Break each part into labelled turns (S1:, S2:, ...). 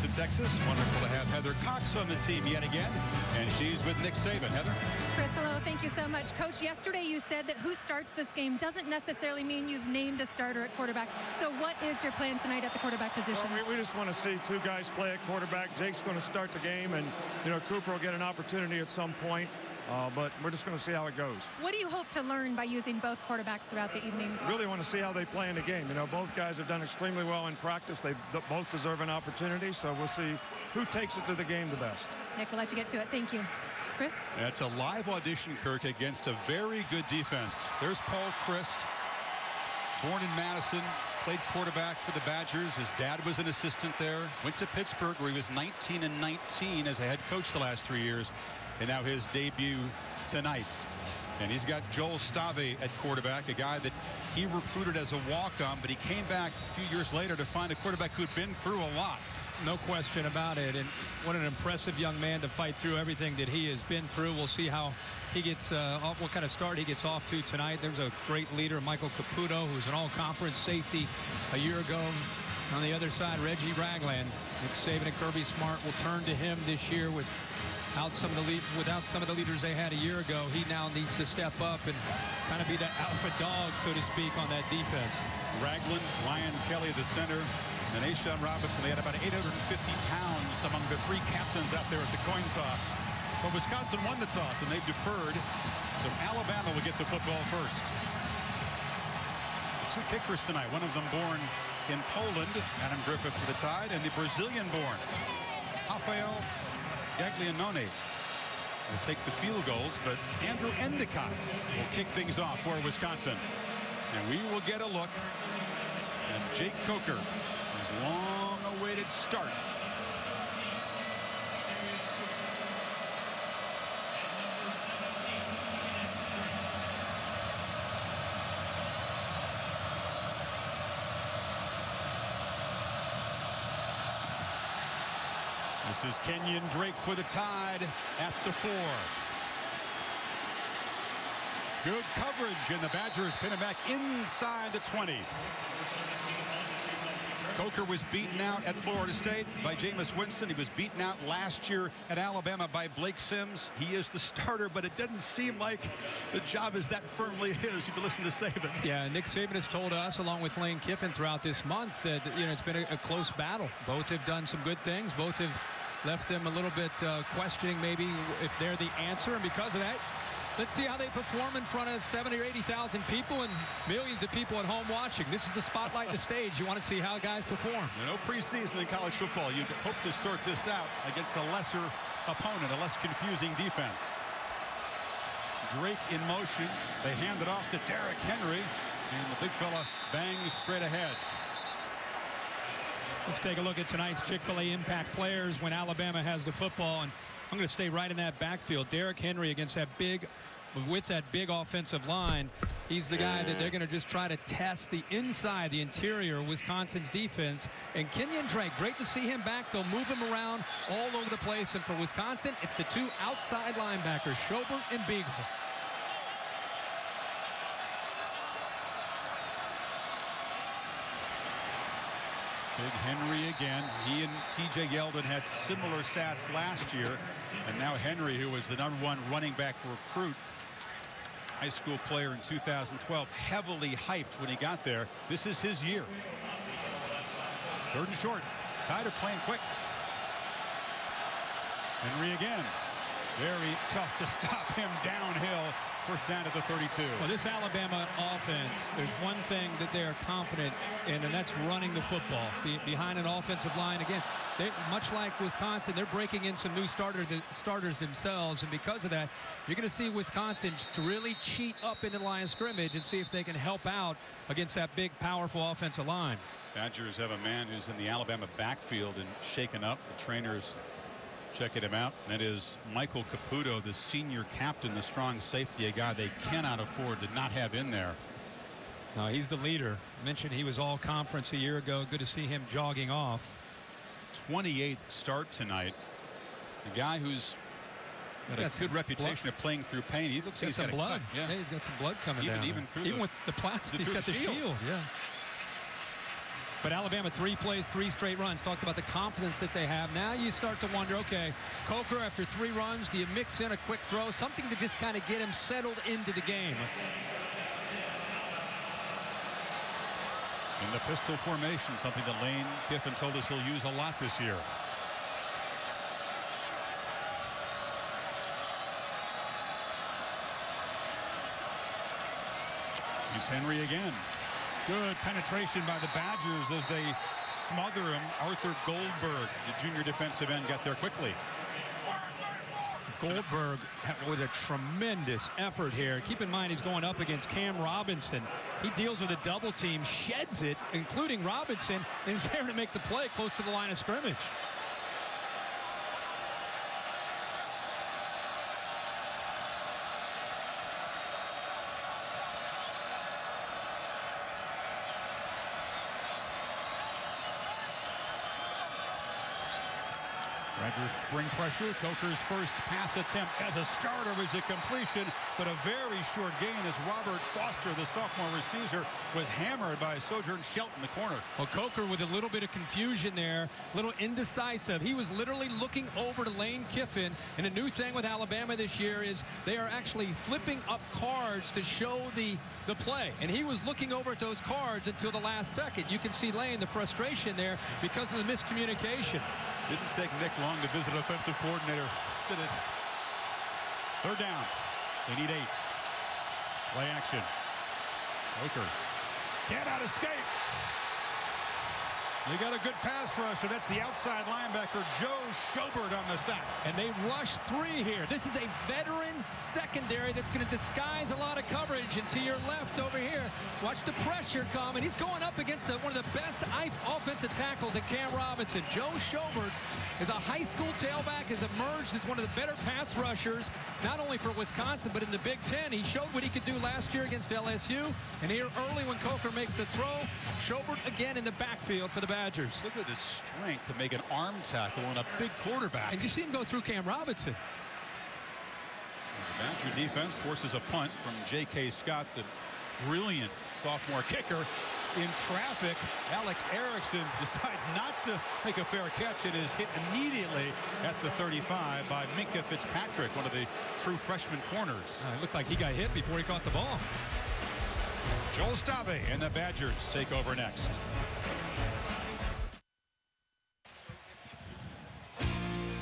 S1: Austin, Texas. Wonderful to have Heather Cox on the team yet again, and she's with Nick Saban. Heather?
S2: Chris, hello. Thank you so much. Coach, yesterday you said that who starts this game doesn't necessarily mean you've named a starter at quarterback. So what is your plan tonight at the quarterback position?
S3: Well, we just want to see two guys play at quarterback. Jake's going to start the game, and, Cooper will get an opportunity at some point. But we're just going to see how it goes.
S2: What do you hope to learn by using both quarterbacks throughout the evening?
S3: Really want to see how they play in the game. Both guys have done extremely well in practice. They both deserve an opportunity, so we'll see who takes it to the game the best.
S2: Nick, we'll let you get to it. Thank you. Chris?
S1: That's a live audition, Kirk, against a very good defense. There's Paul Chryst, born in Madison, played quarterback for the Badgers. His dad was an assistant there. Went to Pittsburgh, where he was 19-19 as a head coach the last 3 years. And now his debut tonight. And he's got Joel Stave at quarterback, a guy that he recruited as a walk-on, but he came back a few years later to find a quarterback who'd been through a lot.
S4: No question about it. And what an impressive young man to fight through everything that he has been through. We'll see how he gets, what kind of start he gets off to tonight. There's a great leader, Michael Caputo, who's an all-conference safety a year ago. On the other side, Reggie Ragland. Nick Saban and Kirby Smart will turn to him this year without some of the leaders they had a year ago. He now needs to step up and kind of be that alpha dog, so to speak, on that defense.
S1: Ragland, Ryan Kelly, the center, and A'Shawn Robinson. They had about 850 pounds among the three captains out there at the coin toss. But Wisconsin won the toss, and they've deferred. So Alabama will get the football first. The two kickers tonight, one of them born in Poland, Adam Griffith for the Tide, and the Brazilian-born Rafael Gaglianone will take the field goals, but Andrew Endicott will kick things off for Wisconsin. And we will get a look at Jake Coker, his long-awaited start. This is Kenyon Drake for the Tide at the 4. Good coverage, and the Badgers pin him back inside the 20. Coker was beaten out at Florida State by Jameis Winston. He was beaten out last year at Alabama by Blake Sims. He is the starter, but it doesn't seem like the job is that firmly his, if you listen to Saban.
S4: Yeah, Nick Saban has told us, along with Lane Kiffin throughout this month, that it's been a close battle. Both have done some good things. Both have left them a little bit questioning maybe if they're the answer. And because of that, let's see how they perform in front of 70 or 80,000 people and millions of people at home watching. This is the spotlight, the stage. You want to see how guys perform.
S1: No preseason in college football. You hope to sort this out against a lesser opponent, a less confusing defense. Drake in motion. They hand it off to Derrick Henry, and the big fella bangs straight ahead.
S4: Let's take a look at tonight's Chick-fil-A impact players when Alabama has the football. And I'm going to stay right in that backfield. Derrick Henry against that big offensive line. He's the guy that they're going to just try to test the inside, the interior of Wisconsin's defense. And Kenyon Drake, great to see him back. They'll move him around all over the place. And for Wisconsin, it's the two outside linebackers, Schobert and Beagle.
S1: Big Henry again. He and T.J. Yeldon had similar stats last year. And now Henry, who was the #1 running back recruit, high school player in 2012, heavily hyped when he got there. This is his year. 3rd and short. Tide are playing quick. Henry again. Very tough to stop him downhill. First down at the 32.
S4: Well, this Alabama offense, there's one thing that they are confident in, and that's running the football. Behind an offensive line, again, much like Wisconsin, they're breaking in some new starters themselves, and because of that, you're going to see Wisconsin to really cheat up into the line of scrimmage and see if they can help out against that big, powerful offensive line.
S1: Badgers have a man who's in the Alabama backfield and shaken up. The trainers checking him out. That is Michael Caputo, the senior captain, the strong safety, a guy they cannot afford to not have in there.
S4: No, he's the leader. I mentioned he was all conference a year ago. Good to see him jogging off.
S1: 28th start tonight. The guy who's got a good reputation of playing through pain. He looks like he's got
S4: some blood.
S1: Yeah,
S4: he's got some blood coming down.
S1: Even
S4: Even with the plastic, he's got the shield. Yeah. But Alabama, 3 plays, 3 straight runs. Talked about the confidence that they have. Now you start to wonder, okay, Coker, after 3 runs, do you mix in a quick throw? Something to just kind of get him settled into the game.
S1: In the pistol formation, something that Lane Kiffin told us he'll use a lot this year. Here's Henry again. Good penetration by the Badgers as they smother him. Arthur Goldberg, the junior defensive end, got there quickly.
S4: Goldberg with a tremendous effort here. Keep in mind he's going up against Cam Robinson. He deals with a double team, sheds it, including Robinson, and is there to make the play close to the line of scrimmage.
S1: Badgers bring pressure. Coker's first pass attempt as a starter was a completion, but a very short gain as Robert Foster, the sophomore receiver, was hammered by Sojourn Shelton, the corner.
S4: Well, Coker with a little bit of confusion there, a little indecisive. He was literally looking over to Lane Kiffin, and a new thing with Alabama this year is they are actually flipping up cards to show the play, and he was looking over at those cards until the last second. You can see Lane, the frustration there because of the miscommunication.
S1: Didn't take Nick long to visit offensive coordinator. Did it. 3rd down. They need 8. Play action. Coker cannot escape. They got a good pass rusher. That's the outside linebacker, Joe Schobert, on the sack.
S4: And they rush 3 here. This is a veteran secondary that's going to disguise a lot of coverage. And to your left over here, watch the pressure come. And he's going up against one of the best offensive tackles in Cam Robinson. Joe Schobert is a high school tailback, has emerged as one of the better pass rushers, not only for Wisconsin, but in the Big Ten. He showed what he could do last year against LSU. And here early when Coker makes a throw, Schobert again in the backfield for the Badgers.
S1: Look at the strength to make an arm tackle on a big quarterback.
S4: And you see him go through Cam Robinson.
S1: The Badger defense forces a punt from J.K. Scott, the brilliant sophomore kicker. In traffic, Alex Erickson decides not to make a fair catch and is hit immediately at the 35 by Minkah Fitzpatrick, one of the true freshman corners.
S4: It looked like he got hit before he caught the ball.
S1: Joel Stave and the Badgers take over next.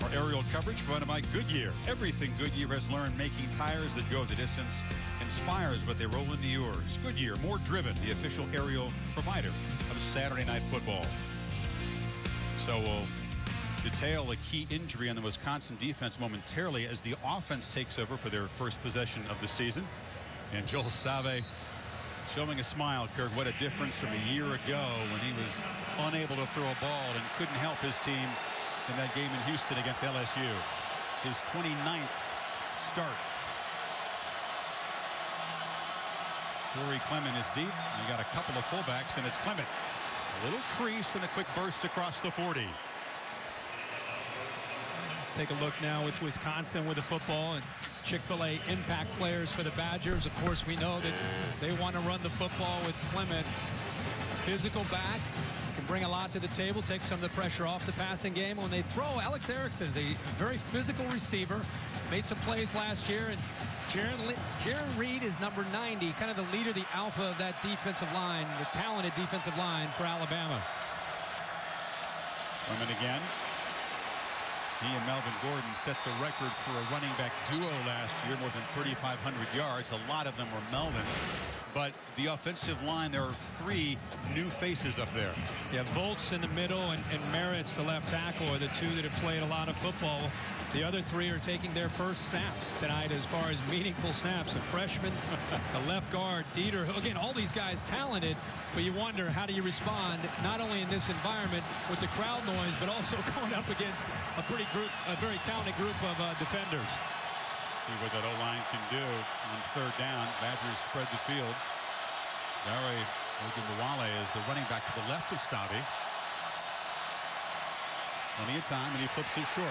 S1: Our aerial coverage provided by Goodyear. Everything Goodyear has learned making tires that go the distance inspires what they roll into yours. Goodyear, more driven, the official aerial provider of Saturday Night Football. So we'll detail a key injury on the Wisconsin defense momentarily as the offense takes over for their first possession of the season. And Joel Stave showing a smile, Kirk. What a difference from a year ago when he was unable to throw a ball and couldn't help his team in that game in Houston against LSU. His 29th start. Corey Clement is deep. You got a couple of fullbacks, and it's Clement. A little crease and a quick burst across the 40.
S4: Let's take a look now with Wisconsin with the football and Chick-fil-A impact players for the Badgers. Of course, we know that they want to run the football with Clement. Physical back, can bring a lot to the table, take some of the pressure off the passing game. When they throw, Alex Erickson is a very physical receiver. Made some plays last year, and Jaron Reed is number 90, kind of the leader, the alpha of that defensive line, the talented defensive line for Alabama.
S1: Clement again. He and Melvin Gordon set the record for a running back duo last year, more than 3,500 yards. A lot of them were Melvin. But the offensive line, there are 3 new faces up there.
S4: Yeah, Volts in the middle and Merritt's the left tackle are the 2 that have played a lot of football. The other 3 are taking their first snaps tonight as far as meaningful snaps. A freshman, the left guard, Dieter. Again, all these guys talented, but you wonder how do you respond, not only in this environment with the crowd noise, but also going up against a very talented group of defenders.
S1: See what that O-line can do on 3rd down. Badgers spread the field. Dare Ogunbowale is the running back to the left of Stave. Plenty of time, and he flips it short.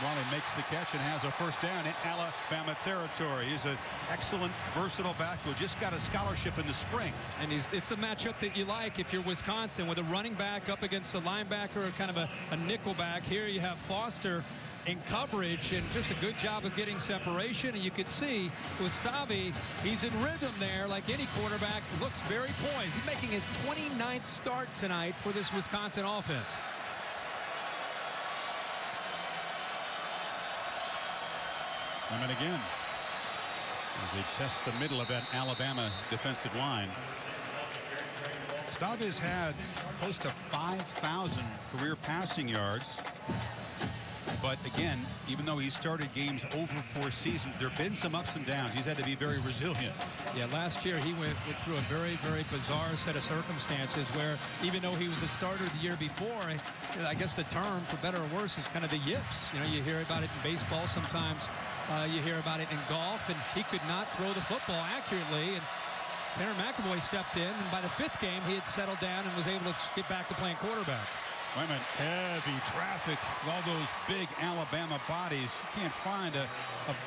S1: Morgan makes the catch and has a first down in Alabama territory. He's an excellent, versatile back who just got a scholarship in the spring.
S4: And it's a matchup that you like if you're Wisconsin, with a running back up against a linebacker or kind of a nickel back. Here you have Foster in coverage, and just a good job of getting separation. And you could see Gustavi, he's in rhythm there like any quarterback. Looks very poised. He's making his 29th start tonight for this Wisconsin offense.
S1: And again, as they test the middle of that Alabama defensive line. Gustavi has had close to 5,000 career passing yards. But again, even though he started games over 4 seasons, there have been some ups and downs. He's had to be very resilient.
S4: Yeah, last year he went through a very, very bizarre set of circumstances where even though he was a starter the year before, I guess the term, for better or worse, is kind of the yips. You know, you hear about it in baseball sometimes. You hear about it in golf, and he could not throw the football accurately. And Tanner McAvoy stepped in, and by the 5th game, he had settled down and was able to get back to playing quarterback.
S1: Wait a minute, heavy traffic with all those big Alabama bodies. You can't find a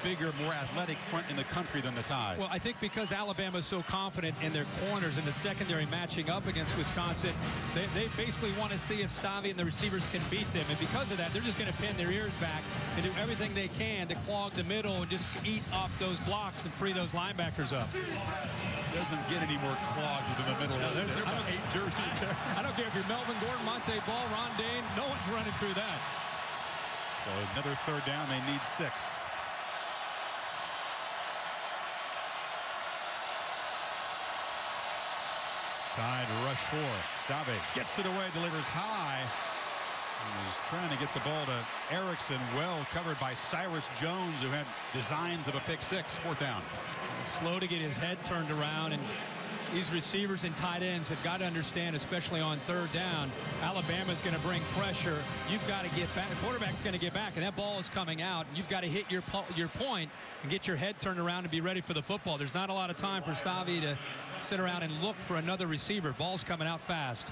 S1: bigger, more athletic front in the country than the Tide.
S4: Well, I think because Alabama is so confident in their corners in the secondary matching up against Wisconsin, they basically want to see if Stavi and the receivers can beat them. And because of that, they're just going to pin their ears back and do everything they can to clog the middle and just eat off those blocks and free those linebackers up.
S1: Doesn't get any more clogged within the middle.
S4: No,
S1: there are 8 jerseys there.
S4: I don't care if you're Melvin Gordon, Monte Ball, Ron Dane, no one's running through that.
S1: So another 3rd down, they need 6. Tide rush 4. Stave gets it away, delivers high. And he's trying to get the ball to Erickson, well covered by Cyrus Jones, who had designs of a pick 6. 4th down.
S4: Slow to get his head turned around, and these receivers and tight ends have got to understand, especially on 3rd down, Alabama's going to bring pressure. You've got to get back. The quarterback's going to get back, and that ball is coming out. And you've got to hit your point and get your head turned around and be ready for the football. There's not a lot of time for Stavi to sit around and look for another receiver. Ball's coming out fast.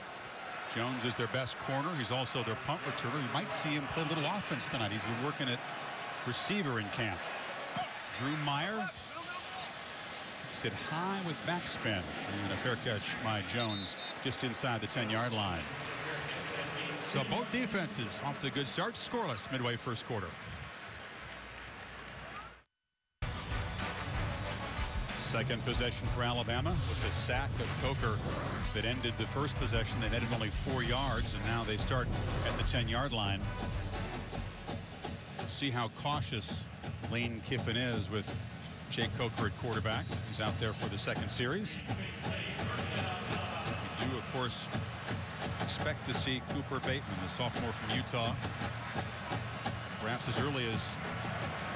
S1: Jones is their best corner. He's also their punt returner. You might see him play a little offense tonight. He's been working at receiver in camp. Drew Meyer sit high with backspin, and a fair catch by Jones just inside the 10-yard line. So both defenses off to a good start. Scoreless midway 1st quarter. Second possession for Alabama with the sack of Coker that ended the first possession. They netted only 4 yards, and now they start at the 10-yard line. See how cautious Lane Kiffin is with Jake Coker at quarterback. He's out there for the 2nd series. We do, of course, expect to see Cooper Bateman, the sophomore from Utah, perhaps as early as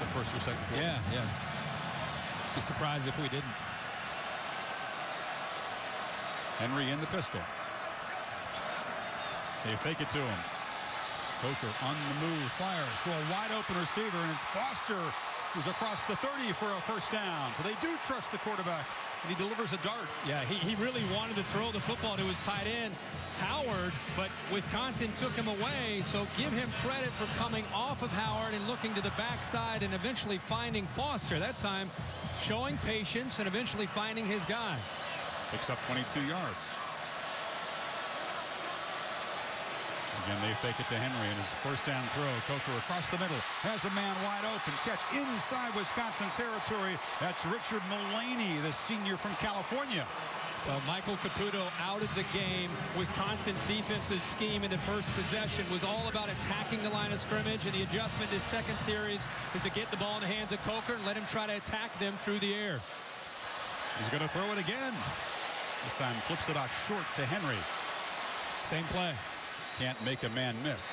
S1: the 1st or 2nd quarter.
S4: Yeah. Be surprised if we didn't.
S1: Henry in the pistol. They fake it to him. Coker on the move, fires to a wide open receiver, and it's Foster who's across the 30 for a 1st down. So they do trust the quarterback, and he delivers a dart.
S4: Yeah, he really wanted to throw the football to his tight end, Howard, but Wisconsin took him away. So give him credit for coming off of Howard and looking to the backside and eventually finding Foster. That time showing patience and eventually finding his guy.
S1: Picks up 22 yards. Again, they fake it to Henry, and his 1st down throw. Coker across the middle, has a man wide open. Catch inside Wisconsin territory. That's Richard Mullaney, the senior from California.
S4: Well, Michael Caputo out of the game. Wisconsin's defensive scheme in the first possession was all about attacking the line of scrimmage, and the adjustment this 2nd series is to get the ball in the hands of Coker and let him try to attack them through the air.
S1: He's going to throw it again. This time flips it off short to Henry.
S4: Same play.
S1: Can't make a man miss.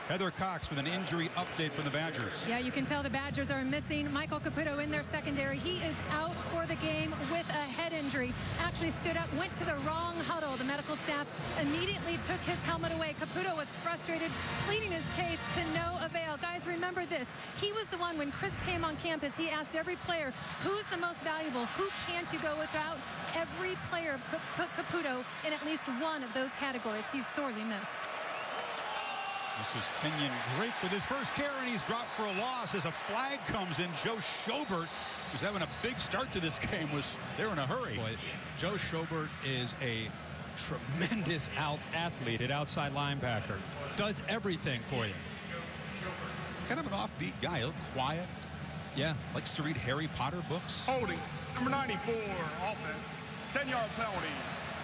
S1: Heather Cox with an injury update from the Badgers.
S2: Yeah, you can tell the Badgers are missing Michael Caputo in their secondary. He is out for the game with a head injury. Actually stood up, went to the wrong huddle. The medical staff immediately took his helmet away. Caputo was frustrated, pleading his case to no avail. Guys, remember this. He was the one, when Chris came on campus, he asked every player, who's the most valuable? Who can't you go without? Every player put Caputo in at least one of those categories. He's sorely missed.
S1: This is Kenyon Drake with his first carry, and he's dropped for a loss as a flag comes in. Joe Schobert, who's having a big start to this game, was there in a hurry.
S4: Boy, Joe Schobert is a tremendous athlete at outside linebacker. Does everything for you.
S1: Kind of an offbeat guy, a little quiet.
S4: Yeah.
S1: Likes to read Harry Potter books.
S5: Holding, number 94, offense. 10-yard penalty.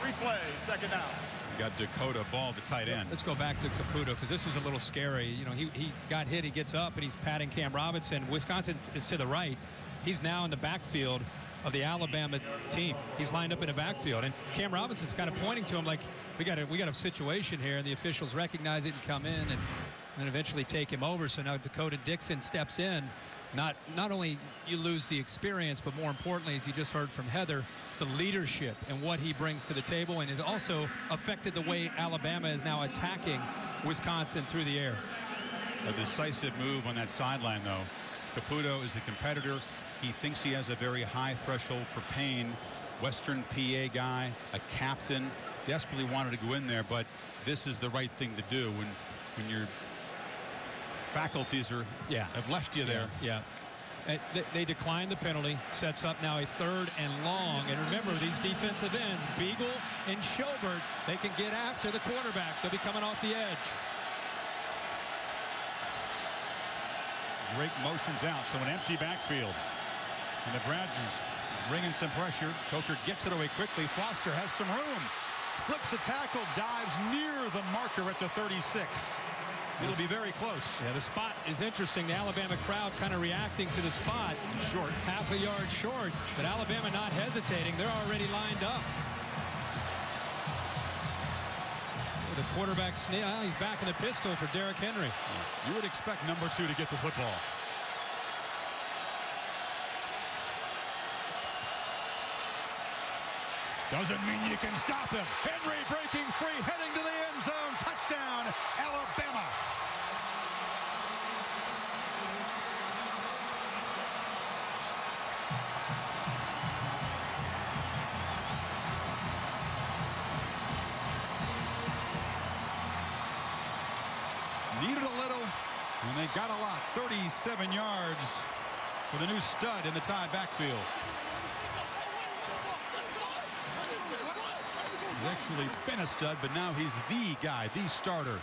S5: Replay, second down.
S1: We got Dakota Ball, the tight end.
S4: Let's go back to Caputo, because this was a little scary. You know, he got hit, he gets up, and he's patting Cam Robinson. Wisconsin is to the right. He's now in the backfield of the Alabama team. He's lined up in the backfield, and Cam Robinson's kind of pointing to him like, we got a situation here, and the officials recognize it and come in and then eventually take him over. So now Dakota Dixon steps in. Not only you lose the experience, but more importantly, as you just heard from Heather, the leadership and what he brings to the table, and it also affected the way Alabama is now attacking Wisconsin through the air.
S1: A decisive move on that sideline, though. Caputo is a competitor. He thinks he has a very high threshold for pain. Western PA guy, a captain, desperately wanted to go in there, but this is the right thing to do when your faculties have left you there.
S4: Yeah. They declined the penalty. Sets up now a 3rd and long. And remember, these defensive ends, Beagle and Schobert, they can get after the quarterback. They'll be coming off the edge.
S1: Drake motions out, so an empty backfield. And the Badgers bringing some pressure. Coker gets it away quickly. Foster has some room. Slips a tackle, dives near the marker at the 36. It'll be very close.
S4: Yeah, the spot is interesting. The Alabama crowd kind of reacting to the spot.
S1: Short.
S4: Half a yard short, but Alabama not hesitating. They're already lined up. The quarterback, he's back in the pistol for Derrick Henry.
S1: You would expect number 2 to get the football. Doesn't mean you can stop him. Henry breaking free, heading to the end zone. Touchdown, Alabama. Needed a little, and they got a lot. 37 yards for the new stud in the Tide backfield. He's actually been a stud, but now he's the guy, the starter.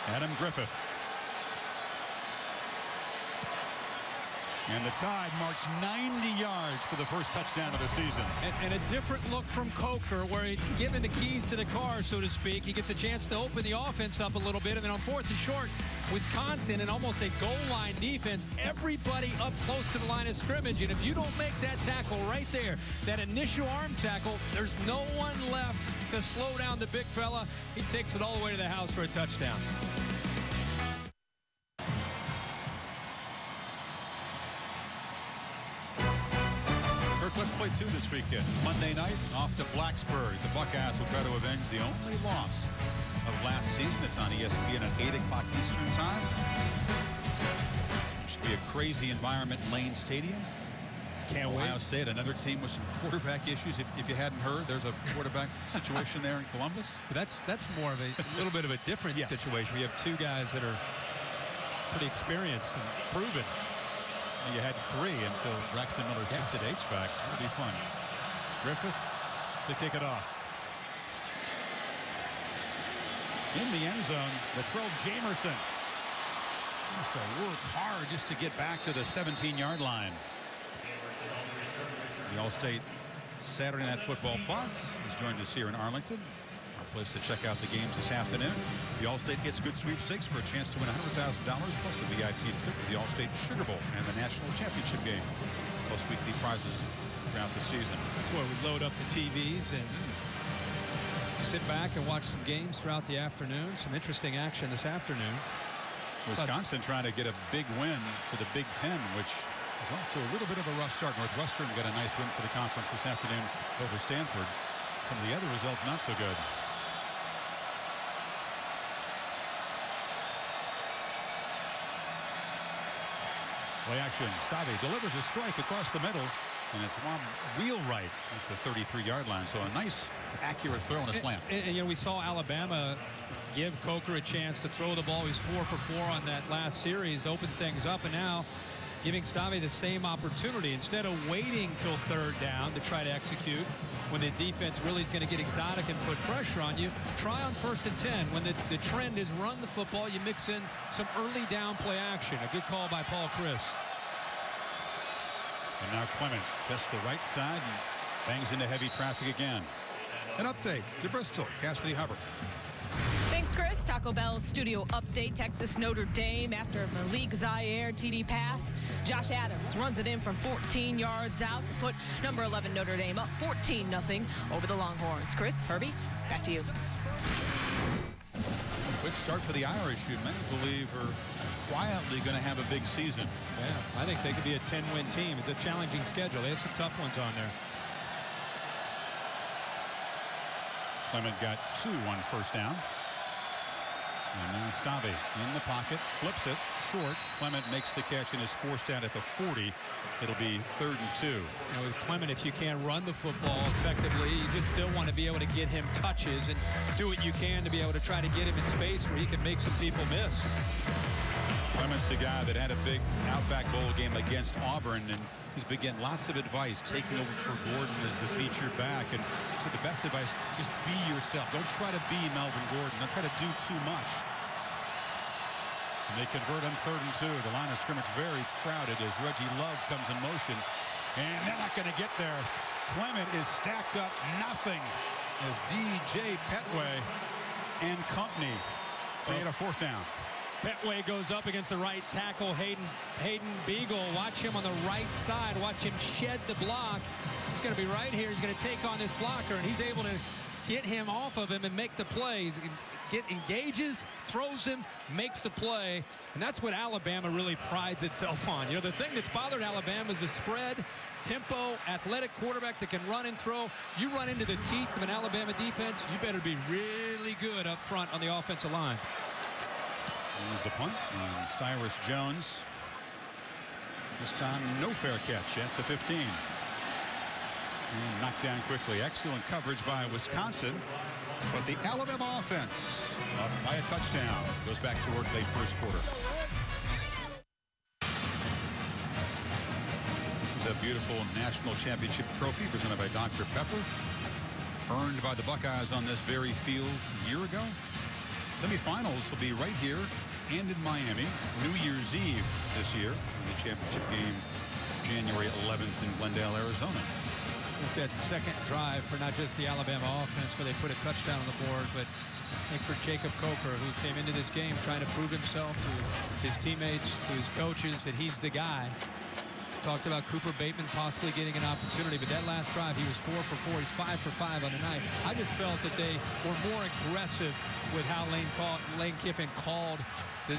S1: Adam Griffith. And the Tide march 90 yards for the first touchdown of the season.
S4: And a different look from Coker, where he's given the keys to the car, so to speak. He gets a chance to open the offense up a little bit, and then on 4th and short, Wisconsin in almost a goal line defense, everybody up close to the line of scrimmage, and if you don't make that tackle right there, that initial arm tackle, there's no one left to slow down the big fella. He takes it all the way to the house for a touchdown.
S1: Let's play 2 this weekend. Monday night, off to Blacksburg. The Buckeyes will try to avenge the only loss of last season. It's on ESPN at 8 o'clock Eastern time. It should be a crazy environment in Lane Stadium.
S4: Can't wait.
S1: Ohio State, another team with some quarterback issues. If you hadn't heard, there's a quarterback situation there in Columbus.
S4: But that's more of a little bit of a different situation. We have 2 guys that are pretty experienced and proven.
S1: You had 3 until Braxton Miller shifted H-back. It'll be fun. Griffith to kick it off. In the end zone, Latrell Jamerson has to work hard just to get back to the 17-yard line. The All-State Saturday Night Football bus has joined us here in Arlington. Our place to check out the games this afternoon. The All-State gets good sweepstakes for a chance to win $100,000 plus a VIP trip to the All-State Sugar Bowl and the National Championship game, plus weekly prizes throughout the season.
S4: That's where we load up the TVs and sit back and watch some games throughout the afternoon. Some interesting action this afternoon.
S1: Wisconsin trying to get a big win for the Big Ten, which is off to a little bit of a rough start. Northwestern got a nice win for the conference this afternoon over Stanford. Some of the other results not so good. Play action. Stave delivers a strike across the middle. And it's one wheelwright at the 33-yard line. So a nice, accurate throw and a slant.
S4: And, you know, we saw Alabama give Coker a chance to throw the ball. He's 4 for 4 on that last series, open things up, and now giving Stave the same opportunity. Instead of waiting till 3rd down to try to execute, when the defense really is going to get exotic and put pressure on you, try on 1st and 10. When the trend is run the football, you mix in some early down play action. A good call by Paul Chryst.
S1: And now Clement tests the right side and bangs into heavy traffic again. An update to Bristol. Cassidy Hubbard.
S6: Thanks, Chris. Taco Bell studio update. Texas Notre Dame after Malik Zaire TD pass. Josh Adams runs it in from 14 yards out to put number 11 Notre Dame up 14-0 over the Longhorns. Chris, Herbie, back to you.
S1: Quick start for the Irish, who many believe are quietly going to have a big season.
S4: Yeah, I think they could be a 10-win team. It's a challenging schedule. They have some tough ones on there.
S1: Clement got 2 on 1st down. And then Stave in the pocket, flips it short. Clement makes the catch and is forced out at the 40. It'll be 3rd and 2.
S4: You know, with Clement, if you can't run the football effectively, you just still want to be able to get him touches and do what you can to be able to try to get him in space where he can make some people miss.
S1: Clement's a guy that had a big Outback Bowl game against Auburn, and he's been getting lots of advice, taking over for Gordon as the featured back. And so the best advice, just be yourself. Don't try to be Melvin Gordon. Don't try to do too much. And they convert on 3rd and 2. The line of scrimmage very crowded as Reggie Love comes in motion. And they're not going to get there. Clement is stacked up nothing as DJ Petway and company create a 4th down.
S4: Petway goes up against the right tackle, Hayden Beagle. Watch him on the right side. Watch him shed the block. He's going to be right here. He's going to take on this blocker, and he's able to get him off of him and make the play. Engages, throws him, makes the play, and that's what Alabama really prides itself on. You know, the thing that's bothered Alabama is the spread, tempo, athletic quarterback that can run and throw. You run into the teeth of an Alabama defense, you better be really good up front on the offensive line.
S1: Here's the punt, and Cyrus Jones. This time, no fair catch at the 15. And knocked down quickly. Excellent coverage by Wisconsin. But the Alabama offense up by a touchdown. Goes back to work late 1st quarter. It's a beautiful national championship trophy presented by Dr. Pepper. Earned by the Buckeyes on this very field a year ago. Semifinals will be right here and in Miami. New Year's Eve this year. The championship game January 11th in Glendale, Arizona.
S4: With that second drive for not just the Alabama offense where they put a touchdown on the board, but I think for Jacob Coker, who came into this game trying to prove himself to his teammates, to his coaches, that he's the guy. Talked about Cooper Bateman possibly getting an opportunity, but that last drive, he was 4 for 4. He's 5 for 5 on the night. I just felt that they were more aggressive with how Lane Kiffin called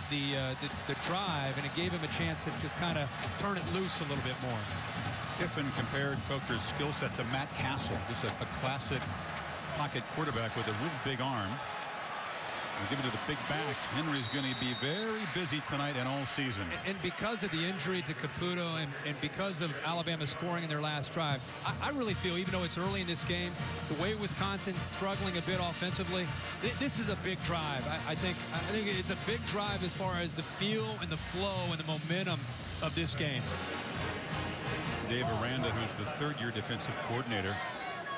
S4: the drive, and it gave him a chance to just kind of turn it loose a little bit more.
S1: Kiffin compared Coker's skill set to Matt Castle, just a classic pocket quarterback with a real big arm. And give it to the big back. Henry's going to be very busy tonight and all season.
S4: And because of the injury to Caputo and because of Alabama scoring in their last drive, I really feel, even though it's early in this game, the way Wisconsin's struggling a bit offensively, this is a big drive. I think it's a big drive as far as the feel and the flow and the momentum of this game.
S1: Dave Aranda, who's the 3rd-year defensive coordinator,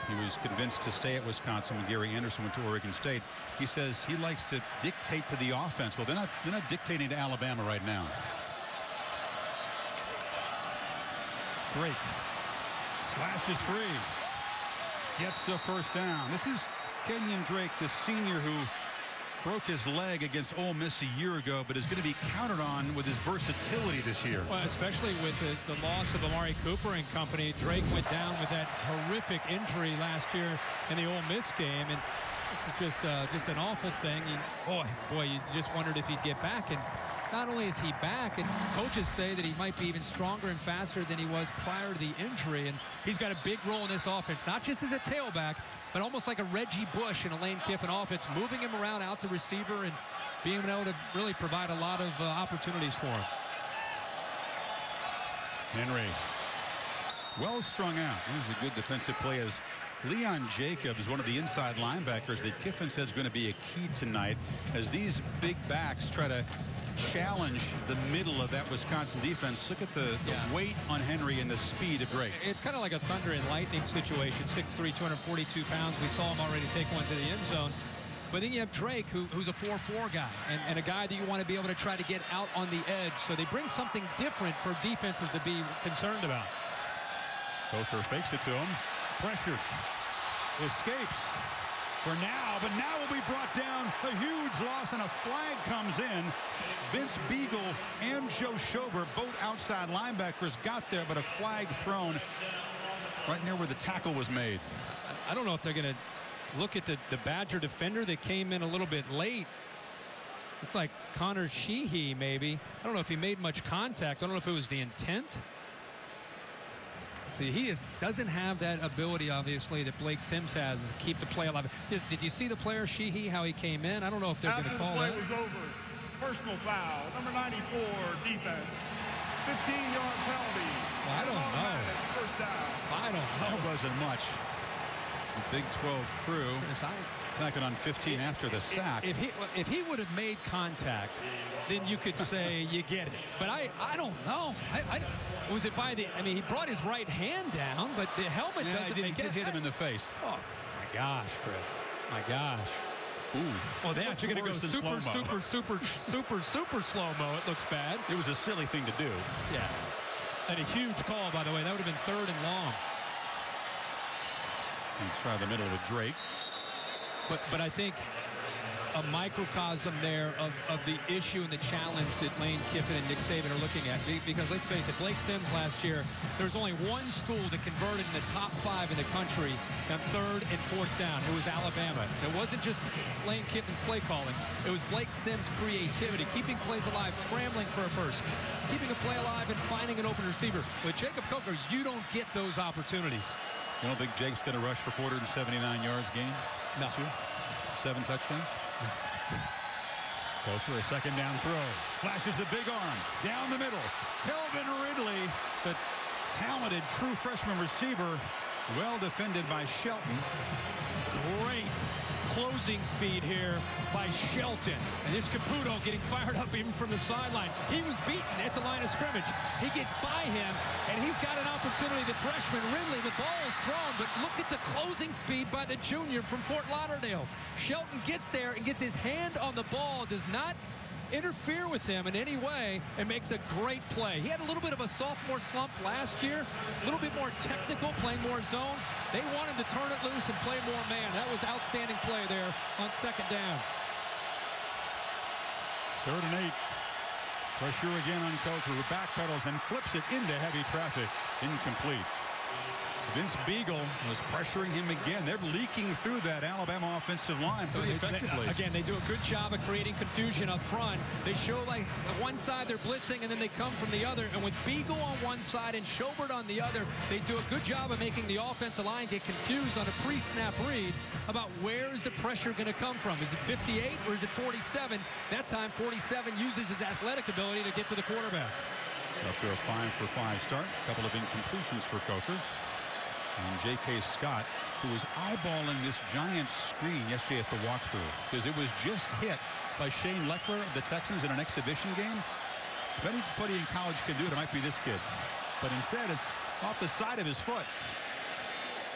S1: he was convinced to stay at Wisconsin when Gary Anderson went to Oregon State. He says he likes to dictate to the offense. Well, they're not dictating to Alabama right now. Drake slashes free, gets a 1st down. This is Kenyon Drake, the senior who broke his leg against Ole Miss a year ago, but is going to be counted on with his versatility this year.
S4: Well, especially with the loss of Amari Cooper and company. Drake went down with that horrific injury last year in the Ole Miss game, and this is just an awful thing. Boy, you just wondered if he'd get back. And not only is he back, and coaches say that he might be even stronger and faster than he was prior to the injury, and he's got a big role in this offense, not just as a tailback, but almost like a Reggie Bush in a Lane Kiffin offense, moving him around out to receiver and being able to really provide a lot of opportunities for him.
S1: Henry Well strung out. This is a good defensive play as Leon Jacobs, one of the inside linebackers that Kiffin said is going to be a key tonight as these big backs try to challenge the middle of that Wisconsin defense. Look at the weight on Henry and the speed of Drake.
S4: It's kind of like a thunder and lightning situation. 6'3", 242 pounds. We saw him already take one to the end zone. But then you have Drake, who's a 4-4 guy, and a guy that you want to be able to try to get out on the edge. So they bring something different for defenses to be concerned about.
S1: Coker fakes it to him. Pressured. Escapes for now, but now will be brought down. A huge loss, and a flag comes in. Vince Beagle and Joe Schobert, both outside linebackers, got there, but a flag thrown right near where the tackle was made.
S4: I don't know if they're going to look at the Badger defender that came in a little bit late. Looks like Connor Sheehy, maybe. I don't know if he made much contact. I don't know if it was the intent. See, he doesn't have that ability, obviously, that Blake Sims has to keep the play alive. Did you see the player, Sheehy, how he came in? I don't know if they're going to call that.
S5: After the play was over, personal foul, number 94, defense, 15-yard penalty.
S4: Well, I don't know.
S5: First down.
S4: I don't know.
S1: That wasn't much. The Big 12 crew attacking on 15 after the sack.
S4: If he would have made contact, then you could say you get it. But I don't know. Was it by the? I mean, he brought his right hand down, but the helmet doesn't make it.
S1: It hit him in the face.
S4: Oh my gosh, Chris! My gosh.
S1: Ooh.
S4: Well, they're actually going to go super slow-mo. It looks bad.
S1: It was a silly thing to do.
S4: Yeah. And a huge call, by the way. That would have been 3rd and long.
S1: And try the middle with Drake.
S4: But I think a microcosm there of the issue and the challenge that Lane Kiffin and Nick Saban are looking at. Because let's face it, Blake Sims last year, there was only one school that converted in the top 5 in the country on 3rd and 4th down. It was Alabama. It wasn't just Lane Kiffin's play calling. It was Blake Sims' creativity, keeping plays alive, scrambling for a first, keeping a play alive, and finding an open receiver. With Jacob Coker, you don't get those opportunities.
S1: You don't think Jake's going to rush for 479 yards gain?
S4: No.
S1: 7 touchdowns? Coker, a second down throw. Flashes the big arm. Down the middle. Kelvin Ridley, the talented true freshman receiver. Well defended by Shelton.
S4: Great closing speed here by Shelton. And there's Caputo getting fired up even from the sideline. He was beaten at the line of scrimmage. He gets by him, and he's got an opportunity. The freshman Ridley, the ball is thrown, but look at the closing speed by the junior from Fort Lauderdale. Shelton gets there and gets his hand on the ball, does not interfere with him in any way, and makes a great play. He had a little bit of a sophomore slump last year, a little bit more technical, playing more zone. They want him to turn it loose and play more man. That was outstanding play there on 2nd down.
S1: 3rd and 8. Pressure again on Coker, who backpedals and flips it into heavy traffic. Incomplete. Vince Beagle was pressuring him again. They're leaking through that Alabama offensive line pretty effectively.
S4: Again, they do a good job of creating confusion up front. They show like on one side they're blitzing and then they come from the other. And with Beagle on one side and Schobert on the other, they do a good job of making the offensive line get confused on a pre-snap read about where's the pressure going to come from. Is it 58 or is it 47? That time 47 uses his athletic ability to get to the quarterback.
S1: So after a 5-for-5 start, a couple of incompletions for Coker. And J.K. Scott, who was eyeballing this giant screen yesterday at the walkthrough because it was just hit by Shane Leckler of the Texans in an exhibition game. If anybody in college can do it, it might be this kid. But instead, it's off the side of his foot.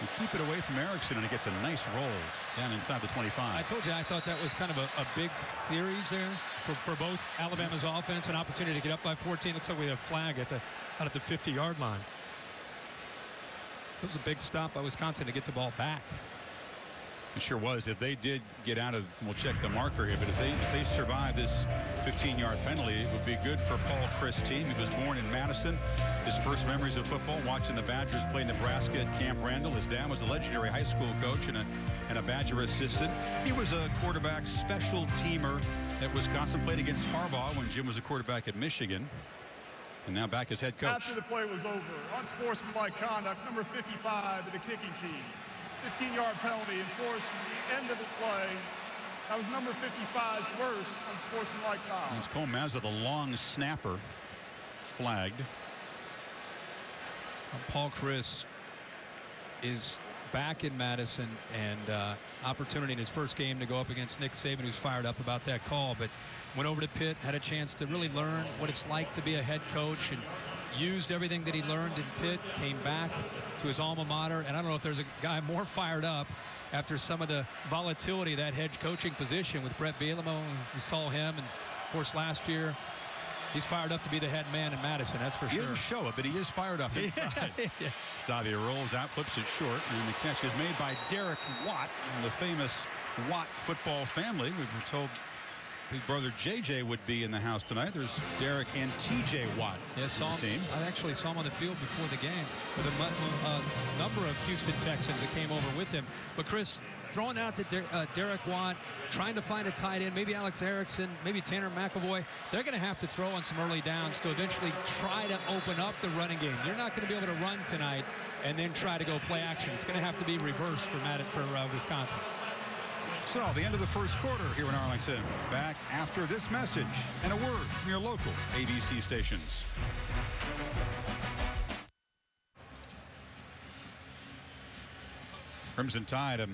S1: You keep it away from Erickson, and it gets a nice roll down inside the 25.
S4: I told you I thought that was kind of a big series there for both Alabama's offense. An opportunity to get up by 14. Looks like we have a flag out at the 50-yard line. It was a big stop by Wisconsin to get the ball back.
S1: It sure was. If they did get out of, we'll check the marker here, but if they survive this 15-yard penalty, it would be good for Paul Chryst' team. He was born in Madison. His first memories of football, watching the Badgers play Nebraska at Camp Randall. His dad was a legendary high school coach and a Badger assistant. He was a quarterback special teamer that Wisconsin played against Harbaugh when Jim was a quarterback at Michigan. And now back as head coach.
S5: After the play was over, unsportsmanlike conduct, number 55 of the kicking team. 15-yard penalty enforced from the end of the play. That was number 55's worst unsportsmanlike foul.
S1: It's Cole Mazza, the long snapper, flagged.
S4: Paul Chryst is back in Madison, and opportunity in his first game to go up against Nick Saban, who's fired up about that call, but went over to Pitt, had a chance to really learn what it's like to be a head coach, and used everything that he learned in Pitt, came back to his alma mater, and I don't know if there's a guy more fired up after some of the volatility of that head coaching position with Brett Bielema. We saw him, and of course last year he's fired up to be the head man in Madison, that's for sure.
S1: He didn't show it, but he is fired up inside.
S4: Yeah.
S1: Stabia rolls out, flips it short, and the catch is made by Derek Watt from the famous Watt football family. We were told big brother JJ would be in the house tonight. There's Derek and TJ Watt.
S4: Yeah, I actually saw him on the field before the game with a number of Houston Texans that came over with him. But Chris, throwing out the Derek Watt, trying to find a tight end, maybe Alex Erickson, maybe Tanner McAvoy. They're going to have to throw on some early downs to eventually try to open up the running game. They're not going to be able to run tonight and then try to go play action. It's going to have to be reversed for Wisconsin.
S1: So, the end of the first quarter here in Arlington. Back after this message and a word from your local ABC stations. Crimson Tide, a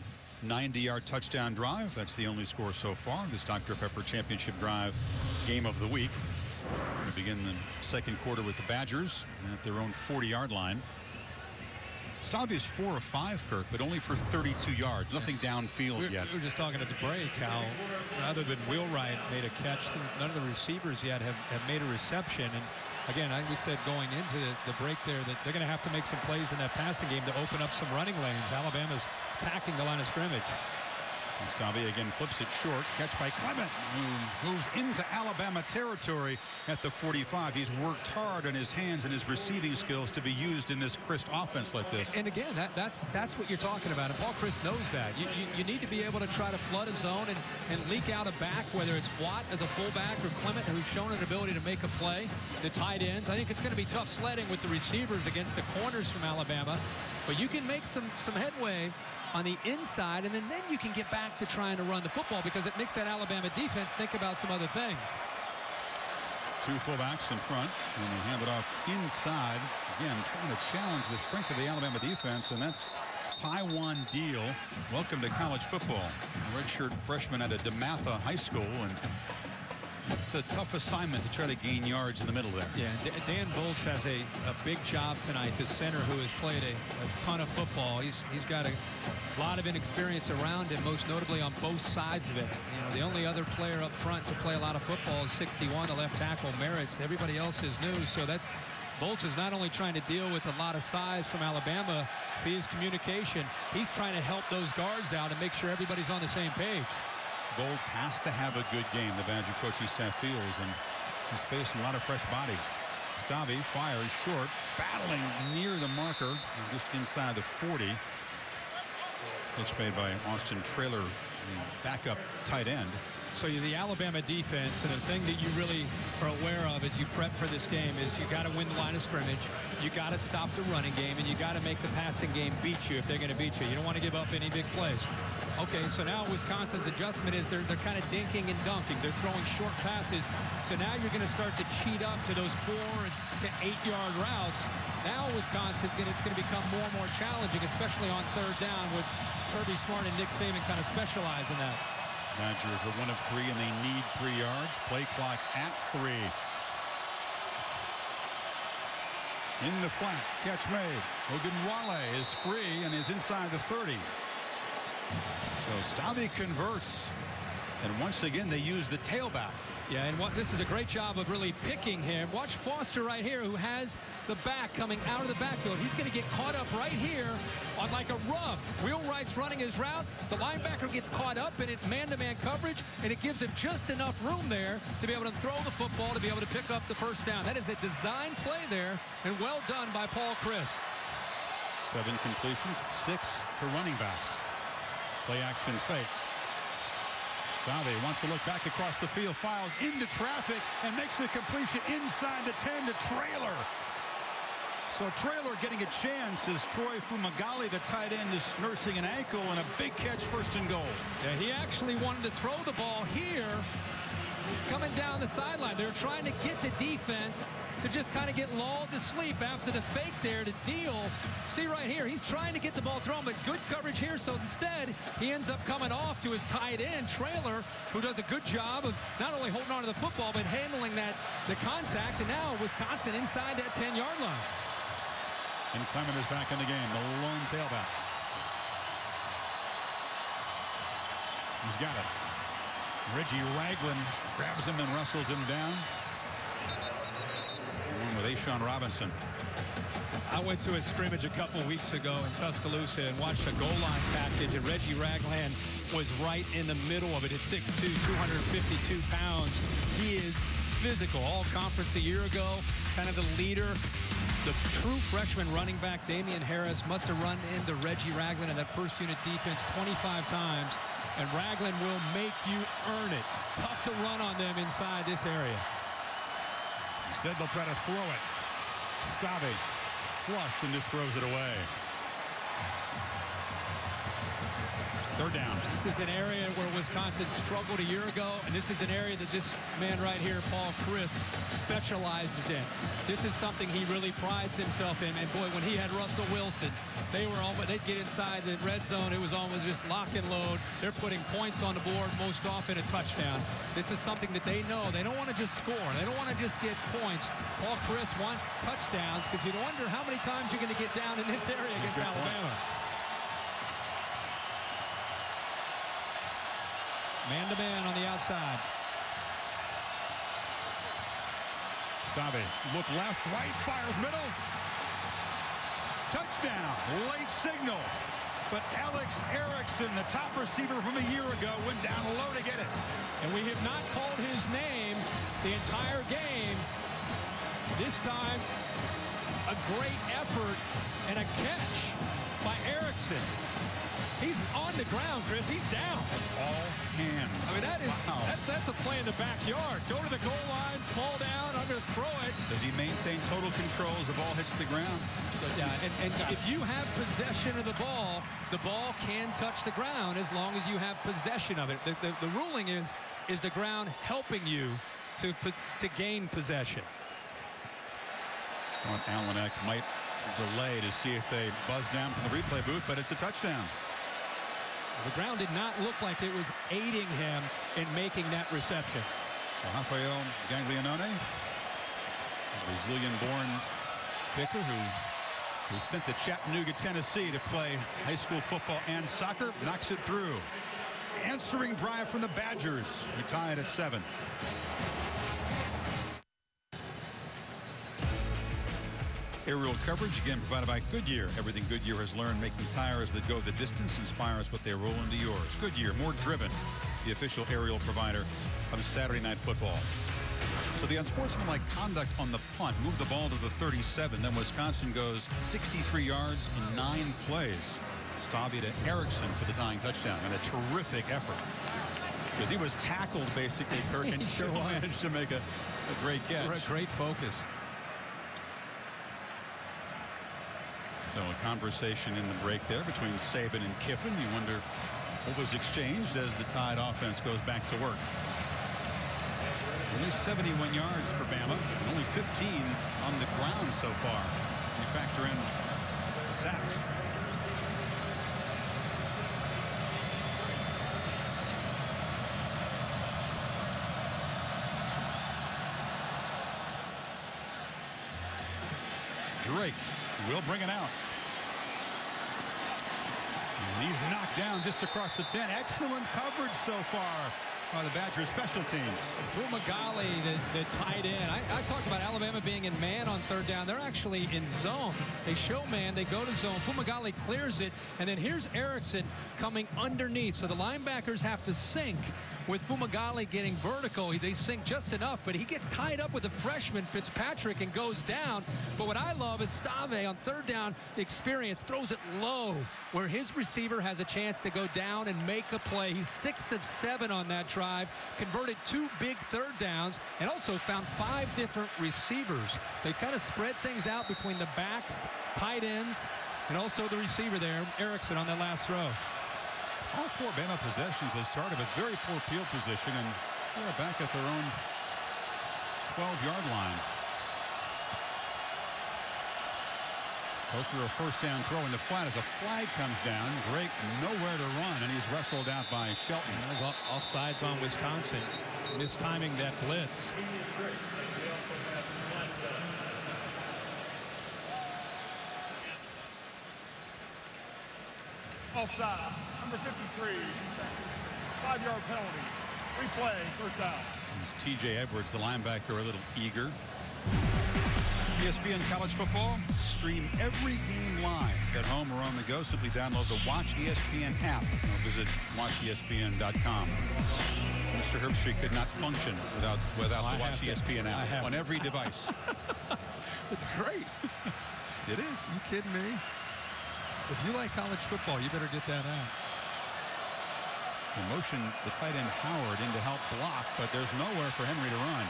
S1: 90-yard touchdown drive. That's the only score so far. This Dr. Pepper Championship Drive game of the week. We're going to begin the second quarter with the Badgers at their own 40-yard line. Stavia's 4 of 5, Kirk, but only for 32 yards. Nothing downfield yet.
S4: We were just talking at the break how, other than Wheelwright made a catch, none of the receivers yet have made a reception. And again, we said going into the break there that they're going to have to make some plays in that passing game to open up some running lanes. Alabama's attacking the line of scrimmage.
S1: Stabia again flips it short. Catch by Clement, who moves into Alabama territory at the 45. He's worked hard on his hands and his receiving skills to be used in this Chryst offense like this.
S4: And again, that's what you're talking about. And Paul Chryst knows that. You need to be able to try to flood a zone and leak out a back, whether it's Watt as a fullback or Clement, who's shown an ability to make a play. The tight ends. I think it's going to be tough sledding with the receivers against the corners from Alabama. But you can make some headway on the inside, and then you can get back to trying to run the football because it makes that Alabama defense think about some other things.
S1: Two fullbacks in front, and they hand it off inside. Again, trying to challenge the strength of the Alabama defense, and that's Taiwan Deal. Welcome to college football. Redshirt freshman at a DeMatha High School, and it's a tough assignment to try to gain yards in the middle there.
S4: Yeah, Dan Volz has a big job tonight. The center who has played a ton of football. He's got a lot of inexperience around him, most notably on both sides of it. You know, the only other player up front to play a lot of football is 61, the left tackle, Merritt's. Everybody else is new, so that Volz is not only trying to deal with a lot of size from Alabama, see his communication, he's trying to help those guards out and make sure everybody's on the same page.
S1: Volz has to have a good game, the Badger coaching staff feels, and he's facing a lot of fresh bodies. Stabia fires short, battling near the marker, just inside the 40. Catch made by Austin Traylor, the backup tight end.
S4: So the Alabama defense, and the thing that you really are aware of as you prep for this game is you got to win the line of scrimmage, you got to stop the running game, and you got to make the passing game beat you if they're going to beat you. You don't want to give up any big plays. Okay, so now Wisconsin's adjustment is they're kind of dinking and dunking. They're throwing short passes. So now you're going to start to cheat up to those 4 to 8 yard routes. Now Wisconsin's it's going to become more and more challenging, especially on third down with Kirby Smart and Nick Saban kind of specialize in that.
S1: Badgers are 1 of 3 and they need 3 yards. Play clock at 3. In the flat, catch made. Ogunwale is free and is inside the 30. So Stabia converts, and once again they use the tailback.
S4: Yeah, and this is a great job of really picking him. Watch Foster right here, who has the back coming out of the backfield. He's going to get caught up right here on like a rub. Wheelwright's running his route. The linebacker gets caught up in it, man-to-man coverage, and it gives him just enough room there to be able to throw the football, to be able to pick up the first down. That is a design play there, and well done by Paul Chryst.
S1: 7 completions, 6 to running backs. Play action fake. Stabia wants to look back across the field, files into traffic, and makes a completion inside the 10 to Traylor. So Traylor getting a chance as Troy Fumagalli, the tight end, is nursing an ankle, and a big catch, 1st and goal.
S4: Yeah, he actually wanted to throw the ball here, coming down the sideline. They're trying to get the defense to just kind of get lulled to sleep after the fake there to deal. See right here, he's trying to get the ball thrown, but good coverage here. So instead, he ends up coming off to his tight end, Traylor, who does a good job of not only holding on to the football, but handling the contact. And now Wisconsin inside that 10-yard line.
S1: And Clement is back in the game, the lone tailback. He's got it. Reggie Ragland grabs him and wrestles him down. Along with A'Shawn Robinson.
S4: I went to a scrimmage a couple weeks ago in Tuscaloosa and watched a goal line package, and Reggie Ragland was right in the middle of it at 6'2", 252 pounds. He is physical. All conference a year ago, kind of the leader. The true freshman running back, Damian Harris, must have run into Reggie Ragland in that first unit defense 25 times. And Ragland will make you earn it. Tough to run on them inside this area.
S1: Instead, they'll try to throw it. Stave flush and just throws it away. Third down.
S4: This is an area where Wisconsin struggled a year ago, and this is an area that this man right here, Paul Chryst, specializes in. This is something he really prides himself in. And boy, when he had Russell Wilson, they'd get inside the red zone. It was almost just lock and load. They're putting points on the board, most often a touchdown. This is something that they know. They don't want to just score. They don't want to just get points. Paul Chryst wants touchdowns because you wonder how many times you're going to get down in this area against Alabama. Man-to-man on the outside.
S1: Stave, look left, right, fires middle. Touchdown, late signal. But Alex Erickson, the top receiver from a year ago, went down low to get it.
S4: And we have not called his name the entire game. This time, a great effort and a catch by Erickson. He's on the ground, Chris. He's down.
S1: That's all hands.
S4: I mean, that's a play in the backyard. Go to the goal line, fall down, underthrow it.
S1: Does he maintain total control as the ball hits the ground?
S4: So, yeah, and if you have possession of the ball can touch the ground as long as you have possession of it. The ruling is the ground helping you to gain possession?
S1: Well, Allen Eck might delay to see if they buzz down from the replay booth, but it's a touchdown.
S4: The ground did not look like it was aiding him in making that reception.
S1: So Rafael Gaglianone, Brazilian-born kicker who sent to Chattanooga, Tennessee to play high school football and soccer, knocks it through. Answering drive from the Badgers. We tie it at 7. Aerial coverage again provided by Goodyear. Everything Goodyear has learned making tires that go the distance inspires what they roll into yours. Goodyear, more driven, the official aerial provider of Saturday Night Football. So the unsportsmanlike conduct on the punt moved the ball to the 37. Then Wisconsin goes 63 yards in 9 plays. Stave to Erickson for the tying touchdown, and a terrific effort because he was tackled basically, Kirk, and still managed to make a great catch.
S4: Great focus.
S1: So a conversation in the break there between Saban and Kiffin. You wonder what was exchanged as the Tide offense goes back to work. Only 71 yards for Bama, and only 15 on the ground so far. You factor in the sacks. Drake will bring it out. And he's knocked down just across the 10. Excellent coverage so far by the Badgers special teams.
S4: Fumagalli, the tight end. I talked about Alabama being in man on third down. They're actually in zone. They show man, they go to zone. Fumagalli clears it, and then here's Erickson coming underneath. So the linebackers have to sink. With Fumagalli getting vertical, they sink just enough, but he gets tied up with the freshman Fitzpatrick and goes down. But what I love is Stave on third down experience throws it low where his receiver has a chance to go down and make a play. He's 6 of 7 on that drive, converted 2 big third downs, and also found 5 different receivers. They kind of spread things out between the backs, tight ends, and also the receiver there, Erickson, on that last throw.
S1: All 4 Bama possessions have started with very poor field position, and Yeah, back at their own 12-yard line. Coker a first down throw in the flat as a flag comes down. Drake nowhere to run, and he's wrestled out by Shelton.
S4: Offsides on Wisconsin. Mistiming that blitz.
S5: Offside, number 53. 5-yard penalty. Replay, first down.
S1: T.J. Edwards, the linebacker, a little eager. ESPN College Football. Stream every game live at home or on the go. Simply download the Watch ESPN app or visit watchespn.com. Mr. Herbstreit could not function without the Watch ESPN app on every device.
S4: It's great.
S1: It is.
S4: You kidding me? If you like college football, you better get that out.
S1: The motion, the tight end Howard in to help block, but there's nowhere for Henry to run.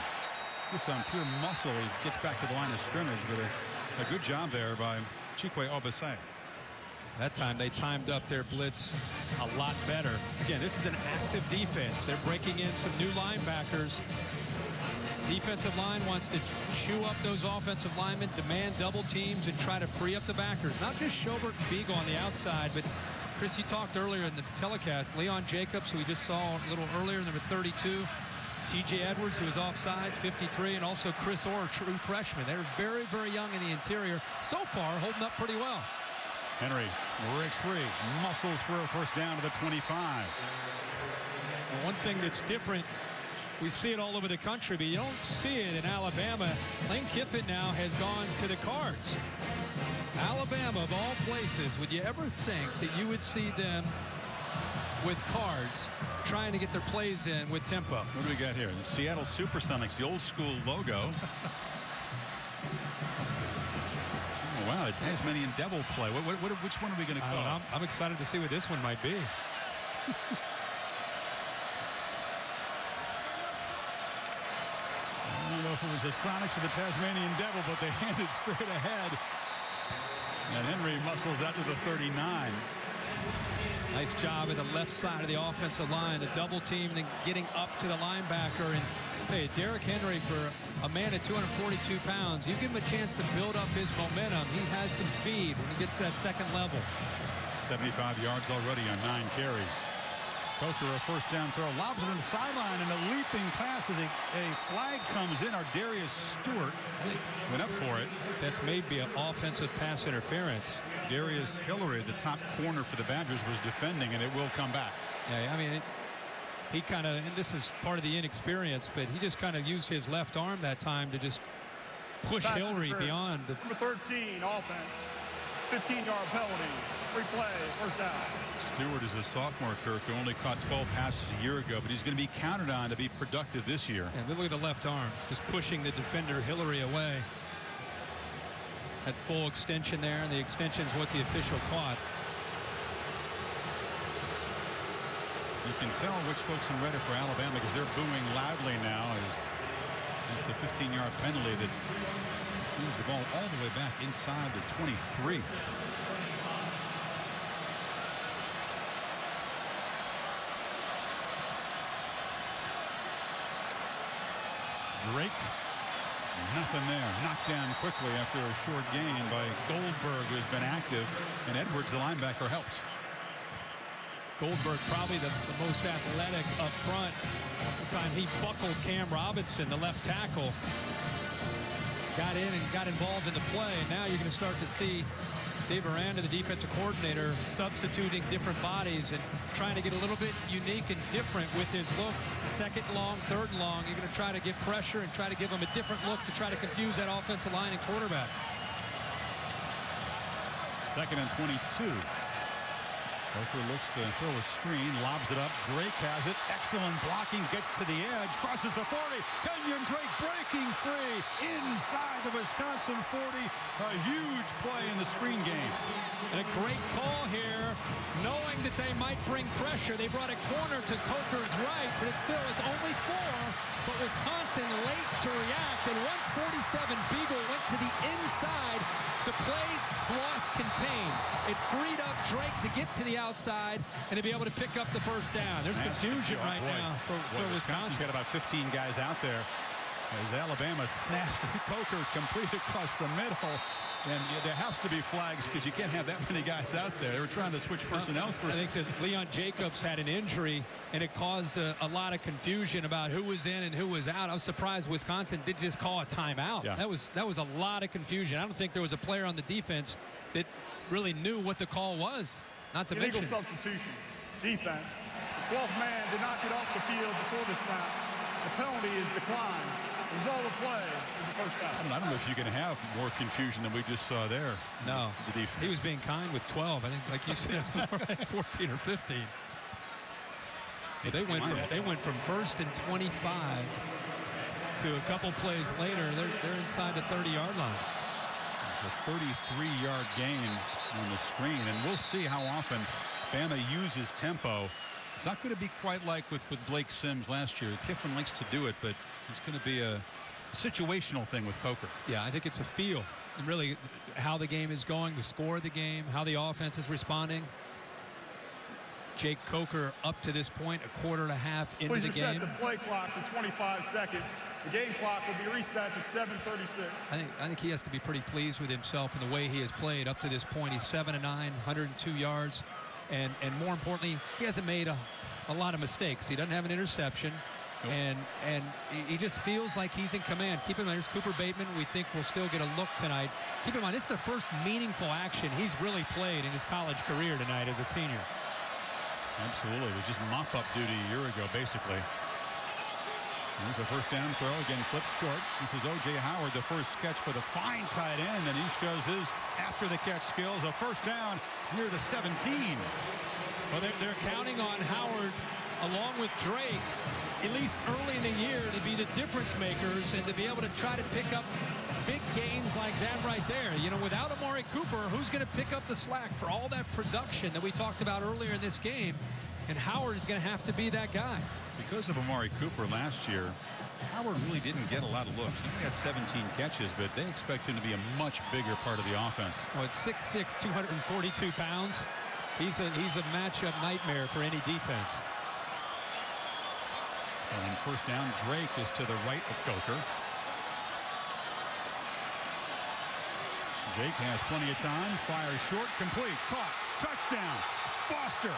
S1: Just on pure muscle, he gets back to the line of scrimmage with a good job there by Chikwe Obasai.
S4: That time they timed up their blitz a lot better. Again, this is an active defense. They're breaking in some new linebackers. Defensive line wants to chew up those offensive linemen, demand double teams, and try to free up the backers. Not just Schobert and Beagle on the outside, but Chris, you talked earlier in the telecast, Leon Jacobs, who we just saw a little earlier, number 32. T.J. Edwards, who is offsides, 53, and also Chris Orr, true freshman. They're very, very young in the interior. So far, holding up pretty well.
S1: Henry breaks free, muscles for a first down to the 25.
S4: Well, one thing that's different, we see it all over the country, but you don't see it in Alabama. Lane Kiffin now has gone to the Cards. Alabama, of all places, would you ever think that you would see them with Cards trying to get their plays in with tempo?
S1: What do we got here? The Seattle Supersonics, the old school logo. Oh, wow, the Tasmanian Devil play. Which one are we going to call?
S4: I'm excited to see what this one might be.
S1: I don't know if it was the Sonics or the Tasmanian Devil, but they handed straight ahead. And Henry muscles out to the 39.
S4: Nice job at the left side of the offensive line, the double team, and then getting up to the linebacker. And I'll tell you, Derrick Henry, for a man at 242 pounds, you give him a chance to build up his momentum. He has some speed when he gets to that second level.
S1: 75 yards already on 9 carries. Coker a first down throw, lobs it to the sideline, and a leaping pass as a flag comes in. Darius Stewart went up for it.
S4: That's maybe an offensive pass interference.
S1: Darius Hillary, the top corner for the Badgers, was defending, and it will come back.
S4: Yeah, I mean, he kind of, and this is part of the inexperience, but he just kind of used his left arm that time to just push Hillary beyond.
S5: Number 13, offense. 15-yard penalty. Replay, first down.
S1: Stewart is a sophomore, Kirk, who only caught 12 passes a year ago, but he's going to be counted on to be productive this year.
S4: And look at the left arm, just pushing the defender Hillary away. That full extension there, and the extension is what the official caught.
S1: You can tell which folks are ready for Alabama because they're booing loudly now as it's a 15-yard penalty that moves the ball all the way back inside the 23. Drake, nothing there. Knocked down quickly after a short gain by Goldberg, who's been active, and Edwards, the linebacker, helped.
S4: Goldberg probably the most athletic up front. The time he buckled Cam Robinson, the left tackle, got in and got involved in the play. And now you're going to start to see Dave Aranda, the defensive coordinator, substituting different bodies and trying to get a little bit unique and different with his look. Second long, third long, you're going to try to get pressure and try to give him a different look to try to confuse that offensive line and quarterback.
S1: 2nd and 22. Coker looks to throw a screen, lobs it up. Drake has it. Excellent blocking, gets to the edge, crosses the 40. Kenyon Drake breaking free inside the Wisconsin 40. A huge play in the screen game.
S4: And a great call here, knowing that they might bring pressure. They brought a corner to Coker's right, but it's only 4. But Wisconsin late to react, and once 47, Beagle went to the inside. The play loss contained. It freed up Drake to get to the outside and to be able to pick up the first down. There's confusion right now for Wisconsin.
S1: Wisconsin's got about 15 guys out there as Alabama snaps Coker complete across the middle. And there has to be flags because you can't have that many guys out there. They were trying to switch personnel.
S4: I think that Leon Jacobs had an injury, and it caused a lot of confusion about who was in and who was out. I was surprised Wisconsin did just call a timeout. Yeah. That was a lot of confusion. I don't think there was a player on the defense that really knew what the call was. Not to mention
S5: illegal substitution. Defense. The 12th man did not get off the field before the snap. The penalty is declined. Result of play is the first down.
S1: I don't know if you can have more confusion than we just saw there.
S4: No.
S1: The defense.
S4: He was being kind with 12. I think, like you said, it was more like 14 or 15. Yeah, they went from 1st and 25 to a couple plays later. They're inside the 30-yard line.
S1: It's a 33-yard gain on the screen, and we'll see how often Bama uses tempo. It's not going to be quite like with Blake Sims last year. Kiffin likes to do it, but it's going to be a situational thing with Coker.
S4: Yeah, I think it's a feel. And really how the game is going, the score of the game, how the offense is responding. Jake Coker up to this point, a quarter and a half into the game.
S5: Please reset the play clock to 25 seconds. The game clock will be reset to 7:36.
S4: I think he has to be pretty pleased with himself and the way he has played up to this point. He's 7-9, 102 yards. And more importantly, he hasn't made a lot of mistakes. He doesn't have an interception. Nope. And he just feels like he's in command. Keep in mind, there's Cooper Bateman. We think we'll still get a look tonight. Keep in mind, this is the first meaningful action he's really played in his college career tonight as a senior.
S1: Absolutely. It was just mop-up duty a year ago, basically. Here's a first down throw. Again, clipped short. This is O.J. Howard, the first catch for the fine tight end, and he shows his after-the-catch skills. A first down near the 17.
S4: Well, they're counting on Howard, along with Drake, at least early in the year, to be the difference makers and to be able to try to pick up big gains like that right there. You know, without Amari Cooper, who's going to pick up the slack for all that production that we talked about earlier in this game? And Howard is going to have to be that guy.
S1: Because of Amari Cooper last year, Howard really didn't get a lot of looks. He only had 17 catches, but they expect him to be a much bigger part of the offense.
S4: Well, at 6'6", 242 pounds, he's a matchup nightmare for any defense.
S1: So on first down, Drake is to the right of Coker. Jake has plenty of time. Fires short, complete, caught, touchdown, Foster.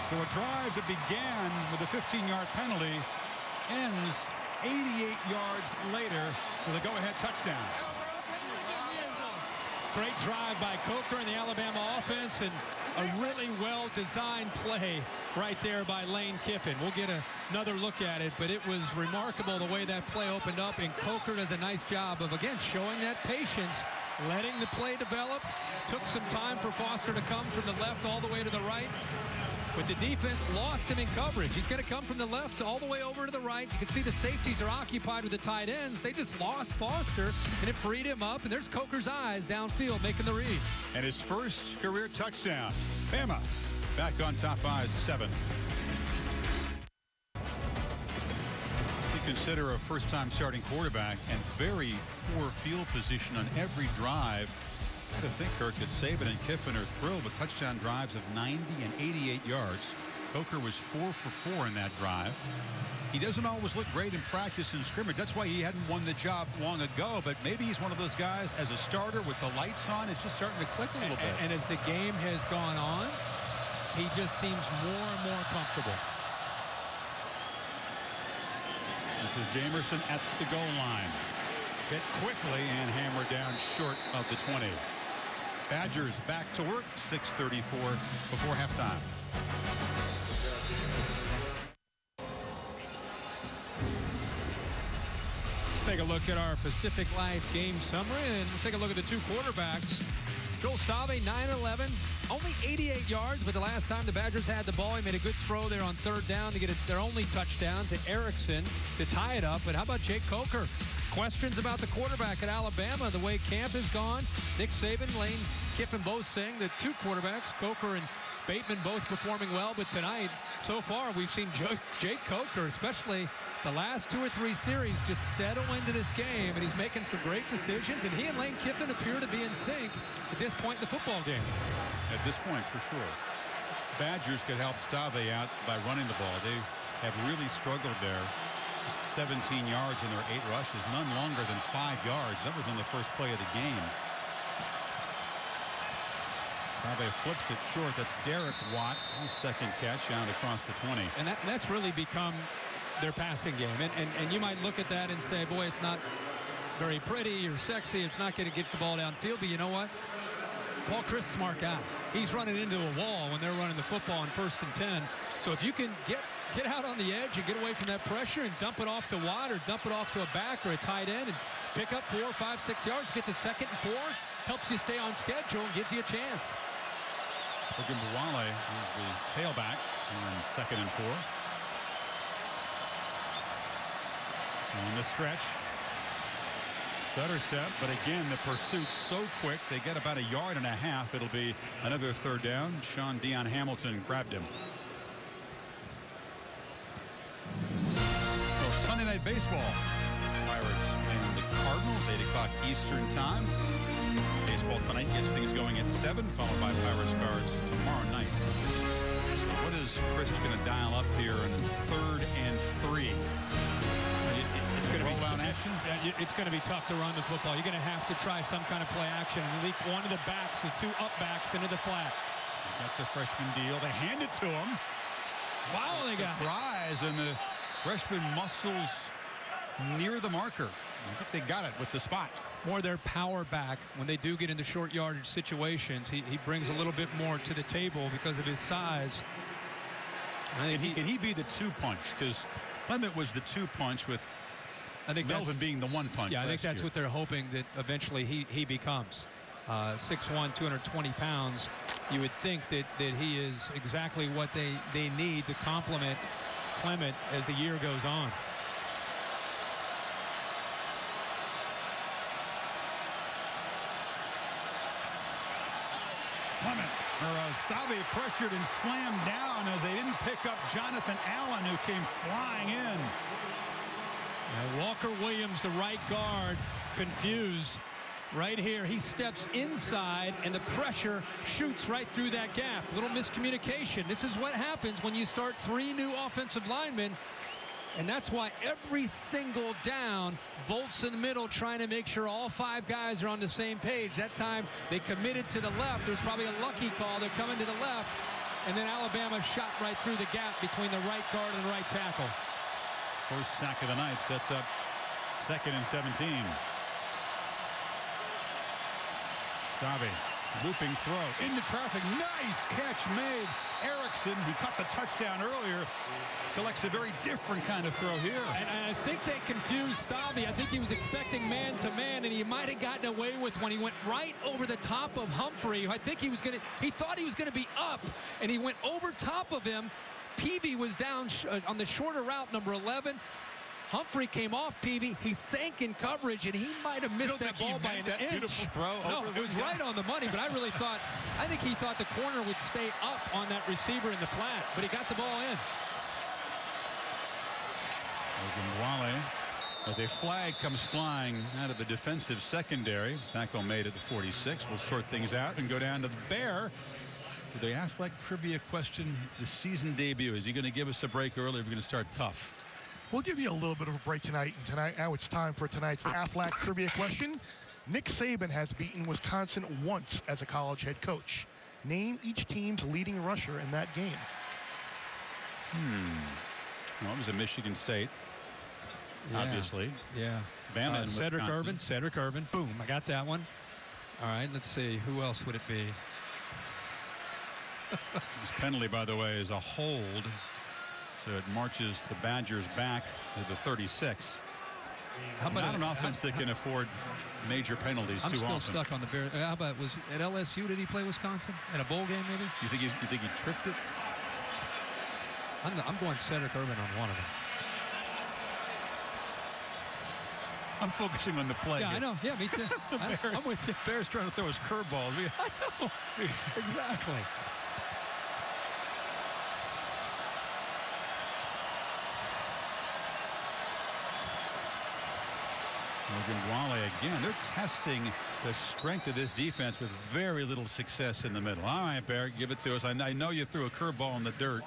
S1: So a drive that began with a 15-yard penalty ends 88 yards later with a go-ahead touchdown.
S4: Great drive by Coker and the Alabama offense, and a really well-designed play right there by Lane Kiffin. We'll get another look at it, but it was remarkable the way that play opened up, and Coker does a nice job of, again, showing that patience, letting the play develop. Took some time for Foster to come from the left all the way to the right. But the defense lost him in coverage. He's going to come from the left all the way over to the right. You can see the safeties are occupied with the tight ends. They just lost Foster, and it freed him up. And there's Coker's eyes downfield making the read.
S1: And his first career touchdown. Bama back on top by 7. You consider a first-time starting quarterback and very poor field position on every drive. I think, Kirk, that Saban and Kiffin are thrilled with touchdown drives of 90 and 88 yards. Coker was 4 for 4 in that drive. He doesn't always look great in practice and scrimmage. That's why he hadn't won the job long ago. But maybe he's one of those guys as a starter with the lights on. It's just starting to click a little bit.
S4: And as the game has gone on, he just seems more and more comfortable.
S1: This is Jamerson at the goal line. Hit quickly and hammered down short of the 20. Badgers back to work, 6:34 before halftime.
S4: Let's take a look at our Pacific Life game summary, and we'll take a look at the two quarterbacks. Joel Stave, 9-11, only 88 yards, but the last time the Badgers had the ball, he made a good throw there on third down to get their only touchdown to Erickson to tie it up. But how about Jake Coker? Questions about the quarterback at Alabama, the way camp has gone. Nick Saban, Lane Kiffin both saying that two quarterbacks, Coker and Bateman both performing well, but tonight, so far, we've seen Jake Coker, especially the last 2 or 3 series, just settle into this game, and he's making some great decisions, and he and Lane Kiffin appear to be in sync at this point in the football game.
S1: At this point, for sure. Badgers could help Stave out by running the ball. They have really struggled there. Just 17 yards in their 8 rushes, none longer than 5 yards. That was on the first play of the game. Stave flips it short. That's Derek Watt. His second catch out across the 20.
S4: And that's really become their passing game. And you might look at that and say, boy, it's not very pretty or sexy. It's not going to get the ball downfield. But you know what? Paul Chryst, smart guy. He's running into a wall when they're running the football on 1st and 10. So if you can get out on the edge and get away from that pressure and dump it off to Watt or dump it off to a back or a tight end and pick up 4, 5, 6 yards, get to 2nd and 4, helps you stay on schedule and gives you a chance.
S1: Ogunbowale is the tailback on 2nd and 4. And the stretch. Stutter step, but again, the pursuit's so quick, they get about 1.5 yards. It'll be another 3rd down. Sean Dion Hamilton grabbed him. Well, Sunday Night Baseball. Pirates and the Cardinals, 8 o'clock Eastern time. Baseball tonight gets things going at 7, followed by Pirates Cards tomorrow night. So what is Chryst going to dial up here in 3rd and 3?
S4: It's going to be
S1: roll-out action.
S4: It's going to be tough to run the football. You're going to have to try some kind of play action and leak one of the backs, the 2 up backs into the flat.
S1: Got the freshman deal. They hand it to him.
S4: Wow, they got
S1: surprise, and the freshman muscles near the marker. I think they got it with the spot.
S4: More their power back when they do get into short yardage situations. He brings a little bit more to the table because of his size.
S1: And can he be the 2-punch? Because Clement was the 2-punch with Melvin being the 1-punch.
S4: Yeah, I think that's what they're hoping that eventually he becomes. 6'1", 220 pounds. You would think that he is exactly what they need to complement Clement as the year goes on.
S1: Clement, Stave pressured and slammed down as they didn't pick up Jonathan Allen, who came flying in.
S4: Walker Williams, the right guard, confused. Right here, he steps inside, and the pressure shoots right through that gap. Little miscommunication. This is what happens when you start 3 new offensive linemen, and that's why every single down, Volt's in the middle trying to make sure all 5 guys are on the same page. That time, they committed to the left. There's probably a lucky call. They're coming to the left, and then Alabama shot right through the gap between the right guard and the right tackle.
S1: First sack of the night sets up 2nd and 17. Stave, looping throw into traffic. Nice catch made. Erickson, who caught the touchdown earlier, collects a very different kind of throw here.
S4: And I think they confused Stave. I think he was expecting man-to-man, and he might have gotten away with when he went right over the top of Humphrey. I think he thought he was going to be up, and he went over top of him. Peavy was down on the shorter route, number 11. Humphrey came off Peavy. He sank in coverage, and he might have missed that ball by an inch.
S1: Beautiful throw.
S4: No, it was right on the money, but I think he thought the corner would stay up on that receiver in the flat, but he got the ball in.
S1: Ogunbowale, as a flag comes flying out of the defensive secondary. Tackle made at the 46. We'll sort things out and go down to the Bear. The Aflac trivia question, the season debut. Is he going to give us a break early? We're going to start tough.
S7: We'll give you a little bit of a break tonight. And now it's time for tonight's Aflac trivia question. Nick Saban has beaten Wisconsin once as a college head coach. Name each team's leading rusher in that game.
S1: Well, it was a Michigan State.
S4: Yeah.
S1: Obviously.
S4: Yeah.
S1: Bama and
S4: Cedric
S1: Wisconsin.
S4: Irvin. Cedric Irvin. Boom. I got that one. All right. Let's see. Who else would it be?
S1: This penalty, by the way, is a hold. So it marches the Badgers back to the 36. Not an offense that can afford major penalties too often.
S4: I'm still stuck on the Bears. How about, was at LSU, did he play Wisconsin? In a bowl game, maybe?
S1: You think he tripped it?
S4: I'm going Cedric Irvin on one of them.
S1: I'm focusing on the play.
S4: Yeah,
S1: here.
S4: I know. Yeah, me too. I'm with you.
S1: Bears trying to throw his curveball.
S4: I know. Exactly.
S1: Ogunbowale again. They're testing the strength of this defense with very little success in the middle. All right, Barrett, give it to us. I know you threw a curveball in the dirt.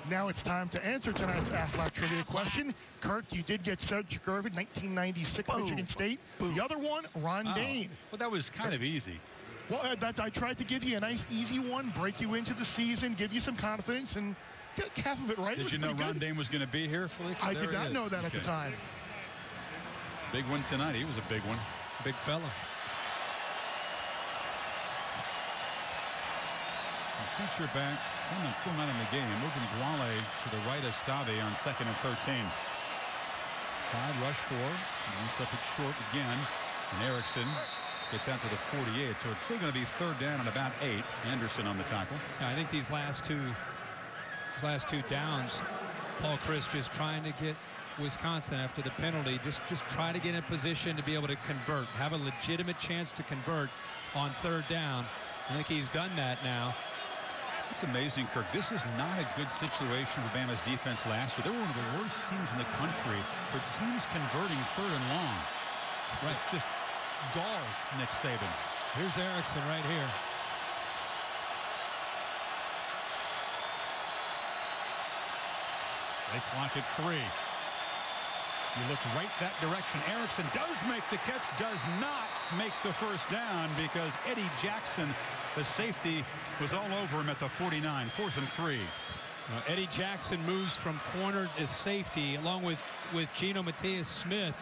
S7: Now it's time to answer tonight's Aflac trivia question. Kirk, you did get Cedric Irvin, 1996 Michigan State. The other one, Ron Dayne.
S1: Well, that was kind of easy.
S7: Well, I tried to give you a nice, easy one, break you into the season, give you some confidence, and get half of it right.
S1: Did you know Ron Dayne was going to be here, Felipe?
S7: I did not know that at the time.
S1: Big one tonight. He was a big one.
S4: Big fella.
S1: Feature back. Clemens still not in the game. Moving Guale to the right of Stave on 2nd and 13. Tide rush 4. Lines up it short again. And Erickson gets out to the 48. So it's still going to be 3rd down and about 8. Anderson on the tackle.
S4: Yeah, I think these last two downs, Paul Chryst just trying to get Wisconsin after the penalty. Just try to get in position to be able to convert. Have a legitimate chance to convert on 3rd down. I think he's done that now.
S1: It's amazing, Kirk. This is not a good situation for Bama's defense last year. They were one of the worst teams in the country for teams converting 3rd and long. Right. It's just galls Nick Saban.
S4: Here's Erickson right here.
S1: They clock at 3. You look right that direction. Erickson does make the catch, does not make the 1st down because Eddie Jackson, the safety, was all over him at the 49. 4th and 3.
S4: Eddie Jackson moves from corner to safety along with Geno Mateus-Smith,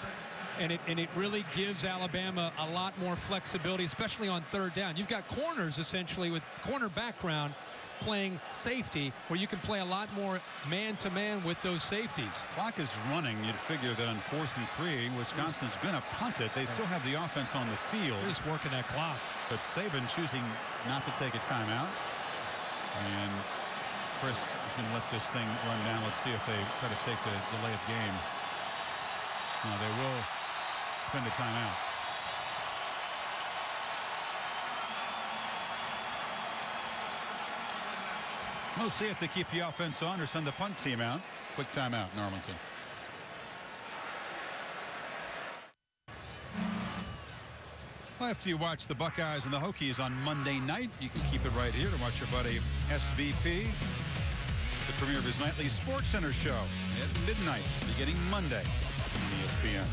S4: and it really gives Alabama a lot more flexibility, especially on 3rd down. You've got corners essentially with corner background playing safety, where you can play a lot more man-to-man with those safeties.
S1: Clock is running. You'd figure that on 4th and 3, Wisconsin's going to punt it. They still have the offense on the field.
S4: They're just working that clock.
S1: But Saban choosing not to take a timeout. And Chryst is going to let this thing run down. Let's see if they try to take the delay of game. No, they will spend a timeout. We'll see if they keep the offense on or send the punt team out. Quick timeout in Arlington. Well, after you watch the Buckeyes and the Hokies on Monday night, you can keep it right here to watch your buddy SVP. The premiere of his nightly Sports Center show at midnight, beginning Monday on ESPN.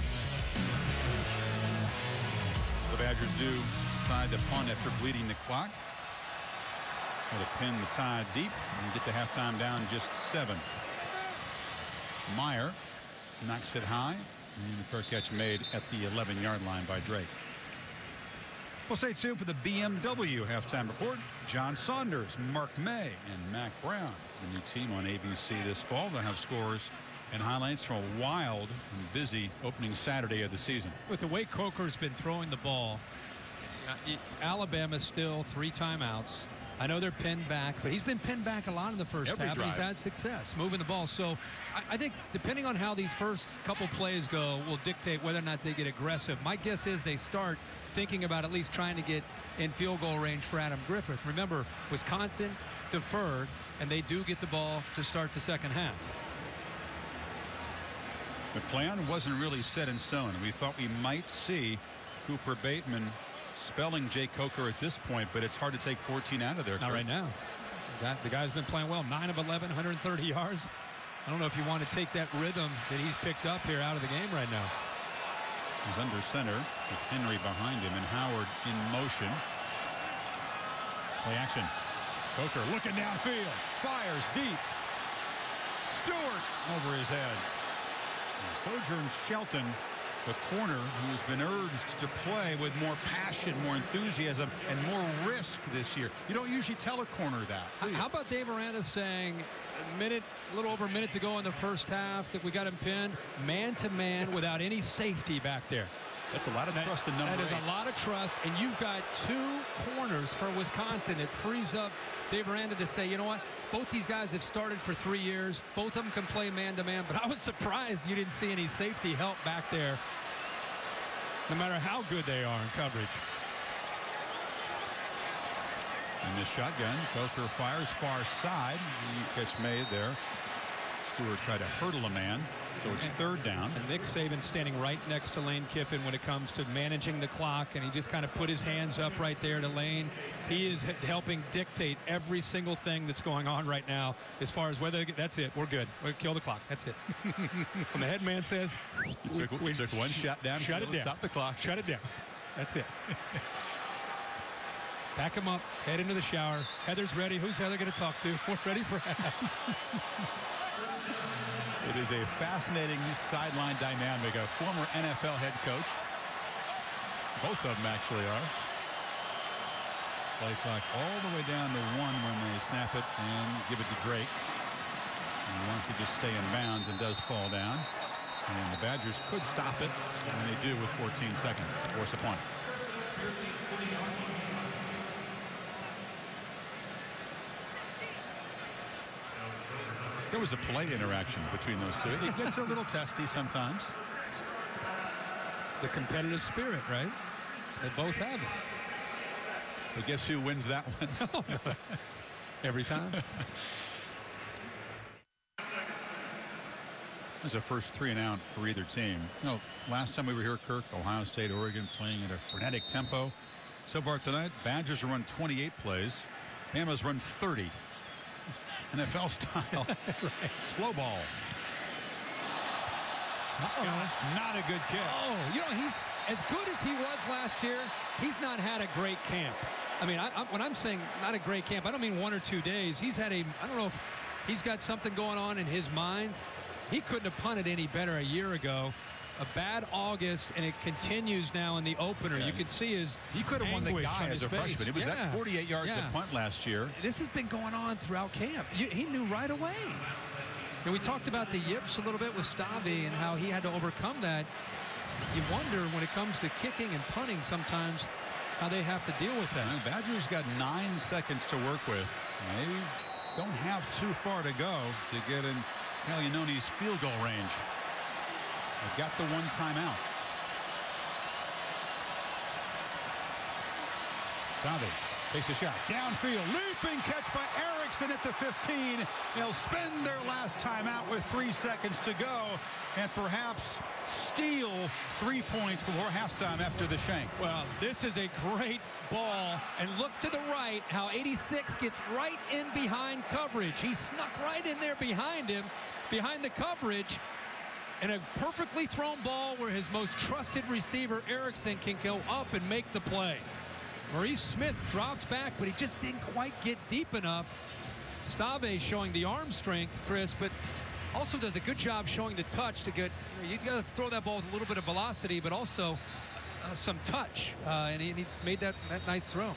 S1: The Badgers do decide to punt after bleeding the clock. Try to pin the Tide deep and get the halftime down just 7. Meyer knocks it high. And the fair catch made at the 11-yard line by Drake. We'll stay tuned for the BMW halftime report. John Saunders, Mark May, and Mac Brown, the new team on ABC this fall. They'll have scores and highlights from a wild and busy opening Saturday of the season.
S4: With the way Coker's been throwing the ball, Alabama still 3 timeouts. I know they're pinned back, but he's been pinned back a lot in the first half, and he's had success moving the ball. So I think depending on how these first couple plays go will dictate whether or not they get aggressive. My guess is they start thinking about at least trying to get in field goal range for Adam Griffith. Remember, Wisconsin deferred, and they do get the ball to start the second half.
S1: The plan wasn't really set in stone. We thought we might see Cooper Bateman spelling Jake Coker at this point, but it's hard to take 14 out of there.
S4: Not right now. The guy's been playing well. 9 of 11, 130 yards. I don't know if you want to take that rhythm that he's picked up here out of the game right now.
S1: He's under center with Henry behind him and Howard in motion. Play action. Coker looking downfield. Fires deep. Stewart over his head. And Sojourns Shelton, the corner who has been urged to play with more passion, more enthusiasm, and more risk this year. You don't usually tell a corner that.
S4: How about Dave Aranda saying a little over a minute to go in the first half that we got him pinned man-to-man without any safety back there.
S1: That's a lot of trust in number 8.
S4: That is a lot of trust, and you've got 2 corners for Wisconsin. It frees up Dave Aranda to say, you know what, both these guys have started for 3 years. Both of them can play man-to-man, but I was surprised you didn't see any safety help back there, no matter how good they are in coverage.
S1: In this shotgun, Coker fires far side. The catch made there. Stewart tried to hurdle a man. So it's third down.
S4: And Nick Saban standing right next to Lane Kiffin when it comes to managing the clock, and he just kind of put his hands up right there to Lane. He is helping dictate every single thing that's going on right now as far as whether that's it. We're good. We'll kill the clock. That's it. When the head man says,
S1: we took one shot down.
S4: Shut it down.
S1: Stop the clock.
S4: Shut it down. That's it. Pack him up. Head into the shower. Heather's ready. Who's Heather going to talk to? We're ready for half.
S1: It is a fascinating sideline dynamic. A former NFL head coach. Both of them actually are. Play clock all the way down to 1 when they snap it and give it to Drake. And he wants to just stay in bounds and does fall down. And the Badgers could stop it, and they do with 14 seconds. Force a punt. There was a polite interaction between those two. It gets a little testy sometimes.
S4: The competitive spirit, right? They both have it.
S1: But guess who wins that one?
S4: Every time.
S1: This is a first 3 and out for either team. You know, last time we were here, Kirk, Ohio State, Oregon playing at a frenetic tempo. So far tonight, Badgers have run 28 plays. Bama's run 30. NFL style.
S4: Right.
S1: Slow ball. Not a good kick.
S4: Oh, you know, he's as good as he was last year. He's not had a great camp. I mean, when I'm saying not a great camp, I don't mean 1 or 2 days. He's had I don't know if he's got something going on in his mind. He couldn't have punted any better a year ago. A bad August, and it continues now in the opener.
S1: Yeah.
S4: You could see his
S1: He could have won the guy as a freshman. It was that 48 yards of punt last year.
S4: This has been going on throughout camp. He knew right away. And we talked about the yips a little bit with Stavi and how he had to overcome that. You wonder when it comes to kicking and punting sometimes how they have to deal with that.
S1: Well, Badgers got 9 seconds to work with. They don't have too far to go to get in Gallinoni's field goal range. They've got the 1 timeout. Stavi takes a shot downfield, leaping catch by Erickson at the 15. They'll spend their last timeout with 3 seconds to go and perhaps steal 3 points before halftime after the shank.
S4: Well, this is a great ball, and look to the right how 86 gets right in behind coverage. He snuck right in there behind him, behind the coverage. And a perfectly thrown ball where his most trusted receiver, Erickson, can go up and make the play. Maurice Smith dropped back, but he just didn't quite get deep enough. Stave showing the arm strength, Chris, but also does a good job showing the touch to get, you got to throw that ball with a little bit of velocity, but also some touch. And he made that nice throw.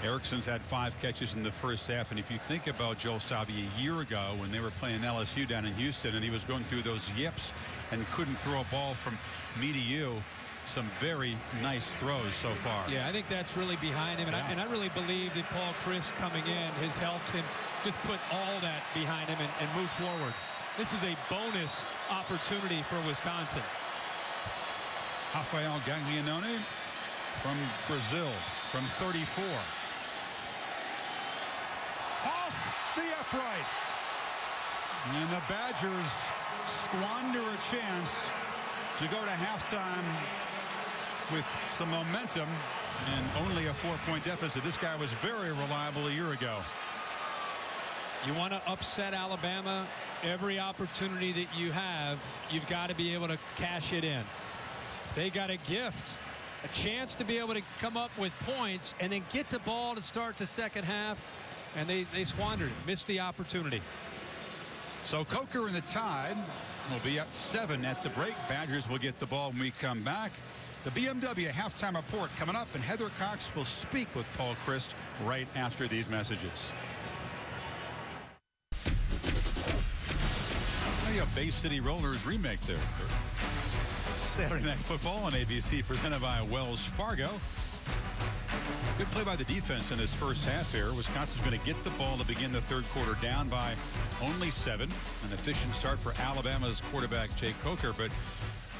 S1: Erickson's had 5 catches in the first half, and if you think about Joel Stave a year ago when they were playing LSU down in Houston and he was going through those yips and couldn't throw a ball from me to you, some very nice throws so far.
S4: Yeah, I think that's really behind him, and I really believe that Paul Chryst coming in has helped him just put all that behind him and move forward. This is a bonus opportunity for Wisconsin.
S1: Rafael Gaglianone from Brazil from 34. Off the upright. And the Badgers squander a chance to go to halftime with some momentum and only a 4-point deficit. This guy was very reliable a year ago.
S4: You want to upset Alabama, every opportunity that you have, you've got to be able to cash it in. They got a gift, a chance to be able to come up with points and then get the ball to start the second half, and they squandered it, missed the opportunity.
S1: So Coker and the Tide will be up 7 at the break. Badgers will get the ball when we come back. The BMW halftime report coming up, and Heather Cox will speak with Paul Chryst right after these messages. A Bay City Rollers remake there. Saturday Night Football on ABC, presented by Wells Fargo. Good play by the defense in this first half here. Wisconsin's going to get the ball to begin the third quarter down by only 7. An efficient start for Alabama's quarterback Jake Coker. But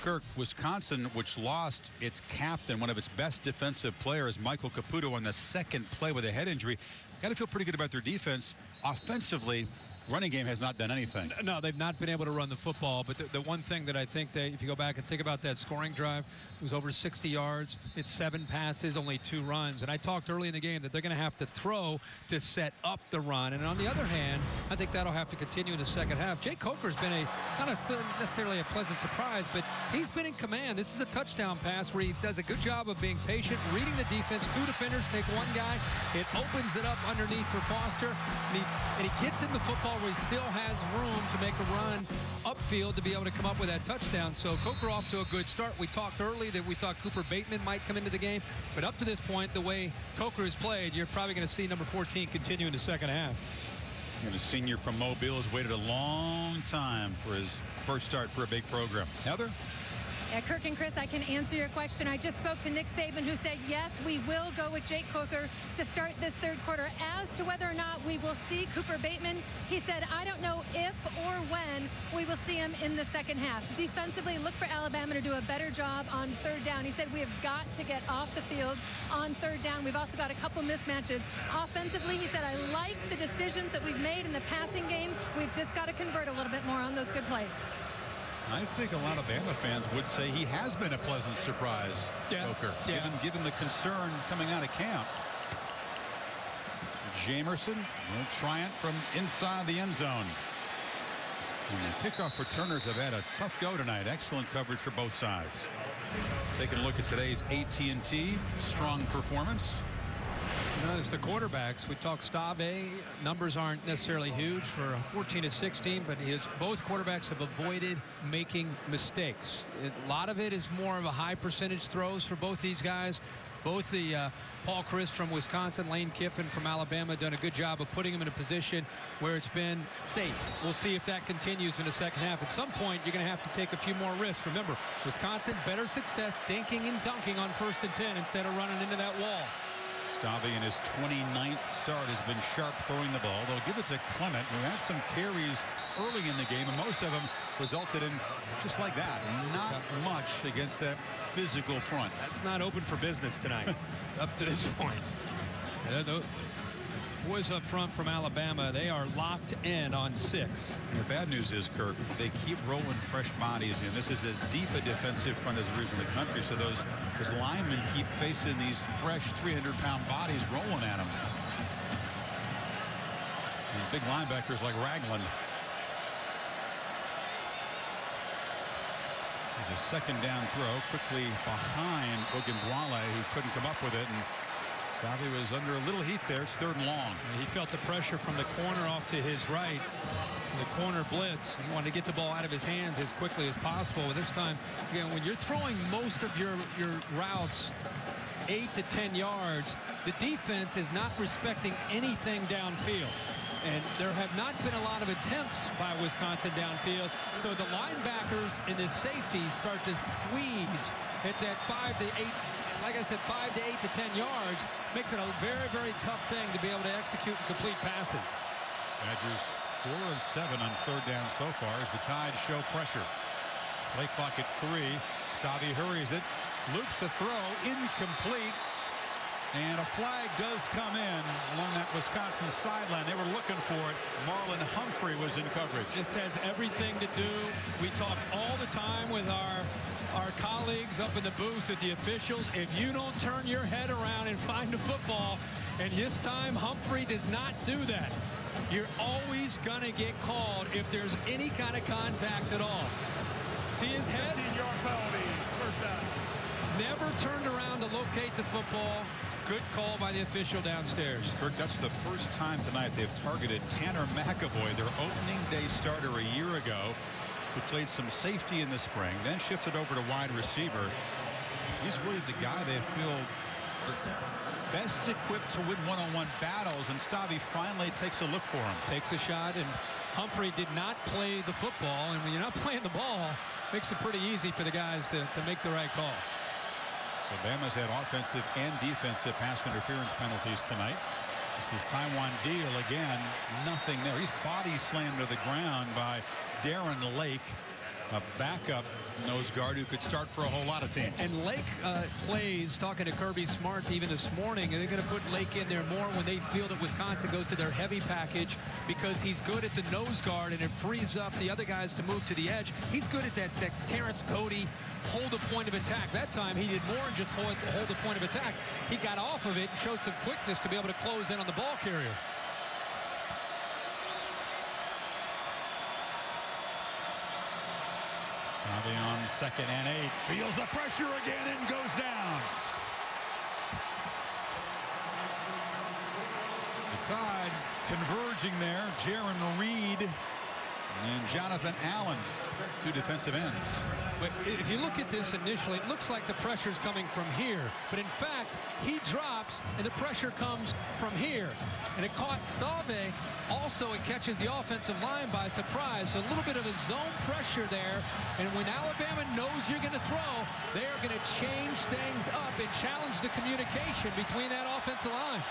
S1: Kirk, Wisconsin, which lost its captain, one of its best defensive players, Michael Caputo, on the second play with a head injury, got to feel pretty good about their defense. Offensively, running game has not done anything.
S4: No, they've not been able to run the football. But the one thing that I think if you go back and think about that scoring drive, it was over 60 yards. It's 7 passes, only 2 runs. And I talked early in the game that they're going to have to throw to set up the run. And on the other hand, I think that'll have to continue in the second half. Jake Coker's been not necessarily a pleasant surprise, but he's been in command. This is a touchdown pass where he does a good job of being patient, reading the defense. 2 defenders take 1 guy. It opens it up underneath for Foster. And he gets him the football where he still has room to make a run upfield to be able to come up with that touchdown. So Coker off to a good start. We talked early that we thought Cooper Bateman might come into the game. But up to this point, the way Coker has played, you're probably going to see number 14 continue in the second half.
S1: And a senior from Mobile has waited a long time for his first start for a big program. Heather?
S2: Yeah, Kirk and Chris, I can answer your question. I just spoke to Nick Saban, who said, yes, we will go with Jake Coker to start this third quarter. As to whether or not we will see Cooper Bateman, he said, I don't know if or when we will see him in the second half. Defensively, look for Alabama to do a better job on third down. He said, we have got to get off the field on third down. We've also got a couple mismatches. Offensively, he said, I like the decisions that we've made in the passing game. We've just got to convert a little bit more on those good plays.
S1: I think a lot of Bama fans would say he has been a pleasant surprise, Coker, given the concern coming out of camp. Jamerson will try it from inside the end zone. And the kickoff returners have had a tough go tonight. Excellent coverage for both sides. Taking a look at today's AT&T strong performance.
S4: Notice the quarterbacks. We talked Stave. Numbers aren't necessarily huge for 14 to 16, but both quarterbacks have avoided making mistakes. A lot of it is more of a high percentage throws for both these guys. Both the Paul Chryst from Wisconsin, Lane Kiffin from Alabama done a good job of putting him in a position where it's been safe. We'll see if that continues in the second half. At some point, you're going to have to take a few more risks. Remember, Wisconsin, better success dinking and dunking on 1st and 10 instead of running into that wall.
S1: Stave in his 29th start has been sharp throwing the ball. They'll give it to Clement, who had some carries early in the game, and most of them resulted in just like that. Not much against that physical front.
S4: That's not open for business tonight up to this point. The boys up front from Alabama, they are locked in on 6.
S1: The bad news is, Kirk, they keep rolling fresh bodies in. This is as deep a defensive front as there is in the country, so those linemen keep facing these fresh 300-pound bodies rolling at them. And big linebackers like Ragland. There's a second down throw quickly behind Ogunbowale, who couldn't come up with it. And Stave was under a little heat there. It's 3rd and long.
S4: He felt the pressure from the corner off to his right. The corner blitz. He wanted to get the ball out of his hands as quickly as possible. This time, again, when you're throwing most of your routes 8 to 10 yards, the defense is not respecting anything downfield. And there have not been a lot of attempts by Wisconsin downfield. So the linebackers and the safeties start to squeeze at that 5 to 8. Like I said, 5 to 8 to 10 yards makes it a very, very tough thing to be able to execute and complete passes.
S1: Badgers 4 of 7 on 3rd down so far as the Tide show pressure. Play clock at 3. Stave hurries it, loops a throw, incomplete. And a flag does come in along that Wisconsin sideline. They were looking for it. Marlon Humphrey was in coverage.
S4: This has everything to do. We talk all the time with our colleagues up in the booth with the officials. If you don't turn your head around and find the football, and this time Humphrey does not do that, you're always going to get called if there's any kind of contact at all. See his head?
S5: 15-yard penalty, 1st down.
S4: Never turned around to locate the football. Good call by the official downstairs.
S1: Kirk, that's the first time tonight they've targeted Tanner McAvoy, their opening day starter a year ago, who played some safety in the spring, then shifted over to wide receiver. He's really the guy they feel is best equipped to win one-on-one battles, and Stave finally takes a look for him.
S4: Takes a shot, and Humphrey did not play the football, and when you're not playing the ball, it makes it pretty easy for the guys to make the right call.
S1: So Bama's had offensive and defensive pass interference penalties tonight. This is Taiwan Deal again. Nothing there. He's body slammed to the ground by Darren Lake. a backup nose guard who could start for a whole lot of teams.
S4: And Lake plays, talking to Kirby Smart even this morning, and they're going to put Lake in there more when they feel that Wisconsin goes to their heavy package, because he's good at the nose guard and it frees up the other guys to move to the edge. He's good at that Terrence Cody hold the point of attack. That time he did more than just hold the point of attack. He got off of it and showed some quickness to be able to close in on the ball carrier.
S1: Stave on 2nd and 8. Feels the pressure again and goes down. The Tide converging there. Jaron Reed and Jonathan Allen, 2 defensive ends.
S4: But if you look at this initially, it looks like the pressure's coming from here. But in fact, he drops and the pressure comes from here. And it caught Stave. Also, it catches the offensive line by surprise. So a little bit of a zone pressure there. And when Alabama knows you're going to throw, they are going to change things up and challenge the communication between that offensive line.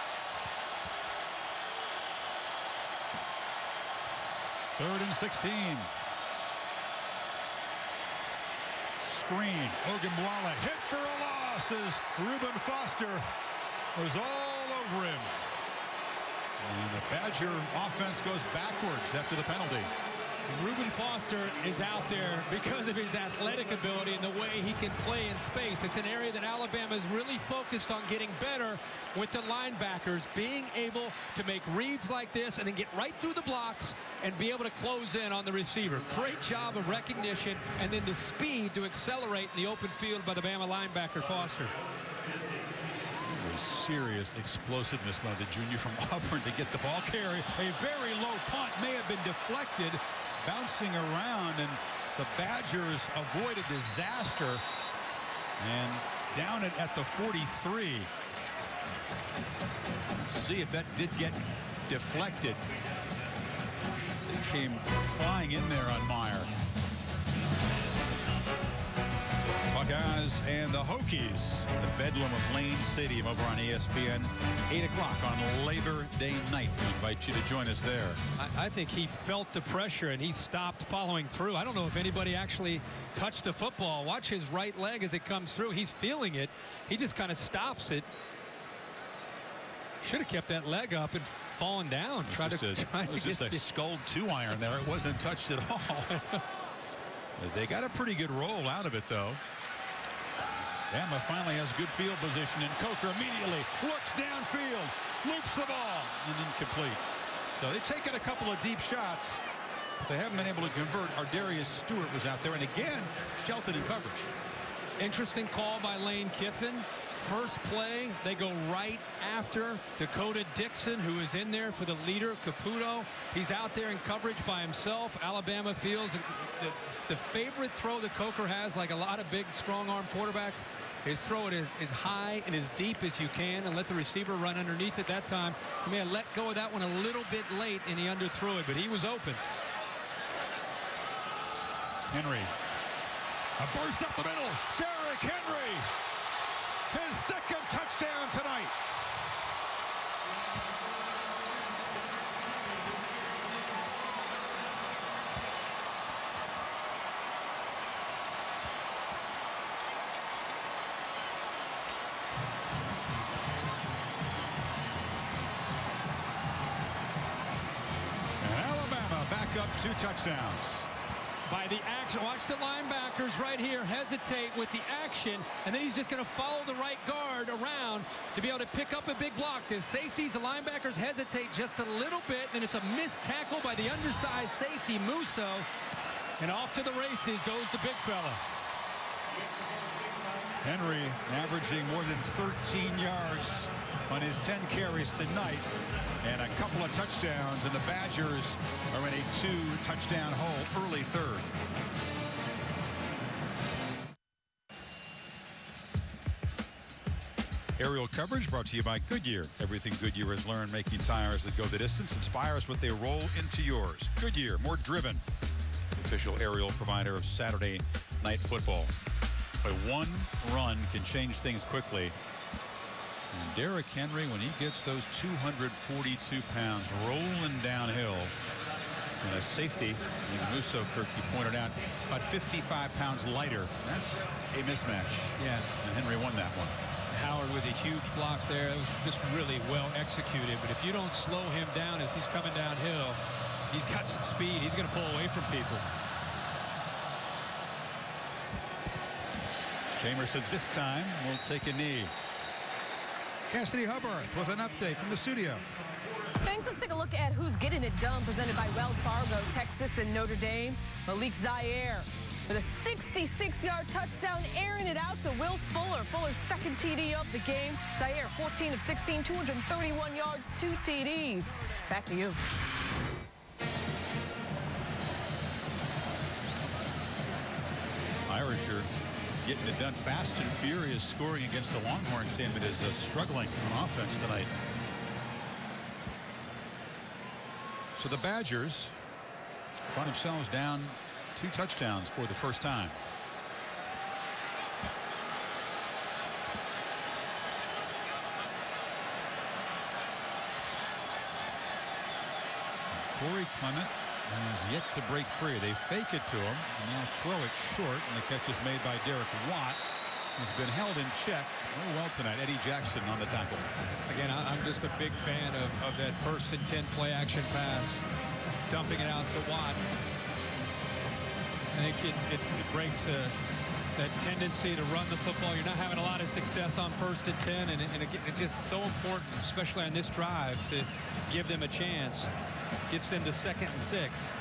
S1: 3rd and 16. Screen. Ogunbowale hit for a loss as Reuben Foster was all over him. And the Badger offense goes backwards after the penalty.
S4: Reuben Foster is out there because of his athletic ability and the way he can play in space. It's an area that Alabama is really focused on getting better with the linebackers, being able to make reads like this and then get right through the blocks and be able to close in on the receiver. Great job of recognition and then the speed to accelerate in the open field by the Bama linebacker Foster.
S1: Serious explosiveness by the junior from Auburn to get the ball carry. A very low punt may have been deflected, bouncing around, and the Badgers avoid a disaster and down it at the 43. Let's see if that did get deflected. It came flying in there on Meyer. Buckeyes and the Hokies, the Bedlam of Lane Stadium over on ESPN, 8 o'clock on Labor Day night. We invite you to join us there.
S4: I think he felt the pressure and he stopped following through. I don't know if anybody actually touched the football. Watch his right leg as it comes through. He's feeling it. He just kind of stops it. Should have kept that leg up and fallen down.
S1: It was just a skull 2-iron there. It wasn't touched at all. They got a pretty good roll out of it, though. Bama finally has good field position, and Coker immediately looks downfield, loops the ball, and incomplete. So they've taken a couple of deep shots, but they haven't been able to convert. Ardarius Stewart was out there, and again, Shelton in coverage.
S4: Interesting call by Lane Kiffin. First play, they go right after Dakota Dixon, who is in there for the leader, Caputo. He's out there in coverage by himself. Alabama feels the favorite throw that Coker has, like a lot of big, strong-arm quarterbacks, is throw it as high and as deep as you can and let the receiver run underneath it. That time, he may have let go of that one a little bit late, and he underthrew it, but he was open.
S1: Henry. A burst up the middle. Derrick Henry. His 2nd touchdown tonight. And Alabama back up 2 touchdowns.
S4: By the action, watch the linebackers right here hesitate with the action, and then he's just going to follow the right guard around to be able to pick up a big block. The safeties, the linebackers hesitate just a little bit, and it's a missed tackle by the undersized safety, Musso, and off to the races goes the big fella.
S1: Henry averaging more than 13 yards on his 10 carries tonight, and a couple of touchdowns, and the Badgers are in a 2-touchdown hole early 3rd. Aerial coverage brought to you by Goodyear. Everything Goodyear has learned making tires that go the distance inspires what they roll into yours. Goodyear, more driven. Official aerial provider of Saturday Night Football. But one run can change things quickly. And Derrick Henry, when he gets those 242 pounds rolling downhill, And a safety, Musso, Kirk, you pointed out, about 55 pounds lighter. That's a mismatch.
S4: Yeah.
S1: And Henry won that one.
S4: Howard with a huge block there. It was just really well executed. But if you don't slow him down as he's coming downhill, he's got some speed. He's going to pull away from people.
S1: Jamerson this time will take a knee. Cassidy Hubbarth with an update from the studio.
S6: Thanks. Let's take a look at who's getting it done, presented by Wells Fargo, Texas and Notre Dame. Malik Zaire with a 66-yard touchdown, airing it out to Will Fuller. Fuller's second TD of the game. Zaire, 14 of 16, 231 yards, 2 TDs. Back to you.
S1: Irish are getting it done fast and furious, scoring against the Longhorns. Team that is struggling on offense tonight. So the Badgers find themselves down 2 touchdowns for the first time. Corey Clement has yet to break free. They fake it to him and now throw it short, and the catch is made by Derek Watt. He's been held in check very well tonight. Eddie Jackson on the tackle.
S4: Again, I'm just a big fan of that 1st and 10 play action pass, dumping it out to Watt. I think it breaks that tendency to run the football. You're not having a lot of success on 1st and 10, and it's just so important, especially on this drive, to give them a chance. Gets them to 2nd and 6.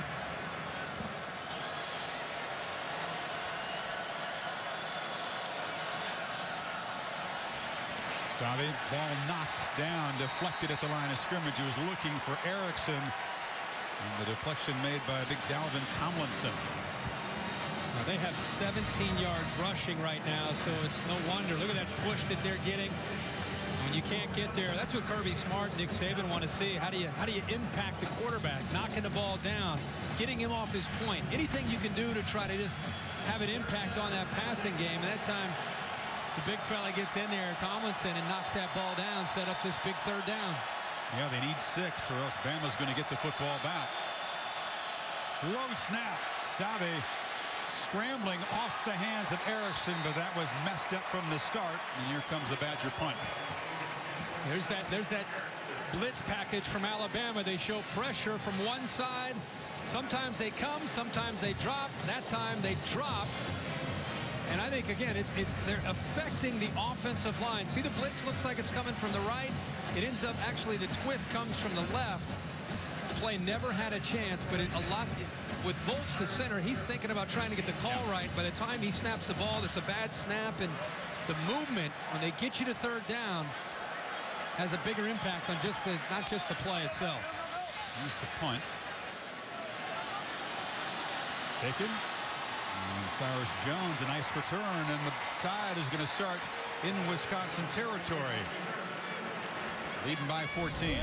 S1: Stave, ball knocked down, deflected at the line of scrimmage. He was looking for Erickson, and the deflection made by big Dalvin Tomlinson.
S4: Now they have 17 yards rushing right now, so it's no wonder. Look at that push that they're getting. When you can't get there, that's what Kirby Smart and Nick Saban want to see. How do you impact a quarterback? Knocking the ball down, getting him off his point. Anything you can do to try to just have an impact on that passing game. And that time, the big fella gets in there, Tomlinson, and knocks that ball down, set up this big 3rd down.
S1: Yeah, they need 6, or else Bama's going to get the football back. Low snap. Stave scrambling off the hands of Erickson, but that was messed up from the start. And here comes a Badger punt.
S4: There's that blitz package from Alabama. They show pressure from one side. Sometimes they come, sometimes they drop. That time they dropped. And I think, again, they're affecting the offensive line. See, the blitz looks like it's coming from the right. It ends up, actually, the twist comes from the left. The play never had a chance, but with Volts to center, he's thinking about trying to get the call right. By the time he snaps the ball, that's a bad snap. And the movement, when they get you to 3rd down, has a bigger impact on not just the play itself.
S1: Here's the punt. Taken. And Cyrus Jones, a nice return, and the Tide is going to start in Wisconsin territory. Leading by 14.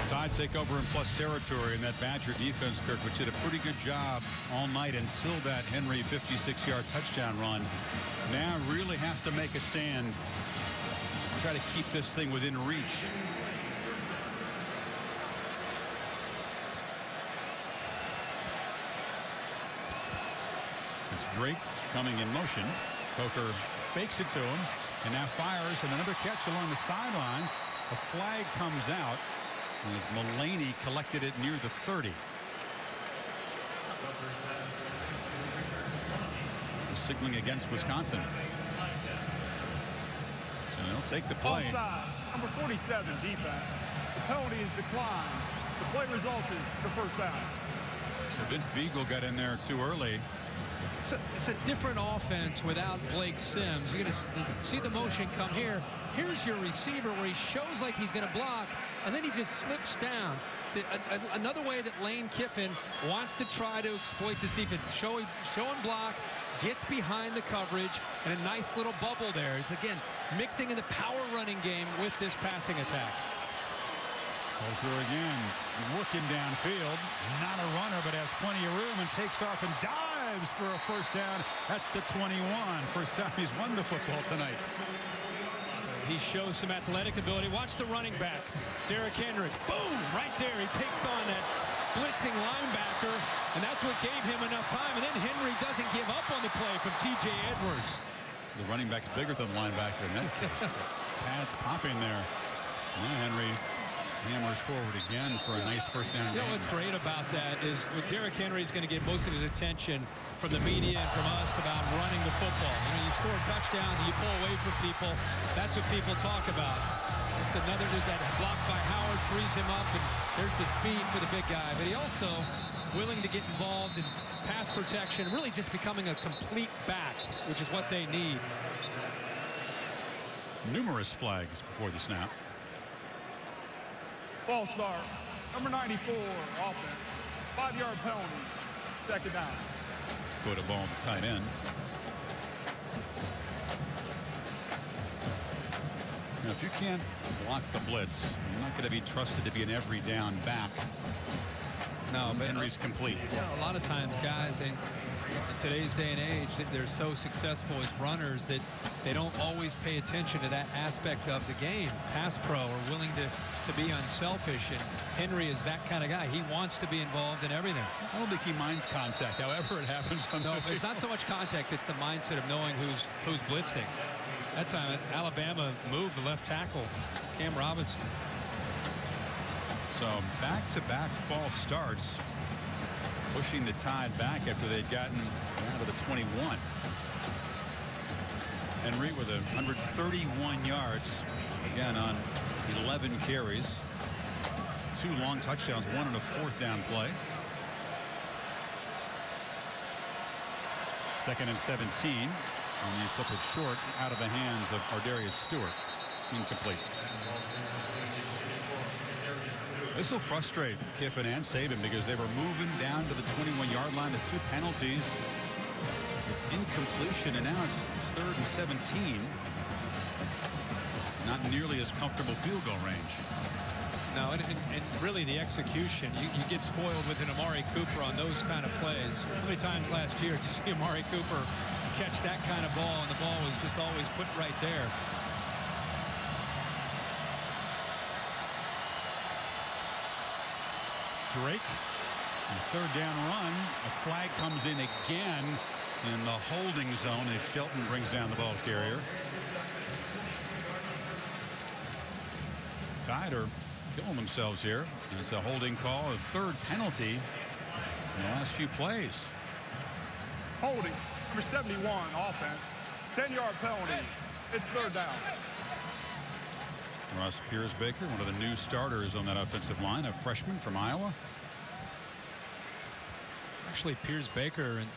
S1: Tide take over in plus territory in that Badger defense, Kirk, which did a pretty good job all night until that Henry 56-yard touchdown run. Now really has to make a stand, try to keep this thing within reach. It's Drake coming in motion. Coker fakes it to him and now fires, and another catch along the sidelines. A flag comes out as Mullaney collected it near the 30. Signaling against Wisconsin. So they'll take the play.
S5: Offside, number 47, defense. The penalty is declined. The play resulted the first down.
S1: So Vince Beagle got in there too early.
S4: It's a different offense without Blake Sims. You're going to see the motion come here. Here's your receiver where he shows like he's going to block, and then he just slips down. It's another way that Lane Kiffin wants to try to exploit this defense. Show and block, gets behind the coverage, and a nice little bubble there. It's, again, mixing in the power running game with this passing attack.
S1: Coker again working downfield. Not a runner, but has plenty of room and takes off and dives for a first down at the 21. First time he's won the football tonight.
S4: he shows some athletic ability. Watch the running back, Derrick Henry. Boom! Right there. He takes on that blitzing linebacker, and that's what gave him enough time. And then Henry doesn't give up on the play from T.J. Edwards.
S1: The running back's bigger than the linebacker in that case. Pads popping there. Now Henry hammers forward again for a nice first down.
S4: You know what's great about that is Derrick Henry is going to get most of his attention from the media and from us about running the football. You know, you score touchdowns and you pull away from people. That's what people talk about. It's another, there's that block by Howard, frees him up, and there's the speed for the big guy. But he also willing to get involved in pass protection, really just becoming a complete back, which is what they need.
S1: Numerous flags before the snap.
S5: False start. Number 94, offense. 5-yard penalty. Second down.
S1: Put a ball at the tight end. Now, if you can't block the blitz, you're not going to be trusted to be an every down back.
S4: No, but
S1: Henry's complete.
S4: A lot of times, guys, in today's day and age, they're so successful as runners that they don't always pay attention to that aspect of the game. Pass pro are willing to be unselfish, and Henry is that kind of guy. He wants to be involved in everything.
S1: I don't think he minds contact, however it happens.
S4: No, it's not so much contact, it's the mindset of knowing who's blitzing. That time, Alabama moved the left tackle, Cam Robinson.
S1: So back-to-back false starts, pushing the Tide back after they'd gotten out of the 21. Henry with 131 yards, again on 11 carries. 2 long touchdowns, 1 on a 4th down play. 2nd and 17. And you flip it short out of the hands of Ardarius Stewart. Incomplete. This will frustrate Kiffin and Saban because they were moving down to the 21-yard line. The 2 penalties, incompletion, and now it's 3rd and 17. Not nearly as comfortable field goal range.
S4: No, and really the execution, you get spoiled with an Amari Cooper on those kind of plays. How many times last year did you see Amari Cooper catch that kind of ball, and the ball was just always put right there?
S1: Drake, a 3rd down run. A flag comes in again in the holding zone as Shelton brings down the ball carrier. Tide are killing themselves here. It's a holding call, a 3rd penalty in the last few plays.
S5: Holding. Number 71, offense. 10-yard penalty. It's 3rd down.
S1: Ross Piersbaker, one of the new starters on that offensive line, a freshman from Iowa.
S4: Actually, Piersbaker and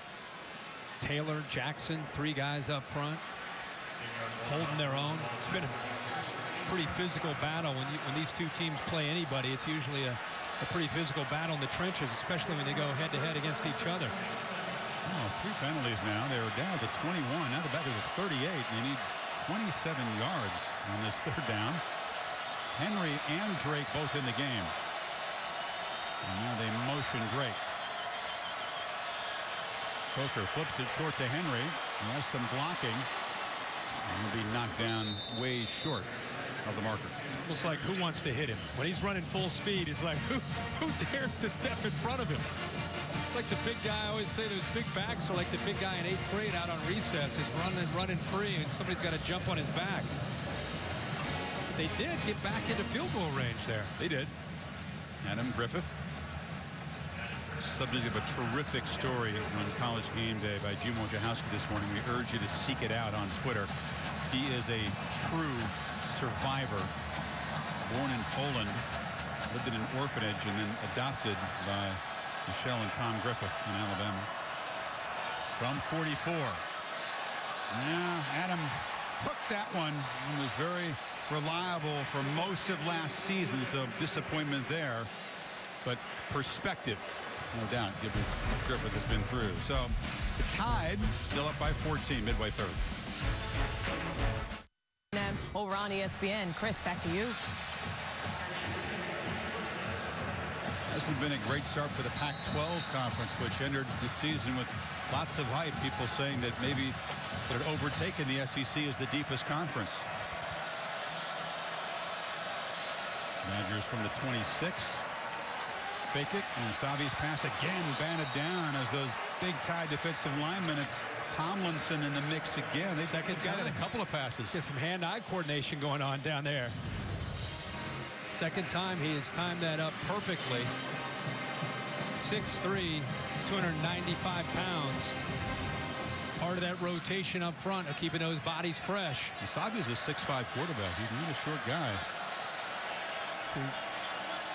S4: Taylor, Jackson, 3 guys up front, holding their own. It's been a pretty physical battle. When these 2 teams play anybody, it's usually a pretty physical battle in the trenches, especially when they go head-to-head against each other.
S1: Oh, 3 penalties now. They were down to 21. Now they're back to the 38. They need 27 yards on this 3rd down. Henry and Drake both in the game. And now they motion Drake. Coker flips it short to Henry. He has some blocking. And he'll be knocked down way short of the marker.
S4: It's almost like who wants to hit him? When he's running full speed, it's like who dares to step in front of him? It's like the big guy. I always say those big backs are like the big guy in 8th grade out on recess. He's running free, and somebody's got to jump on his back. They did get back into field goal range there.
S1: They did. Adam Griffith, subject of a terrific story on College Game Day by Jim Wojciechowski this morning. We urge you to seek it out on Twitter. He is a true survivor. Born in Poland, lived in an orphanage, and then adopted by Michelle and Tom Griffith in Alabama. From 44. Now Adam hooked that one and was very reliable for most of last season, so disappointment there, but perspective, no doubt, given Griffith has been through. So the Tide still up by 14 midway third.
S6: Over on ESPN. Chris, back to you.
S1: This has been a great start for the Pac-12 conference, which entered the season with lots of hype. People saying that maybe it had overtaken the SEC as the deepest conference. Badgers from the 26. Fake it, and Savi's pass again batted down as those big Tide defensive linemen. It's Tomlinson in the mix again. They've got it a couple of passes.
S4: Get some hand-eye coordination going on down there. Second time he has timed that up perfectly. 6'3", 295 pounds. Part of that rotation up front of keeping those bodies fresh.
S1: Savi's a 6'5" quarterback. He's not a short guy.
S4: See,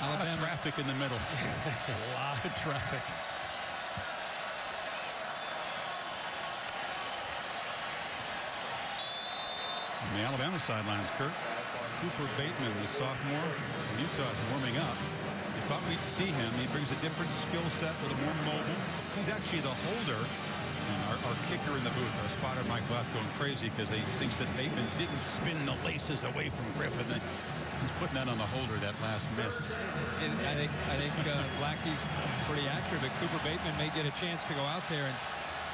S1: a lot of traffic in the middle. A lot of traffic. On the Alabama sidelines, Kurt, Cooper Bateman, the sophomore from Utah, is warming up. We thought we'd see him. He brings a different skill set, a little more mobile. He's actually the holder. And our kicker in the booth, our spotter Mike Buff, going crazy because he thinks that Bateman didn't spin the laces away from Griffin. He's putting that on the holder, that last miss.
S4: And I think Blackie's pretty accurate, but Cooper Bateman may get a chance to go out there and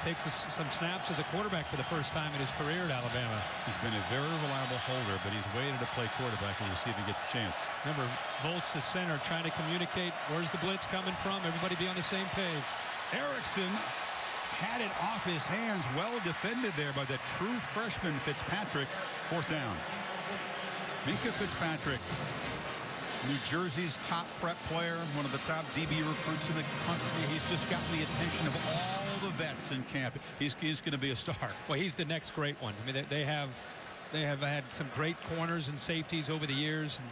S4: take some snaps as a quarterback for the first time in his career at Alabama.
S1: He's been a very reliable holder, but he's waited to play quarterback, and we'll see if he gets a chance.
S4: Remember, Volts, the center, trying to communicate where's the blitz coming from. Everybody be on the same page.
S1: Erickson had it off his hands. Well defended there by the true freshman Fitzpatrick. Fourth down. Minkah Fitzpatrick, New Jersey's top prep player, one of the top DB recruits in the country. He's just gotten the attention of all the vets in camp. He's going to be a star.
S4: Well, he's the next great one. I mean, they have had some great corners and safeties over the years. And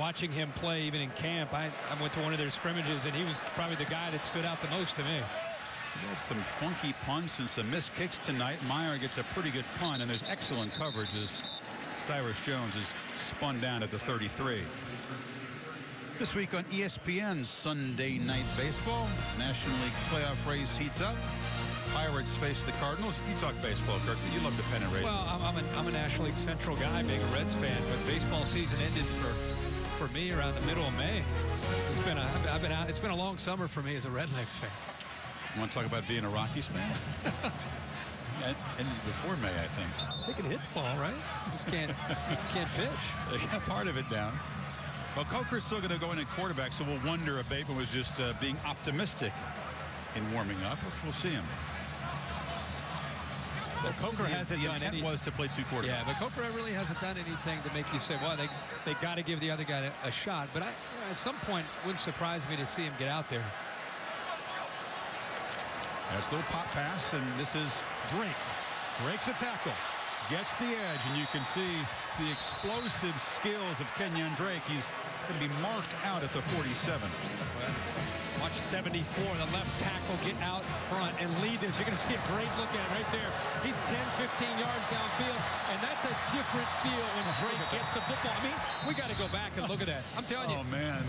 S4: watching him play even in camp, I went to one of their scrimmages, and he was probably the guy that stood out the most to me.
S1: He had some funky punts and some missed kicks tonight. Meyer gets a pretty good punt, and there's excellent coverage as Cyrus Jones is spun down at the 33. This week on ESPN's Sunday Night Baseball, National League playoff race heats up. Pirates face the Cardinals. You talk baseball, Kirk. You love the pennant race.
S4: Well, I'm a National League Central guy, being a Reds fan, but baseball season ended for me around the middle of May. It's been a long summer for me as a Red Legs fan.
S1: You want to talk about being a Rockies fan? And before May, I think.
S4: They can hit the ball, right? Just can't pitch.
S1: They got part of it down. Well, Coker's still going to go in at quarterback, so we'll wonder if Bateman was just being optimistic in warming up. We'll see him.
S4: Well, Coker hasn't done
S1: anything. The intent was to play two quarterbacks.
S4: Yeah, but Coker really hasn't done anything to make you say, well, they got to give the other guy a shot. But at some point, it wouldn't surprise me to see him get out there.
S1: That's a little pop pass, and this is Drake. Breaks a tackle, gets the edge, and you can see the explosive skills of Kenyon Drake. He's going to be marked out at the 47.
S4: Watch 74, the left tackle, get out front and lead this. You're going to see a great look at it right there. He's 10, 15 yards downfield, and that's a different feel when Drake gets the football. I mean, we got to go back and look at that. I'm telling you.
S1: Oh, man.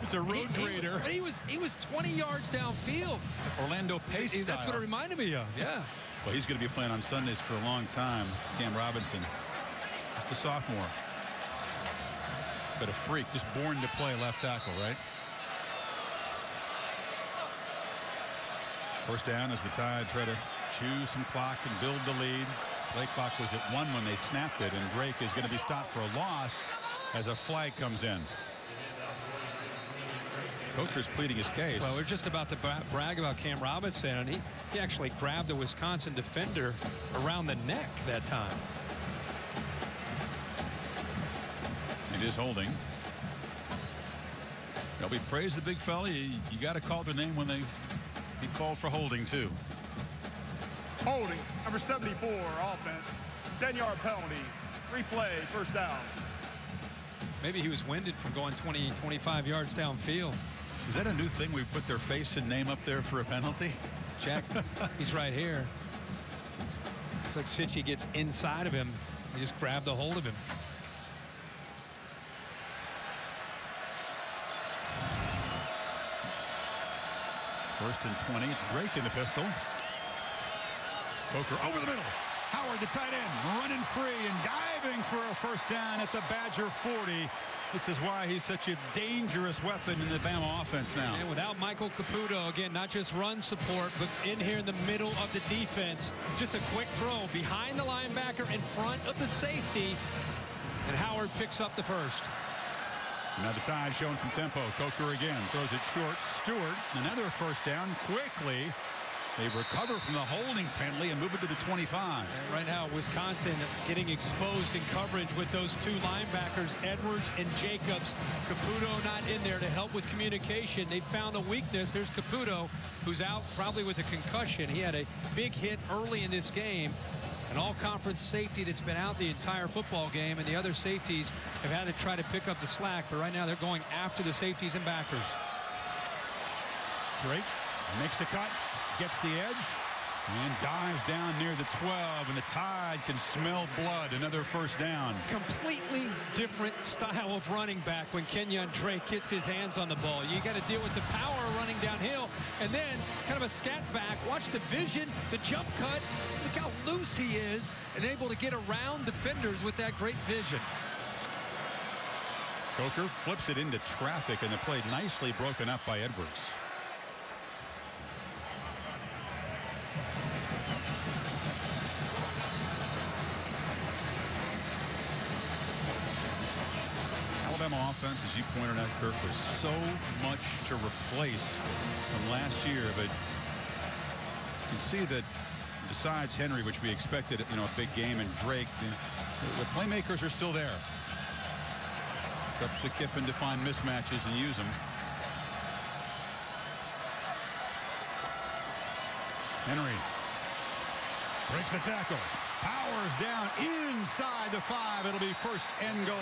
S1: It's a road grader.
S4: He was 20 yards downfield.
S1: Orlando Pace style.
S4: That's what it reminded me of. Yeah.
S1: Well, he's going to be playing on Sundays for a long time. Cam Robinson, just a sophomore, but a freak, just born to play left tackle, right? First down as the Tide try to choose some clock and build the lead. Play clock was at 1 when they snapped it, and Drake is going to be stopped for a loss as a flag comes in. Coker's pleading his case.
S4: Well, we're just about to brag about Cam Robinson, and he actually grabbed a Wisconsin defender around the neck that time.
S1: It is holding. They'll be praised the big fella. You got to call their name when they called for holding too.
S5: Holding, number 74, offense. 10-yard penalty. Replay, first down.
S4: Maybe he was winded from going 20, 25 yards downfield.
S1: Is that a new thing? We put their face and name up there for a penalty?
S4: Jack, he's right here. Looks like Sitchy gets inside of him. He just grabbed a hold of him.
S1: First and 20. It's Drake in the pistol. Coker over the middle. Howard, the tight end, running free and diving for a first down at the Badger 40. This is why he's such a dangerous weapon in the Bama offense now.
S4: And without Michael Caputo, again, not just run support, but in here in the middle of the defense. Just a quick throw behind the linebacker in front of the safety. And Howard picks up the first.
S1: Now the Tide showing some tempo. Coker again throws it short. Stewart, another first down quickly. They recover from the holding penalty and move it to the 25.
S4: And right now, Wisconsin getting exposed in coverage with those two linebackers, Edwards and Jacobs. Caputo not in there to help with communication. They found a weakness. There's Caputo, who's out probably with a concussion. He had a big hit early in this game. An all-conference safety that's been out the entire football game, and the other safeties have had to try to pick up the slack. But right now, they're going after the safeties and backers.
S1: Drake makes a cut. Gets the edge and dives down near the 12, and the Tide can smell blood. Another first down.
S4: Completely different style of running back when Kenyon Drake gets his hands on the ball. You got to deal with the power running downhill, and then kind of a scat back. Watch the vision, the jump cut. Look how loose he is and able to get around defenders with that great vision.
S1: Coker flips it into traffic, and the play nicely broken up by Edwards. Alabama offense, as you pointed out, Kirk, was so much to replace from last year, but you can see that besides Henry, which we expected, a big game, and Drake, the playmakers are still there. It's up to Kiffin to find mismatches and use them. Henry breaks a tackle, powers down inside the 5. It'll be first and goal.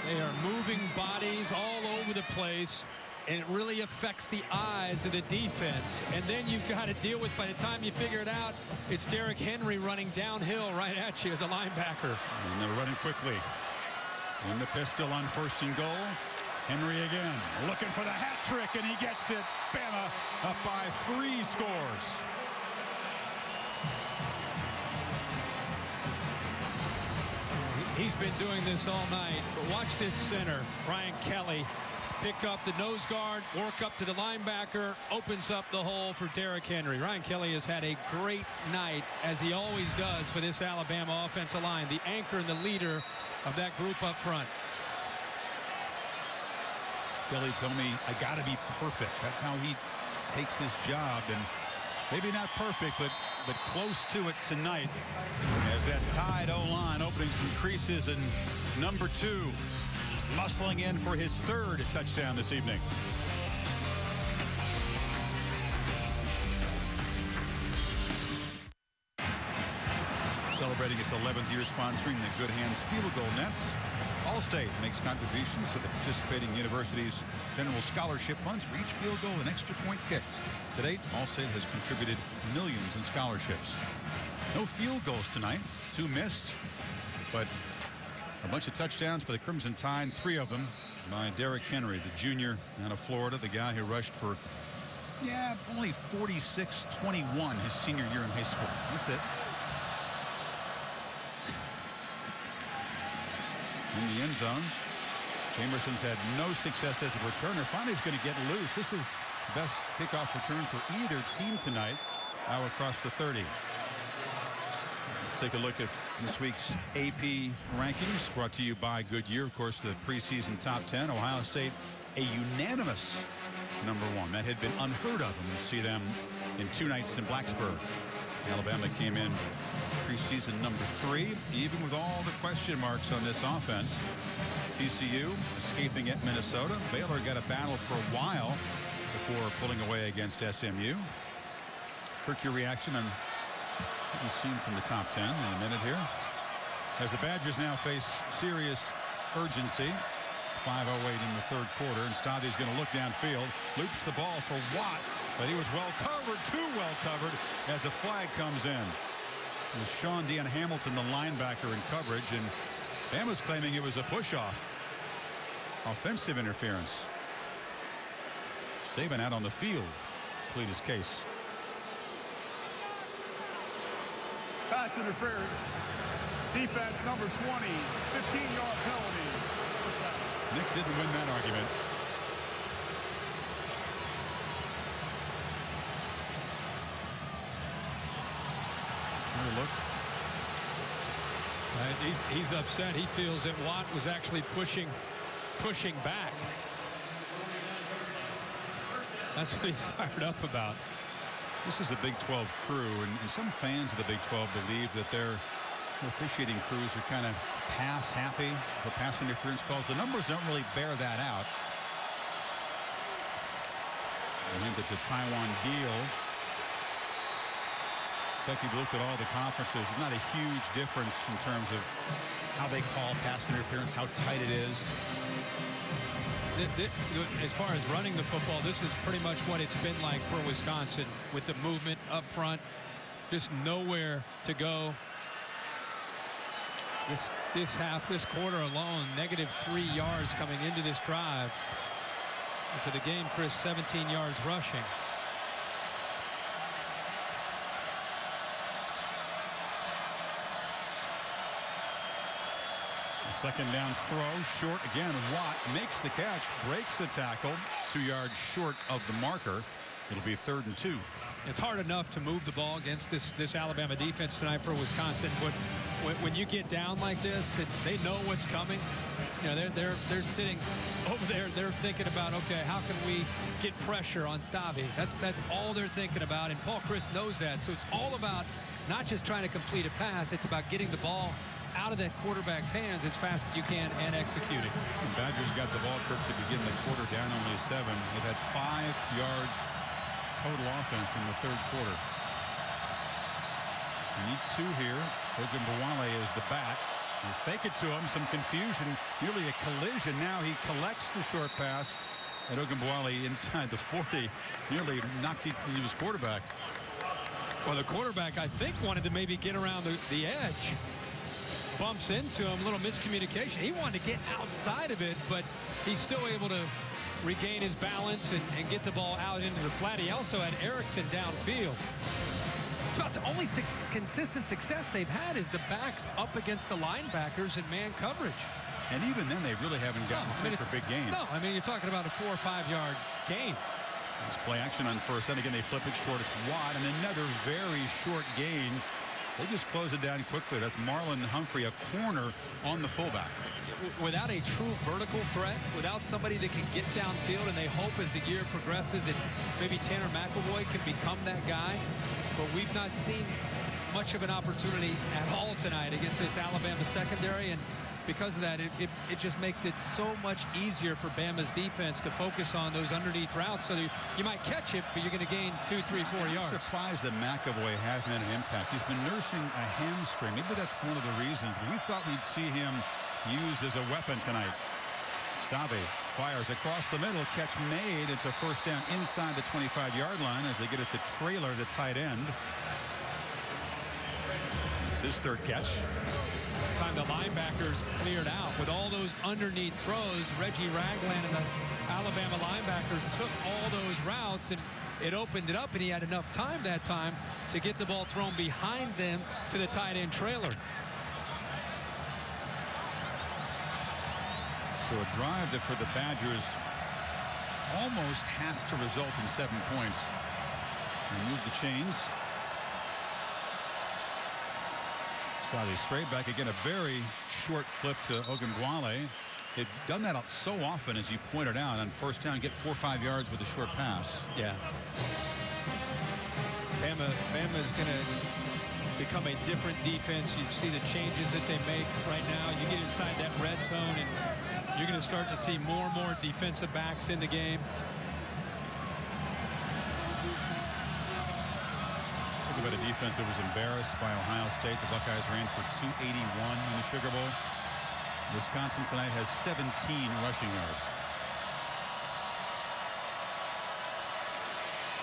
S4: They are moving bodies all over the place, and it really affects the eyes of the defense. And then you've got to deal with, by the time you figure it out, it's Derrick Henry running downhill right at you as a linebacker.
S1: And they're running quickly. In the pistol on first and goal. Henry again looking for the hat trick, and he gets it. Bama up by 3 scores.
S4: He's been doing this all night, but watch this center, Brian Kelly, pick up the nose guard, work up to the linebacker, opens up the hole for Derrick Henry. Ryan Kelly has had a great night, as he always does, for this Alabama offensive line, the anchor and the leader of that group up front.
S1: Kelly told me, I got to be perfect. That's how he takes his job, and maybe not perfect, but close to it tonight, as that Tide O-line opening some creases, and number 2 muscling in for his 3rd touchdown this evening. Celebrating its 11th year sponsoring the Good Hands Field Goal Nets, Allstate makes contributions to the participating universities' general scholarship funds for each field goal and extra point kicked. To date, Allstate has contributed millions in scholarships. No field goals tonight, 2 missed, but a bunch of touchdowns for the Crimson Tide, 3 of them by Derrick Henry, the junior out of Florida, the guy who rushed for, only 46-21 his senior year in high school. That's it. In the end zone, Jamerson's had no success as a returner. Finally, he's going to get loose. This is the best kickoff return for either team tonight. Now across the 30. Let's take a look at this week's AP rankings, brought to you by Goodyear. Of course, the preseason top 10. Ohio State, a unanimous number 1. That had been unheard of. And we'll see them in 2 nights in Blacksburg. Alabama came in preseason number 3, even with all the question marks on this offense. TCU escaping at Minnesota. Baylor got a battle for a while before pulling away against SMU. Kirk, your reaction on what we've seen from the top 10 in a minute here, as the Badgers now face serious urgency. 5:08 in the 3rd quarter, and Staddy's going to look downfield, loops the ball for Watt, but he was well covered, too well covered, as a flag comes in. It was Sean Dean Hamilton, the linebacker, in coverage, and Bama's claiming it was a push-off. Offensive interference. Saban out on the field to plead his case.
S5: Pass interference. Defense number 20. 15-yard penalty.
S1: Nick didn't win that argument. Look.
S4: He's upset. He feels that Watt was actually pushing back. That's what he's fired up about.
S1: This is a Big 12 crew, and some fans of the Big 12 believe that their officiating crews are kind of pass happy for pass interference calls. The numbers don't really bear that out. I think it's a Taiwan deal. In fact, if you looked at all the conferences, there's not a huge difference in terms of how they call pass interference, how tight it is.
S4: As far as running the football, this is pretty much what it's been like for Wisconsin, with the movement up front, just nowhere to go. This quarter alone, -3 yards coming into this drive. And for the game, Chris, 17 yards rushing.
S1: Second down throw, short again. Watt makes the catch, breaks the tackle, 2 yards short of the marker. It'll be 3rd and 2.
S4: It's hard enough to move the ball against this Alabama defense tonight for Wisconsin, but when you get down like this, they know what's coming. You know, they're sitting over there. They're thinking about, okay, how can we get pressure on Stave? That's all they're thinking about, and Paul Chryst knows that. So it's all about not just trying to complete a pass. It's about getting the ball out of that quarterback's hands as fast as you can and execute it.
S1: The Badgers got the ball, Kirk, to begin the quarter down only 7. They've had 5 yards total offense in the 3rd quarter. You need 2 here. Ogunbowale is the back. You fake it to him, some confusion, nearly a collision. Now he collects the short pass, and Ogunbowale inside the 40 nearly knocked his quarterback.
S4: Well, the quarterback, I think, wanted to maybe get around the edge. Bumps into him, a little miscommunication. He wanted to get outside of it, but he's still able to regain his balance and get the ball out into the flat. He also had Erickson downfield. It's about the only consistent success they've had is the backs up against the linebackers in man coverage.
S1: And even then, they really haven't gotten fit for big gains.
S4: No, I mean, you're talking about a 4 or 5 yard gain.
S1: It's play action on first, and again, they flip it short. It's Watt, and another very short gain. They just close it down quickly. That's Marlon Humphrey, a corner on the fullback.
S4: Without a true vertical threat, without somebody that can get downfield, and they hope as the year progresses that maybe Tanner McElroy can become that guy. But we've not seen much of an opportunity at all tonight against this Alabama secondary, and because of that, it just makes it so much easier for Bama's defense to focus on those underneath routes. So you might catch it, but you're going to gain 2, 3, 4 yards.
S1: I'm surprised that McElroy hasn't had an impact. He's been nursing a hamstring. Maybe that's one of the reasons. But we thought we'd see him used as a weapon tonight. Stave fires across the middle. Catch made. It's a first down inside the 25-yard line as they get it to Traylor, the tight end. It's his 3rd catch.
S4: Time the linebackers cleared out with all those underneath throws. Reggie Ragland and the Alabama linebackers took all those routes, and it opened it up, and he had enough time that time to get the ball thrown behind them to the tight end Traylor.
S1: So a drive that for the Badgers almost has to result in 7 points. Remove the chains. Stave straight back again, a very short flip to Ogunbowale. They've done that so often, as you pointed out, on first down, get 4 or 5 yards with a short pass.
S4: Yeah. Bama's going to become a different defense. You see the changes that they make right now. You get inside that red zone, and you're going to start to see more and more defensive backs in the game.
S1: About a defense that was embarrassed by Ohio State. The Buckeyes ran for 281 in the Sugar Bowl. Wisconsin tonight has 17 rushing yards.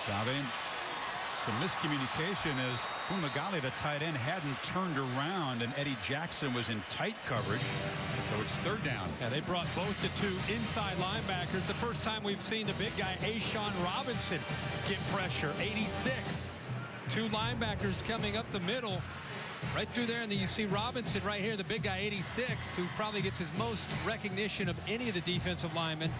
S1: Stave. Some miscommunication as Fumagalli, the tight end, hadn't turned around, and Eddie Jackson was in tight coverage. So it's 3rd down.
S4: Yeah, they brought both the 2 inside linebackers. The first time we've seen the big guy, A'Shawn Robinson, get pressure. 86. 2 linebackers coming up the middle, right through there, and then you see Robinson right here, the big guy, 86, who probably gets his most recognition of any of the defensive linemen.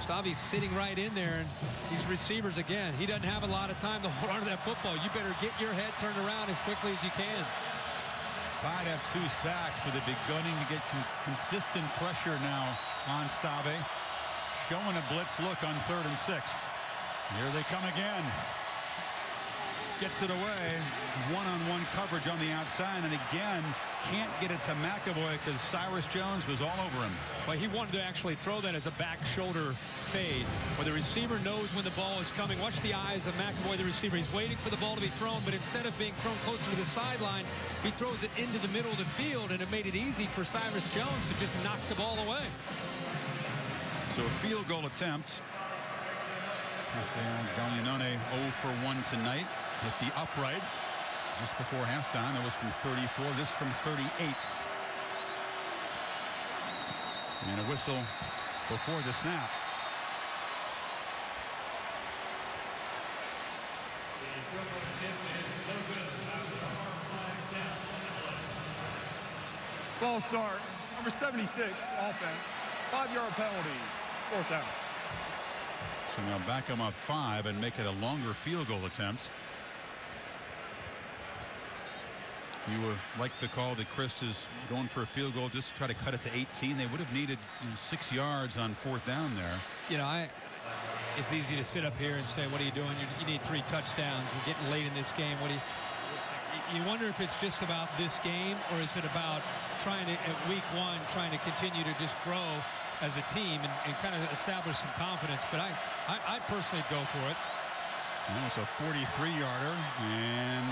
S4: Stave's sitting right in there, and these receivers, again, he doesn't have a lot of time to hold on to that football. You better get your head turned around as quickly as you can.
S1: Tide have 2 sacks, but they're beginning to get consistent pressure now on Stave. Showing a blitz look on 3rd and 6. Here they come again. Gets it away. One-on-one coverage on the outside, and again can't get it to McAvoy because Cyrus Jones was all over him.
S4: Well, he wanted to actually throw that as a back shoulder fade where the receiver knows when the ball is coming. Watch the eyes of McAvoy, the receiver. He's waiting for the ball to be thrown, but instead of being thrown closer to the sideline, he throws it into the middle of the field, and it made it easy for Cyrus Jones to just knock the ball away.
S1: So a field goal attempt. Gaglianone 0 for 1 tonight. Hit the upright just before halftime. That was from 34. This from 38. And a whistle before the snap.
S5: Ball start. Number 76, offense. 5-yard penalty. 4th down.
S1: So now back them up 5 and make it a longer field goal attempt. You were like the call that Chris is going for a field goal just to try to cut it to 18. They would have needed 6 yards on 4th down there.
S4: You know, it's easy to sit up here and say, what are you doing? You need 3 touchdowns. We're getting late in this game. You wonder if it's just about this game, or is it about trying to, at week 1, trying to continue to just grow as a team and kind of establish some confidence. But I personally go for it.
S1: Well, it's a 43-yarder, and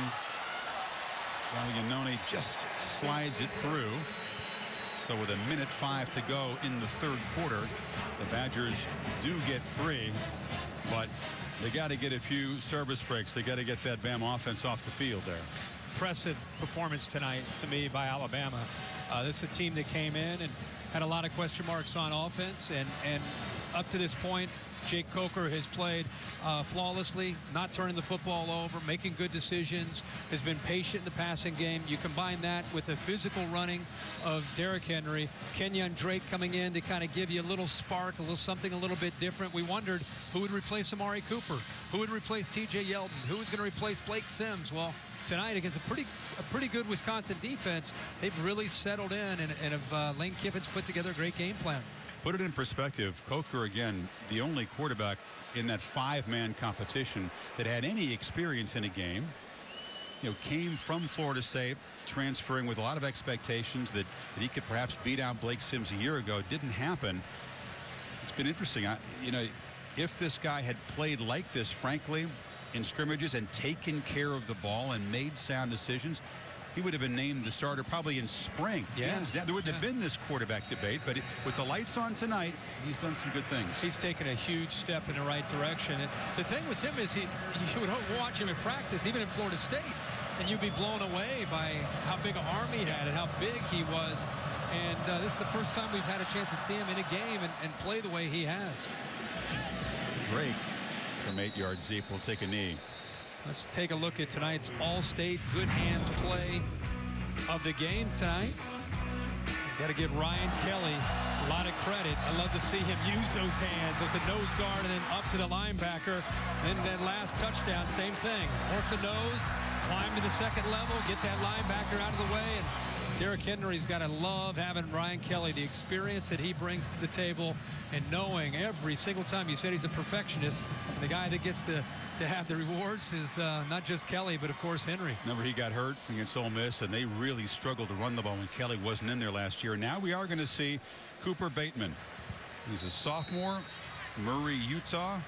S1: Gaglianone just slides it through. So with 1:05 to go in the 3rd quarter, the Badgers do get 3, but they got to get a few service breaks. They got to get that Bama offense off the field there.
S4: Impressive performance tonight to me by Alabama. This is a team that came in and had a lot of question marks on offense, and up to this point, Jake Coker has played flawlessly, not turning the football over, making good decisions, has been patient in the passing game. You combine that with the physical running of Derrick Henry, Kenyon Drake coming in to kind of give you a little spark, something a little bit different. We wondered who would replace Amari Cooper, who would replace T.J. Yeldon, who was going to replace Blake Sims. Well, tonight against a pretty good Wisconsin defense, they've really settled in, and have Lane Kiffin's put together a great game plan.
S1: Put it in perspective, Coker, again, the only quarterback in that 5-man competition that had any experience in a game. You know, came from Florida State, transferring with a lot of expectations that he could perhaps beat out Blake Sims a year ago. It didn't happen. It's been interesting. You know, if this guy had played like this, frankly, in scrimmages and taken care of the ball and made sound decisions, he would have been named the starter probably in spring.
S4: Yeah.
S1: There wouldn't have been this quarterback debate, but with the lights on tonight, he's done some good things.
S4: He's taken a huge step in the right direction. And the thing with him is you would watch him in practice, even in Florida State, and you'd be blown away by how big an arm he had and how big he was. And this is the first time we've had a chance to see him in a game and play the way he has.
S1: Drake from 8 yards deep will take a knee.
S4: Let's take a look at tonight's All-State good hands play of the game tonight. Got to give Ryan Kelly a lot of credit. I love to see him use those hands at the nose guard and then up to the linebacker. Then that last touchdown, same thing. Work the nose, climb to the 2nd level, get that linebacker out of the way. And Derrick Henry's got to love having Ryan Kelly, the experience that he brings to the table, and knowing every single time. You said he's a perfectionist, and the guy that gets to have the rewards is not just Kelly, but of course Henry.
S1: Remember, he got hurt against Ole Miss, and they really struggled to run the ball when Kelly wasn't in there last year. Now we are going to see Cooper Bateman. He's a sophomore, Murray, Utah.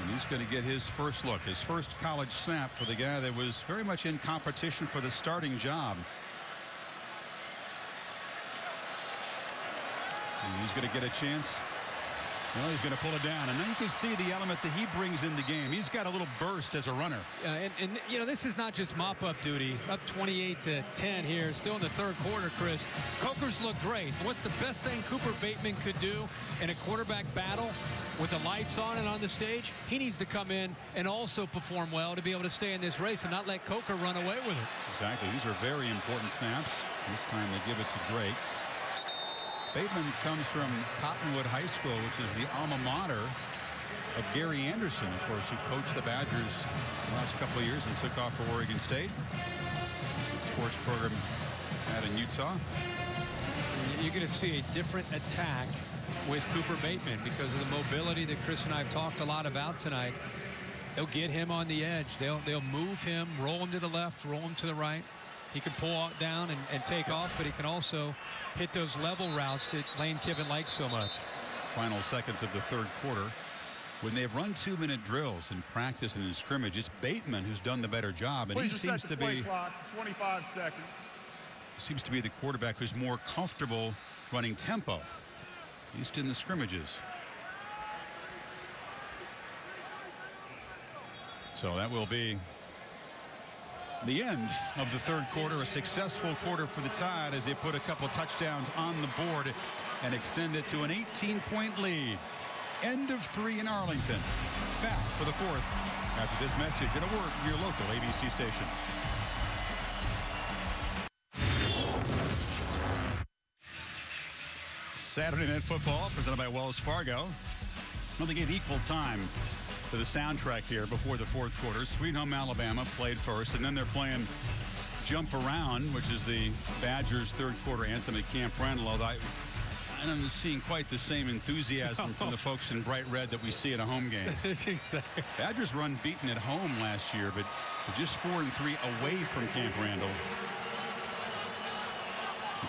S1: And he's going to get his first look, his first college snap for the guy that was very much in competition for the starting job. And he's going to get a chance. Well, he's going to pull it down, and now you can see the element that he brings in the game. He's got a little burst as a runner.
S4: And you know, this is not just mop-up duty. Up 28-10 here, still in the 3rd quarter, Chris. Coker's look great. What's the best thing Cooper Bateman could do in a quarterback battle with the lights on and on the stage? He needs to come in and also perform well to be able to stay in this race and not let Coker run away with it.
S1: Exactly. These are very important snaps. This time they give it to Drake. Bateman comes from Cottonwood High School, which is the alma mater of Gary Anderson, of course, who coached the Badgers the last couple of years and took off for Oregon State. sports program out in Utah.
S4: You're going to see a different attack with Cooper Bateman because of the mobility that Chris and I have talked a lot about tonight. They'll get him on the edge. They'll move him, roll him to the left, roll him to the right. He can pull down and take off, but he can also hit those level routes that Lane Kiffin likes so much.
S1: Final seconds of the third quarter. When they've run 2-minute drills in practice and in scrimmage, it's Bateman who's done the better job, and he seems to be
S5: 25 seconds.
S1: Seems to be the quarterback who's more comfortable running tempo, at least in the scrimmages. So that will be the end of the third quarter. A successful quarter for the Tide as they put a couple of touchdowns on the board and extend it to an 18-point lead. End of 3 in Arlington. Back for the fourth after this message and a word from your local ABC station. Saturday Night Football presented by Wells Fargo. Well, they gave equal time to the soundtrack here before the fourth quarter. Sweet Home Alabama played first, and then they're playing Jump Around, which is the Badgers' third quarter anthem at Camp Randall. Although I'm seeing quite the same enthusiasm from the folks in bright red that we see at a home game.
S4: Exactly.
S1: Badgers run beaten at home last year, but just 4-3 away from Camp Randall.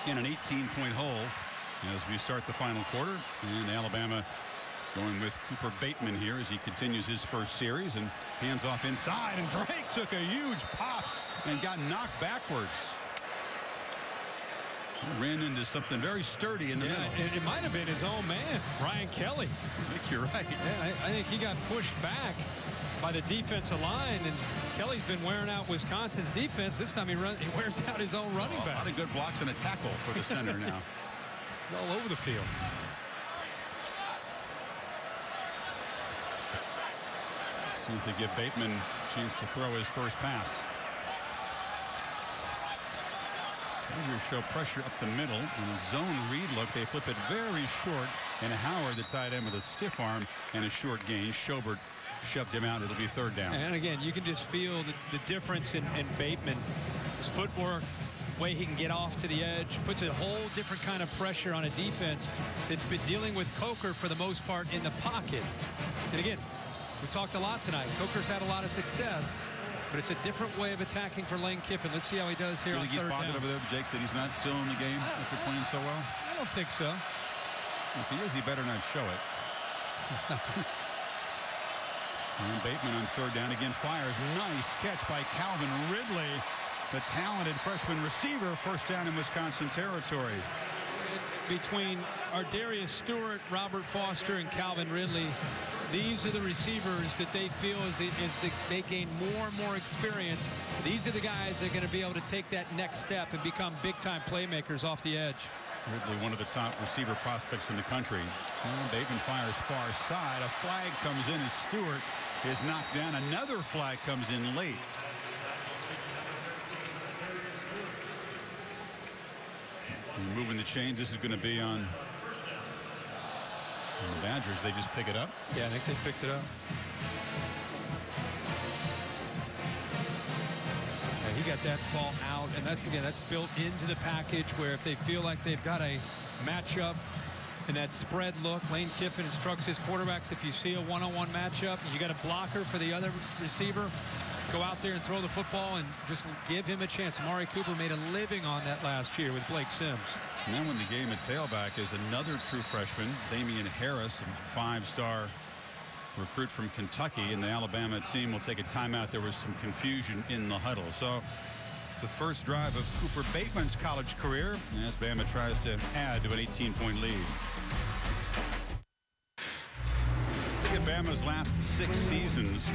S1: Again, an 18-point hole as we start the final quarter, and Alabama going with Cooper Bateman here as he continues his first series and hands off inside, and Drake took a huge pop and got knocked backwards. He ran into something very sturdy in the middle.
S4: It might have been his own man, Ryan Kelly.
S1: I think you're right.
S4: Yeah, I think he got pushed back by the defensive line, and Kelly's been wearing out Wisconsin's defense. This time he wears out his own running back.
S1: A lot of good blocks and a tackle for the center now.
S4: He's all over the field.
S1: See if they give Bateman a chance to throw his first pass. Badgers show pressure up the middle in a zone read look. They flip it very short, and Howard, the tight end, with a stiff arm and a short gain. Schobert shoved him out. It'll be third down.
S4: And again, you can just feel the difference in Bateman. His footwork, way he can get off to the edge, puts a whole different kind of pressure on a defense that's been dealing with Coker for the most part in the pocket. And again, we talked a lot tonight. Coker's had a lot of success, but it's a different way of attacking for Lane Kiffin. Let's see how he does here on third down.
S1: You think he's bothered over there, Jake, that he's not still in the game after playing so well?
S4: I don't think so.
S1: If he is, he better not show it. And Bateman on third down again fires. Nice catch by Calvin Ridley, the talented freshman receiver. First down in Wisconsin territory.
S4: Between Ardarius Stewart, Robert Foster, and Calvin Ridley, these are the receivers that they feel as they gain more and more experience. These are the guys that are going to be able to take that next step and become big-time playmakers off the edge.
S1: Ridley, one of the top receiver prospects in the country. Bateman fires far side. A flag comes in as Stewart is knocked down. Another flag comes in late. And moving the chains. This is going to be on the Badgers. They just pick it up.
S4: Yeah, I think they picked it up. Yeah, he got that ball out, and that's built into the package where if they feel like they've got a matchup and that spread look, Lane Kiffin instructs his quarterbacks, if you see a one-on-one matchup, you got a blocker for the other receiver, go out there and throw the football and just give him a chance. Amari Cooper made a living on that last year with Blake Sims.
S1: And then when the game at tailback is another true freshman, Damian Harris, a five-star recruit from Kentucky, and the Alabama team will take a timeout. There was some confusion in the huddle. So the first drive of Cooper Bateman's college career as Bama tries to add to an 18-point lead. Look at Bama's last 6 seasons.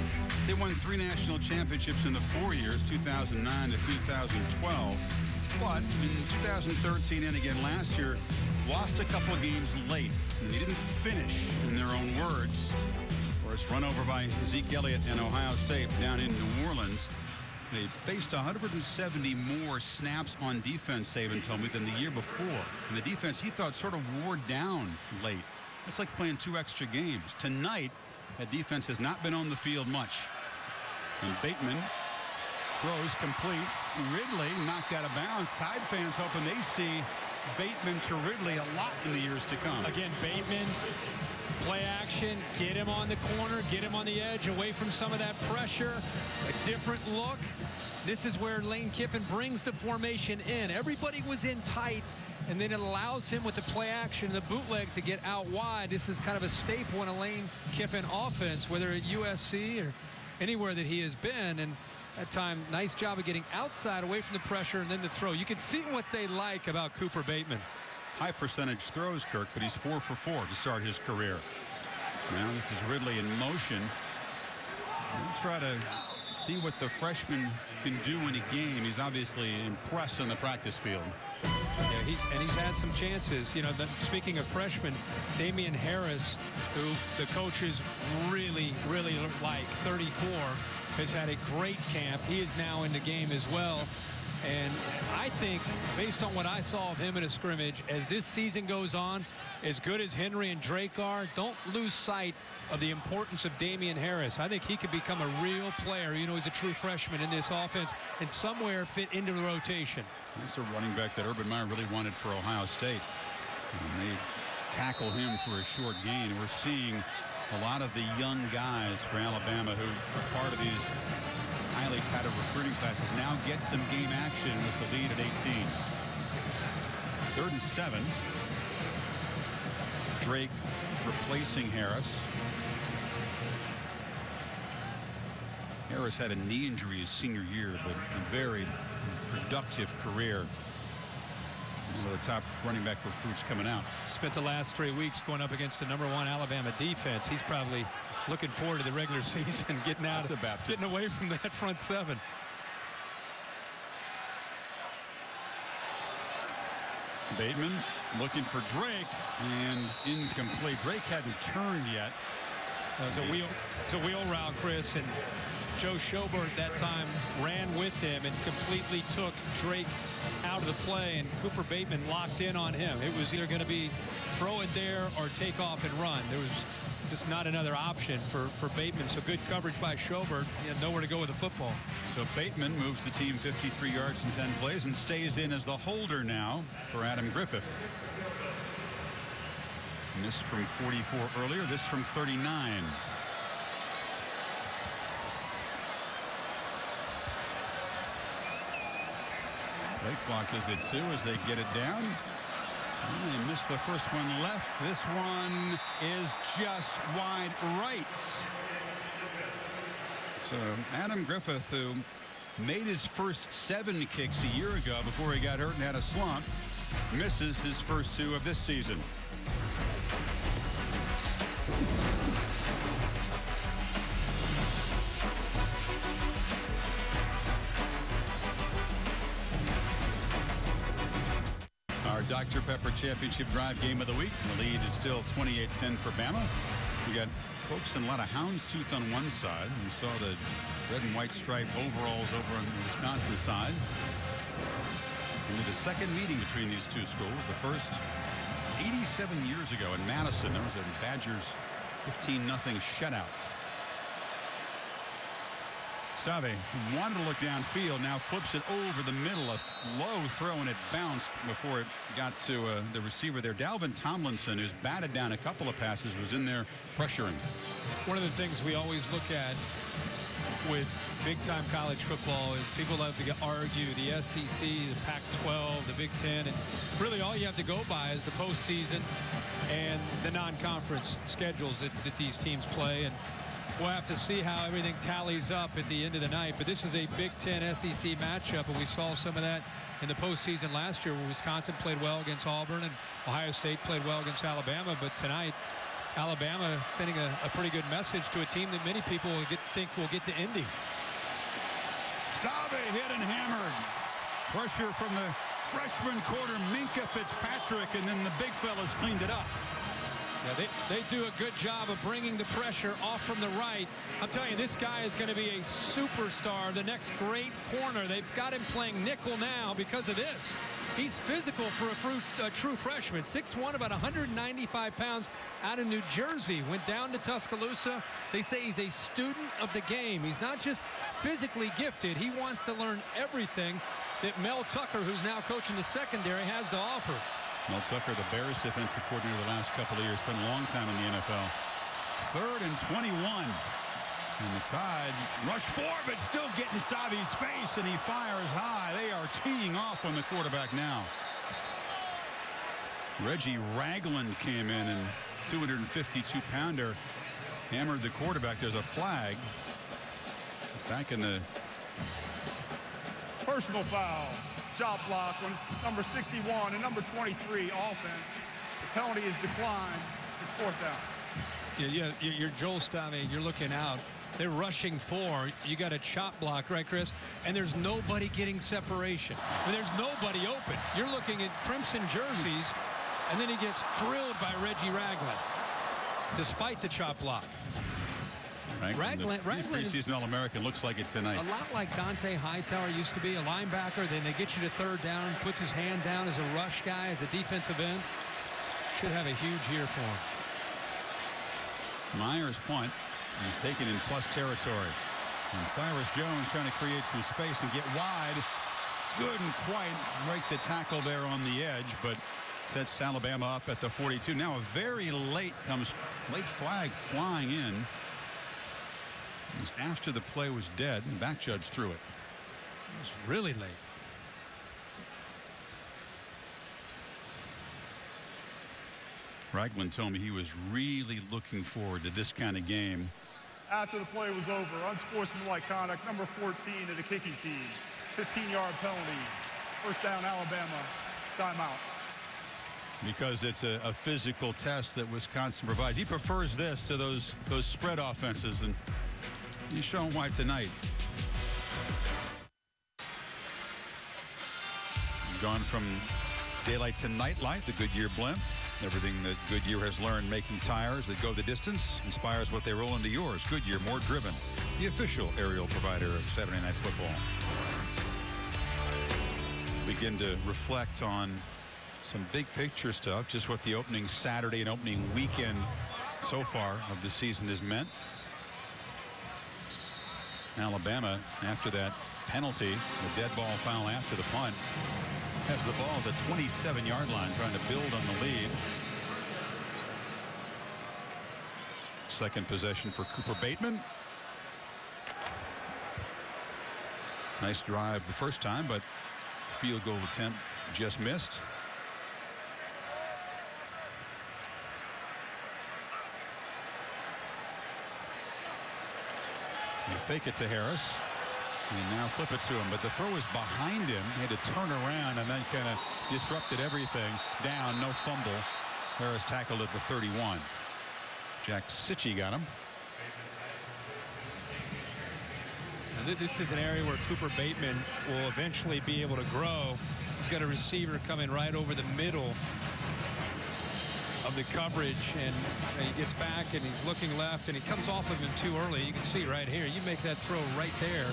S1: They won 3 national championships in the 4 years, 2009 to 2012. But in 2013 and again last year, lost a couple of games late, and they didn't finish, in their own words. Of course, run over by Zeke Elliott and Ohio State down in New Orleans. They faced 170 more snaps on defense, Saban told me, than the year before. And the defense, he thought, sort of wore down late. It's like playing 2 extra games. Tonight, that defense has not been on the field much. And Bateman Throws complete. Ridley knocked out of bounds. Tide fans hoping they see Bateman to Ridley a lot in the years to come.
S4: Again, Bateman, play action, get him on the corner, get him on the edge, away from some of that pressure, a different look. This is where Lane Kiffin brings the formation in. Everybody was in tight, and then it allows him with the play action, the bootleg, to get out wide. This is kind of a staple in a Lane Kiffin offense, whether at USC or anywhere that he has been. And that time, nice job of getting outside, away from the pressure, and then the throw. You can see what they like about Cooper Bateman.
S1: High percentage throws, Kirk, but he's 4 for 4 to start his career. Now this is Ridley in motion. We'll try to see what the freshman can do in a game. He's obviously impressed on the practice field.
S4: Yeah, he's had some chances. You know, speaking of freshmen, Damian Harris, who the coaches really like, 34, has had a great camp. He is now in the game as well. And I think, based on what I saw of him in a scrimmage, as this season goes on, as good as Henry and Drake are, don't lose sight of the importance of Damian Harris. I think he could become a real player. You know, he's a true freshman in this offense and somewhere fit into the rotation.
S1: He's a running back that Urban Meyer really wanted for Ohio State. And they tackle him for a short gain. We're seeing a lot of the young guys for Alabama who are part of these highly touted recruiting classes now get some game action with the lead at 18. 3rd and 7. Drake replacing Harris. Harris had a knee injury his senior year, but a very productive career. One of the top running back recruits coming out.
S4: Spent the last 3 weeks going up against the #1 Alabama defense. He's probably looking forward to the regular season, getting away from that front seven.
S1: Bateman looking for Drake, and incomplete. Drake hadn't turned yet.
S4: It was a wheel route, Chris, and Joe Schobert that time ran with him and completely took Drake out of the play, and Cooper Bateman locked in on him. It was either going to be throw it there or take off and run. There was just not another option for Bateman. So good coverage by Schobert. He had nowhere to go with the football.
S1: So Bateman moves the team 53 yards in 10 plays and stays in as the holder now for Adam Griffith. Missed from 44 earlier, this from 39. Play clock is at 2 as they get it down. And they missed the first one left. This one is just wide right. So Adam Griffith, who made his first 7 kicks a year ago before he got hurt and had a slump, misses his first 2 of this season. Our Dr. Pepper Championship Drive game of the week. The lead is still 28-10 for Bama. We got folks in a lot of houndstooth on one side. We saw the red and white striped overalls over on the Wisconsin side. Into the second meeting between these two schools. The first 87 years ago in Madison. There was a Badgers 15-0 shutout. Stave wanted to look downfield, now flips it over the middle. A low throw, and it bounced before it got to the receiver there. Dalvin Tomlinson, who's batted down a couple of passes, was in there pressuring.
S4: One of the things we always look at with big-time college football is people love to argue the SEC, the Pac-12, the Big Ten, and really all you have to go by is the postseason and the non-conference schedules that these teams play. And we'll have to see how everything tallies up at the end of the night. But this is a Big Ten SEC matchup, and we saw some of that in the postseason last year where Wisconsin played well against Auburn and Ohio State played well against Alabama. But tonight, Alabama sending a pretty good message to a team that many people think will get to Indy.
S1: Stave hit and hammered. Pressure from the freshman quarter, Minkah Fitzpatrick, and then the big fellas cleaned it up.
S4: Yeah, they do a good job of bringing the pressure off from the right. I'm telling you, this guy is going to be a superstar, the next great corner. They've got him playing nickel now because of this. He's physical for a true freshman. 6'1", about 195 pounds, out of New Jersey. Went down to Tuscaloosa. They say he's a student of the game. He's not just physically gifted. He wants to learn everything that Mel Tucker, who's now coaching the secondary, has to offer.
S1: Mel Tucker, the Bears defensive coordinator the last couple of years, spent a long time in the NFL. 3rd and 21. And the Tide rush forward, but still getting Stavi's face, and he fires high. They are teeing off on the quarterback now. Reggie Ragland came in, and 252-pounder hammered the quarterback. There's a flag. It's back in the...
S5: Personal foul. Chop block when it's number 61 and number 23 offense. The penalty is declined. It's 4th down.
S4: Yeah, you're Joel Stave. You're looking out. They're rushing 4. You got a chop block, right, Chris? And there's nobody getting separation. And there's nobody open. You're looking at crimson jerseys, and then he gets drilled by Reggie Ragland, despite the chop block.
S1: Ragland preseason All-American, looks like it tonight.
S4: A lot like Dante Hightower used to be, a linebacker. Then they get you to 3rd down, puts his hand down as a rush guy, as a defensive end. Should have a huge year for him.
S1: Myers punt. He's taken in plus territory. And Cyrus Jones trying to create some space and get wide. Couldn't quite break the tackle there on the edge, but sets Alabama up at the 42. Now a very late flag flying in. It was after the play was dead, and back judge threw it.
S4: It was really late.
S1: Ragland told me he was really looking forward to this kind of game.
S5: After the play was over, unsportsmanlike conduct, number 14 of the kicking team. 15-yard penalty. 1st down, Alabama. Timeout.
S1: Because it's a physical test that Wisconsin provides. He prefers this to those spread offenses, and he's shown why tonight. Gone from daylight to nightlight, the Goodyear blimp. Everything that Goodyear has learned making tires that go the distance inspires what they roll into yours. Goodyear, more driven. The official aerial provider of Saturday Night Football. Begin to reflect on some big picture stuff, just what the opening Saturday and opening weekend so far of the season has meant. Alabama, after that penalty, the dead ball foul after the punt, has the ball at the 27-yard line, trying to build on the lead. Second possession for Cooper Bateman. Nice drive the first time, but field goal attempt just missed. You fake it to Harris. And now flip it to him, but the throw is behind him. He had to turn around and then kind of disrupted everything. Down, no fumble. Harris tackled at the 31. Jack Sitchie got him.
S4: And this is an area where Cooper Bateman will eventually be able to grow. He's got a receiver coming right over the middle of the coverage, and he gets back and he's looking left and he comes off of him too early. You can see right here, you make that throw right there,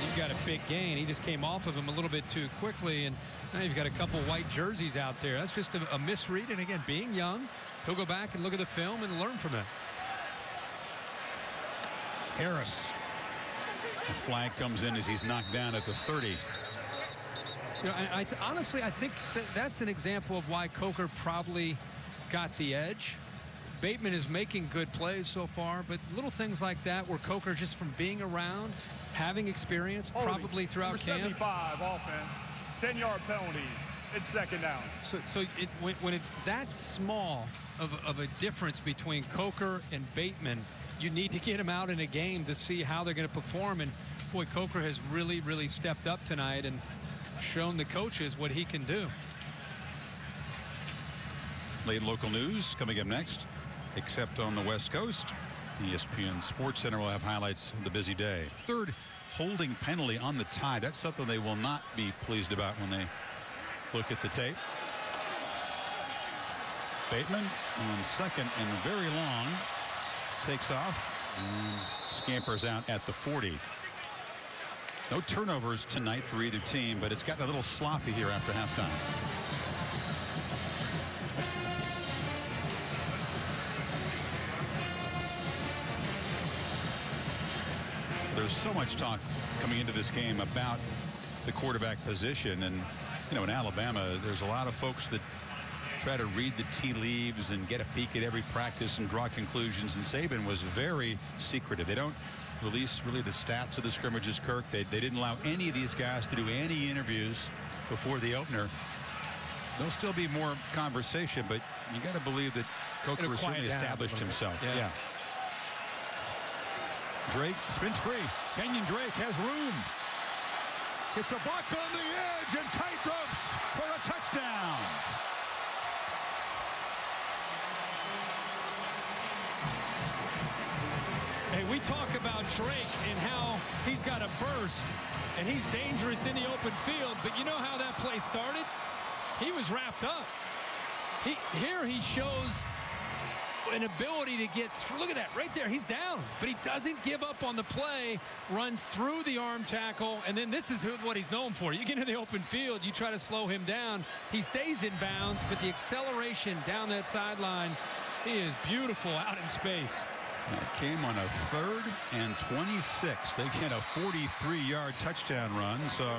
S4: you've got a big gain. He just came off of him a little bit too quickly, and now you've got a couple white jerseys out there. That's just a misread, and again, being young, he'll go back and look at the film and learn from it.
S1: Harris. The flag comes in as he's knocked down at the 30.
S4: You know, honestly, I think that's an example of why Coker probably got the edge. Bateman is making good plays so far, but little things like that where Coker, just from being around, having experience probably throughout camp.
S5: 75 offense, 10-yard penalty. It's 2nd down.
S4: So when it's that small of a difference between Coker and Bateman, you need to get him out in a game to see how they're going to perform. And boy, Coker has really, really stepped up tonight and shown the coaches what he can do.
S1: Late local news coming up next, except on the West Coast. ESPN Sports Center will have highlights of the busy day. 3rd holding penalty on the Tide. That's something they will not be pleased about when they look at the tape. Bateman on 2nd and very long, takes off and scampers out at the 40. No turnovers tonight for either team, but it's gotten a little sloppy here after halftime. There's so much talk coming into this game about the quarterback position, and you know, in Alabama there's a lot of folks that try to read the tea leaves and get a peek at every practice and draw conclusions, and Saban was very secretive. They don't release really the stats of the scrimmages, Kirk. They didn't allow any of these guys to do any interviews before the opener. There'll still be more conversation, but you got to believe that Coker has certainly established himself. Yeah. Drake spins free. Kenyon Drake has room. It's a block on the edge and tight ropes for a touchdown.
S4: Hey, we talk about Drake and how he's got a burst and he's dangerous in the open field, but you know how that play started? He was wrapped up. Here he shows an ability to get through. Look at that right there. He's down, but he doesn't give up on the play, runs through the arm tackle, and then this is what he's known for. You get in the open field, you try to slow him down. He stays in bounds, but the acceleration down that sideline, he is beautiful out in space.
S1: It came on a 3rd and 26. They get a 43-yard touchdown run. So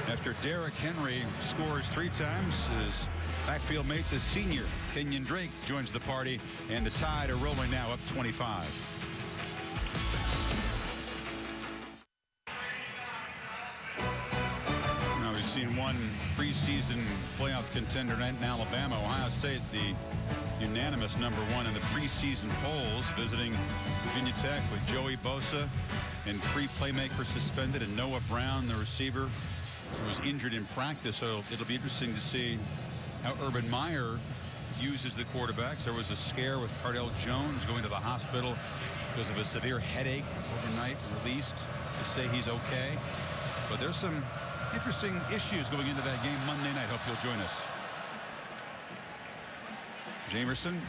S1: after Derrick Henry scores 3 times, his backfield mate, the senior Kenyon Drake, joins the party, and the Tide are rolling now up 25. Now we've seen one preseason playoff contender in Alabama. Ohio State, the unanimous #1 in the preseason polls, visiting Virginia Tech with Joey Bosa and 3 playmakers suspended, and Noah Brown, the receiver, who was injured in practice. So it'll be interesting to see how Urban Meyer uses the quarterbacks. There was a scare with Cardell Jones going to the hospital because of a severe headache overnight, released to say he's okay. But there's some interesting issues going into that game Monday night. Hope you'll join us. Jamerson,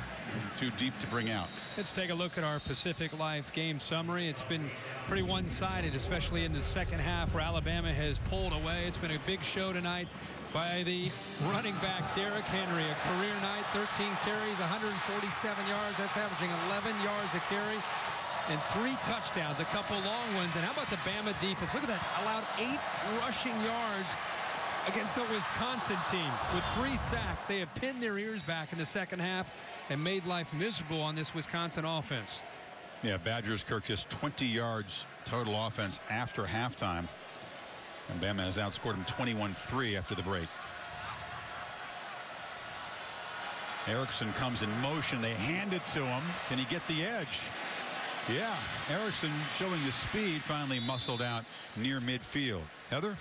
S1: too deep to bring out.
S4: Let's take a look at our Pacific Life game summary. It's been pretty one-sided, especially in the second half, where Alabama has pulled away. It's been a big show tonight by the running back Derrick Henry. A career night, 13 carries, 147 yards. That's averaging 11 yards a carry and 3 touchdowns, a couple long ones. And how about the Bama defense? Look at that, allowed 8 rushing yards against the Wisconsin team with 3 sacks. They have pinned their ears back in the second half and made life miserable on this Wisconsin offense.
S1: Yeah, Badgers, Kirk, just 20 yards total offense after halftime. And Bama has outscored them 21-3 after the break. Erickson comes in motion. They hand it to him. Can he get the edge? Yeah, Erickson showing the speed, finally muscled out near midfield. Heather?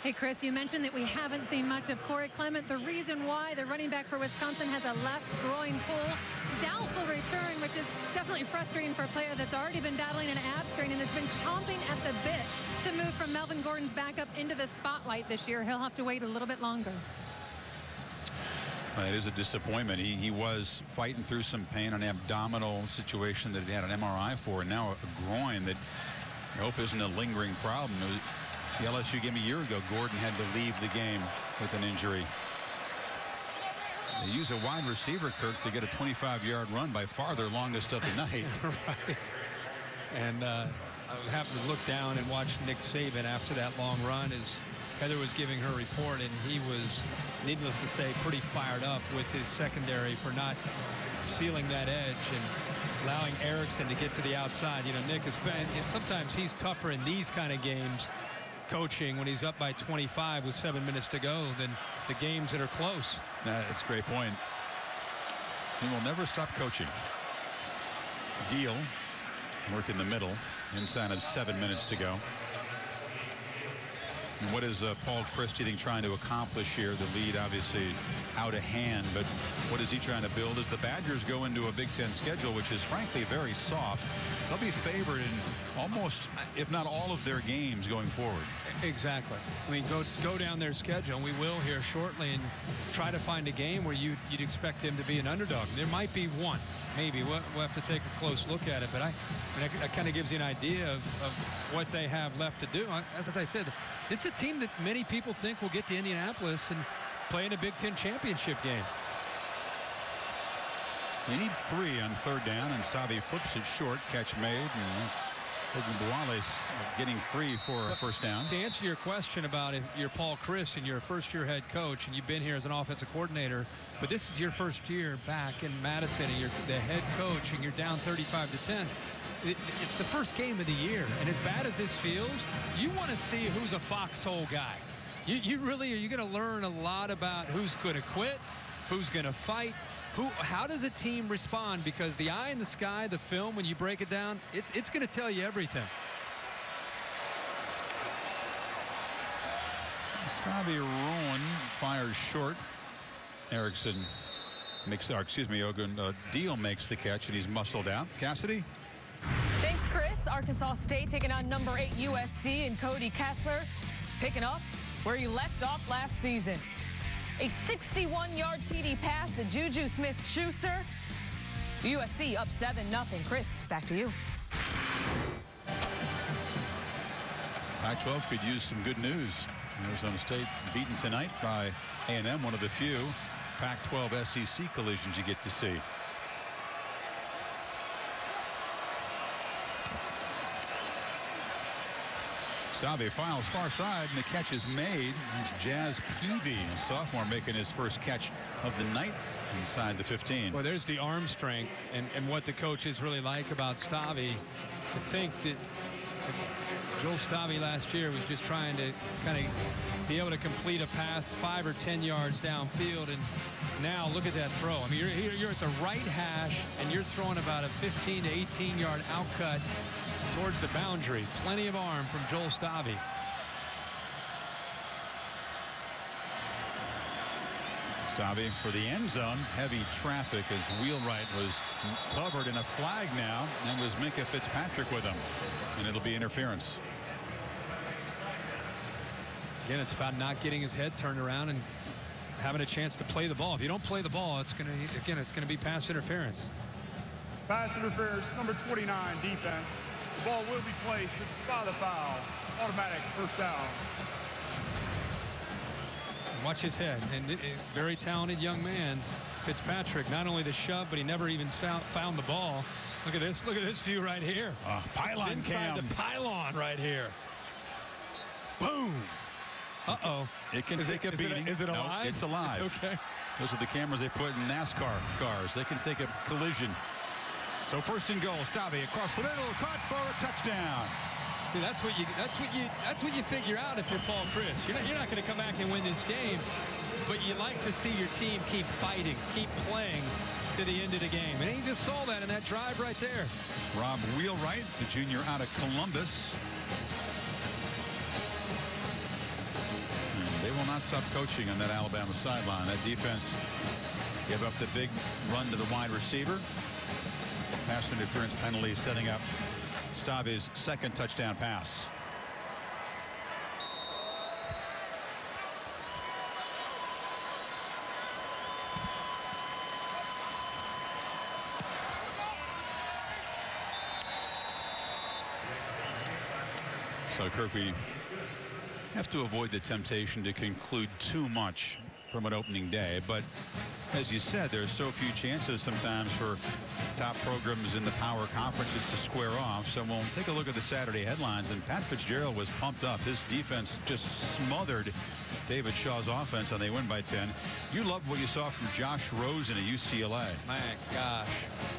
S2: Hey, Chris, you mentioned that we haven't seen much of Corey Clement. The reason why the running back for Wisconsin has a left groin pull, doubtful return, which is definitely frustrating for a player that's already been battling an ab strain and has been chomping at the bit to move from Melvin Gordon's backup into the spotlight this year. He'll have to wait a little bit longer.
S1: It is a disappointment. He was fighting through some pain, an abdominal situation that he had an MRI for, and now a groin that I hope isn't a lingering problem. The LSU game a year ago, Gordon had to leave the game with an injury. They use a wide receiver, Kirk, to get a 25-yard run, by far their longest of the night.
S4: Right. And I happened to look down and watch Nick Saban after that long run as Heather was giving her report, and he was, needless to say, pretty fired up with his secondary for not sealing that edge and allowing Erickson to get to the outside. You know, Nick has been, and sometimes he's tougher in these kind of games, coaching, when he's up by 25 with 7 minutes to go, than the games that are close.
S1: That's a great point. He will never stop coaching. Deal, work in the middle, inside of 7 minutes to go. And what is Paul Chryst, you think, trying to accomplish here? The lead obviously out of hand, but what is he trying to build as the Badgers go into a Big Ten schedule, which is frankly very soft? They'll be favored in almost, if not all of their games going forward.
S4: Exactly. I mean, go down their schedule, and we will here shortly, and try to find a game where you'd expect them to be an underdog. There might be one, maybe. We'll have to take a close look at it, but that kind of gives you an idea of what they have left to do. As I said, it's a team that many people think will get to Indianapolis and play in a Big Ten championship game.
S1: They need 3 on 3rd down, and Stave flips it short. Catch made, and Ogunbowale getting free for a 1st down.
S4: To answer your question about if you're Paul Chryst and you're a first-year head coach and you've been here as an offensive coordinator, but this is your first year back in Madison and you're the head coach and you're down 35-10. It's the first game of the year, and as bad as this feels, you want to see who's a foxhole guy. You really are. You're going to learn a lot about who's going to quit, who's going to fight, how does a team respond, because the eye in the sky, the film, when you break it down, it's going to tell you everything.
S1: Stave Rowan fires short. Erickson makes, Deal makes the catch, and he's muscled out. Cassidy?
S6: Thanks, Chris. Arkansas State taking on number 8 USC, and Cody Kessler picking up where he left off last season. A 61-yard TD pass to Juju Smith-Schuster. USC up 7-0. Chris, back to you.
S1: Pac-12 could use some good news. Arizona State beaten tonight by A&M, one of the few Pac-12 SEC collisions you get to see. Stave files far side, and the catch is made. It's Jazz Peavy, a sophomore, making his first catch of the night inside the 15.
S4: Well, there's the arm strength and what the coaches really like about Stave. To think that Joel Stave last year was just trying to kind of be able to complete a pass 5 or 10 yards downfield, and now look at that throw. I mean, you're at the right hash, and you're throwing about a 15 to 18-yard outcut towards the boundary. Plenty of arm from Joel Stave.
S1: Stave for the end zone. Heavy traffic as Wheelwright was covered in a flag now, and was Minkah Fitzpatrick with him, and it'll be interference.
S4: Again, it's about not getting his head turned around and having a chance to play the ball. If you don't play the ball, it's going to be pass interference.
S5: Pass interference, number 29, defense. The ball will be placed at spot of foul. Automatic 1st down.
S4: Watch his head. And very talented young man, Fitzpatrick. Not only the shove, but he never even found the ball. Look at this. Look at this view right here.
S1: Pylon
S4: inside
S1: cam.
S4: The pylon right here. Boom. Uh-oh.
S1: It can take a beating.
S4: Is it alive?
S1: No, it's alive.
S4: It's okay.
S1: Those are the cameras they put in NASCAR cars. They can take a collision. So 1st and goal. Stave across the middle, caught for a touchdown.
S4: See, that's what you figure out if you're Paul Chryst. You're not going to come back and win this game, but you like to see your team keep fighting, keep playing to the end of the game. And he just saw that in that drive right there.
S1: Rob Wheelwright, the junior out of Columbus. And they will not stop coaching on that Alabama sideline. That defense gave up the big run to the wide receiver. Pass interference penalty setting up Stave's 2nd touchdown pass. So, Kirk, we have to avoid the temptation to conclude too much from an opening day, but as you said, there's so few chances sometimes for top programs in the power conferences to square off. So we'll take a look at the Saturday headlines, and Pat Fitzgerald was pumped up. His defense just smothered David Shaw's offense, and they win by 10. You loved what you saw from Josh Rosen at UCLA.
S4: My gosh,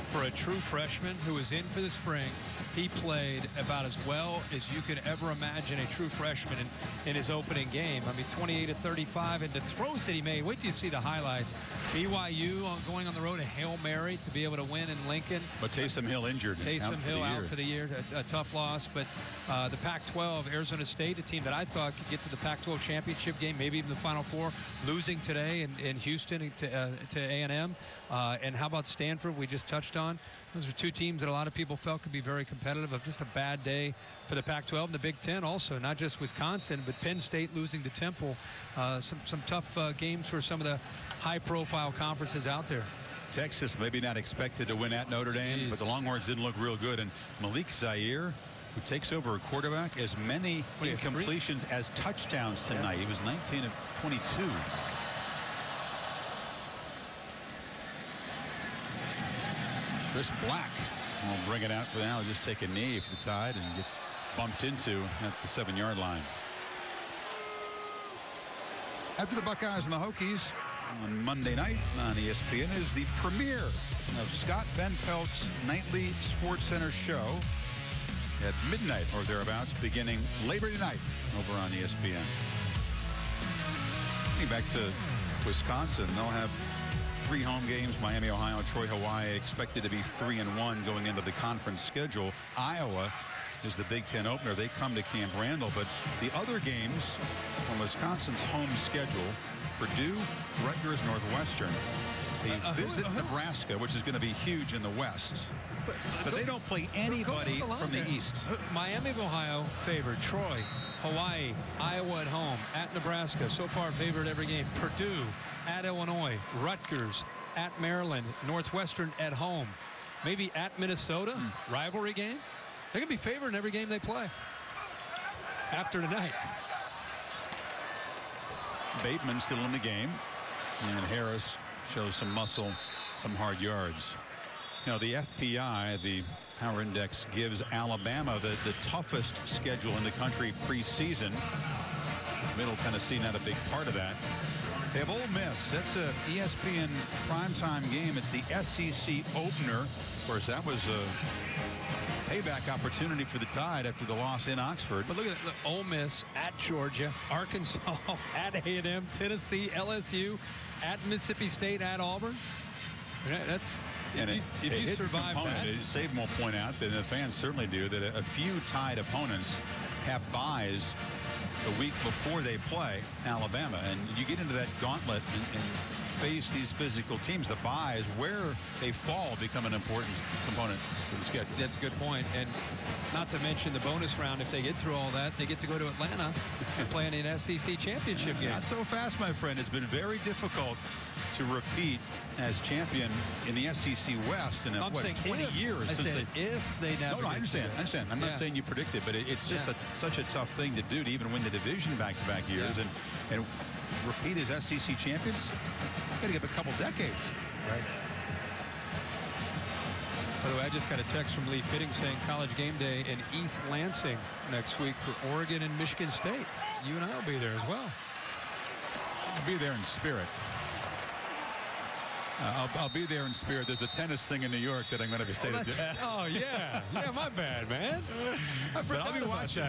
S4: for a true freshman who was in for the spring, he played about as well as you could ever imagine a true freshman in his opening game. I mean, 28 of 35, and the throws that he made, wait till you see the highlights. BYU going on the road, a Hail Mary to be able to win in Lincoln.
S1: But Taysom Hill injured.
S4: Taysom Hill out for the year, a tough loss. But the Pac-12, Arizona State, a team that I thought could get to the Pac-12 championship game, maybe even the Final Four, losing today in Houston to A&M. And how about Stanford, we just touched on? Those are two teams that a lot of people felt could be very competitive. Of just a bad day for the Pac-12 and the Big Ten also, not just Wisconsin, but Penn State losing to Temple. Some tough games for some of the high-profile conferences out there.
S1: Texas maybe not expected to win at Notre Dame, but the Longhorns didn't look real good. And Malik Zaire, who takes over a quarterback, as many incompletions as touchdowns tonight. He was 19 of 22. Chris Black will bring it out for now. Just take a knee for the Tide and gets bumped into at the 7-yard line. After the Buckeyes and the Hokies on Monday night on ESPN is the premiere of Scott Van Pelt's nightly SportsCenter show at midnight or thereabouts, beginning Labor Day night over on ESPN. Getting back to Wisconsin, they'll have 3 home games: Miami, Ohio, Troy, Hawaii, expected to be 3-1 going into the conference schedule. Iowa is the Big Ten opener. They come to Camp Randall, but the other games on Wisconsin's home schedule: Purdue, Rutgers, Northwestern. They visit Nebraska, which is going to be huge in the West. But they don't play anybody from the East.
S4: Miami of Ohio favored. Troy, Hawaii, Iowa at home, at Nebraska. So far favored every game. Purdue at Illinois, Rutgers at Maryland, Northwestern at home. Maybe at Minnesota, rivalry game. They're going to be favored in every game they play after tonight.
S1: Bateman still in the game, and Harris shows some muscle, some hard yards. You know, the FPI, the Power Index, gives Alabama the toughest schedule in the country preseason. Middle Tennessee not a big part of that. They have Ole Miss. That's a ESPN primetime game. It's the SEC opener. Of course, that was a payback opportunity for the Tide after the loss in Oxford.
S4: But look at that. Ole Miss at Georgia, Arkansas at A&M, Tennessee, LSU, at Mississippi State, at Auburn. That's, if you survive that.
S1: Saban will point out that the fans certainly do that a few Tide opponents have buys the week before they play Alabama, and you get into that gauntlet and face these physical teams. The buys, where they fall, become an important component of the schedule.
S4: That's a good point. And not to mention the bonus round, if they get through all that, they get to go to Atlanta and play in an SEC championship game.
S1: Not so fast, my friend. It's been very difficult to repeat as champion in the SEC West in 20 years since
S4: if they never.
S1: No, I understand. I'm not saying you predict it, but it's just such a tough thing to do, to even win the division back-to-back years and repeat as SEC champions. Got to give a couple decades.
S4: Right. By the way, I just got a text from Lee Fitting saying College Game Day in East Lansing next week for Oregon and Michigan State. You and I will be there as well.
S1: I'll be there in spirit. I'll be there in spirit. There's a tennis thing in New York that I'm going to be saying.
S4: Oh, yeah. Yeah, my bad, man.
S1: But I'll be watching.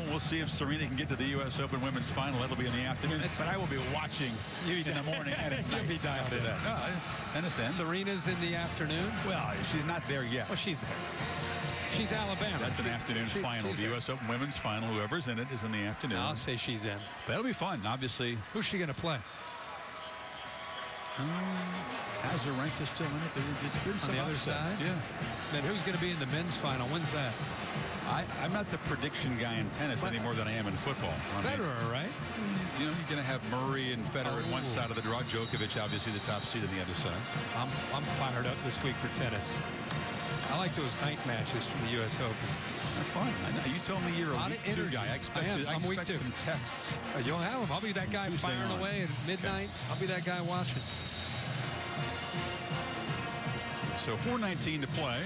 S1: We'll see if Serena can get to the U.S. Open Women's Final. That'll be in the afternoon. But I will be watching in the morning and at night.
S4: You'll be dialed in.
S1: I understand.
S4: Serena's in the afternoon?
S1: Well, she's not there yet.
S4: Well, she's there. She's Alabama.
S1: That's an afternoon final. The U.S. Open Women's Final. Whoever's in it is in the afternoon.
S4: I'll say she's in.
S1: That'll be fun, obviously.
S4: Who's she going to play?
S1: Azarenka still in it. There's been some
S4: on the other
S1: upsets.
S4: side. Yeah. Then who's going to be in the men's final? When's that?
S1: I'm not the prediction guy in tennis any more than I am in football.
S4: Federer, right?
S1: You know, you're going to have Murray and Federer on one side of the draw. Djokovic, obviously, the top seed on the other side.
S4: I'm fired up this week for tennis. I like those night matches from the U.S. Open.
S1: They're fun. I know. You told me you're a week 2 guy. I expect some texts.
S4: You'll have them. I'll be that guy firing away at midnight. I'll be that guy watching.
S1: So 4:19 to play.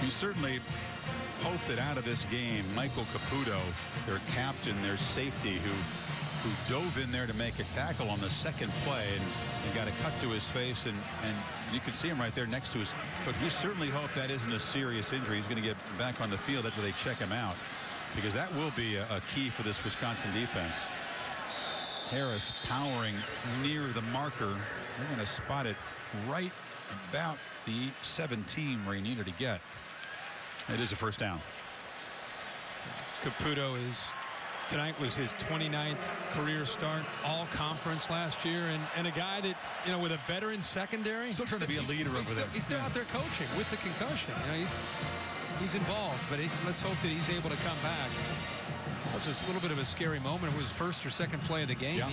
S1: You certainly hope that out of this game, Michael Caputo, their captain, their safety, who who dove in there to make a tackle on the second play and got a cut to his face, and you can see him right there next to his coach. We certainly hope that isn't a serious injury. He's going to get back on the field after they check him out, because that will be a key for this Wisconsin defense. Harris powering near the marker. They're going to spot it right about the 17 where he needed to get. It is a first down.
S4: Caputo tonight was his 29th career start, all conference last year, and a guy that, you know, with a veteran secondary,
S1: Still trying to be a leader over there.
S4: He's still out there coaching with the concussion. You know, he's involved, but let's hope that he's able to come back. It was a little bit of a scary moment. It was first or second play of the game.
S1: Yeah.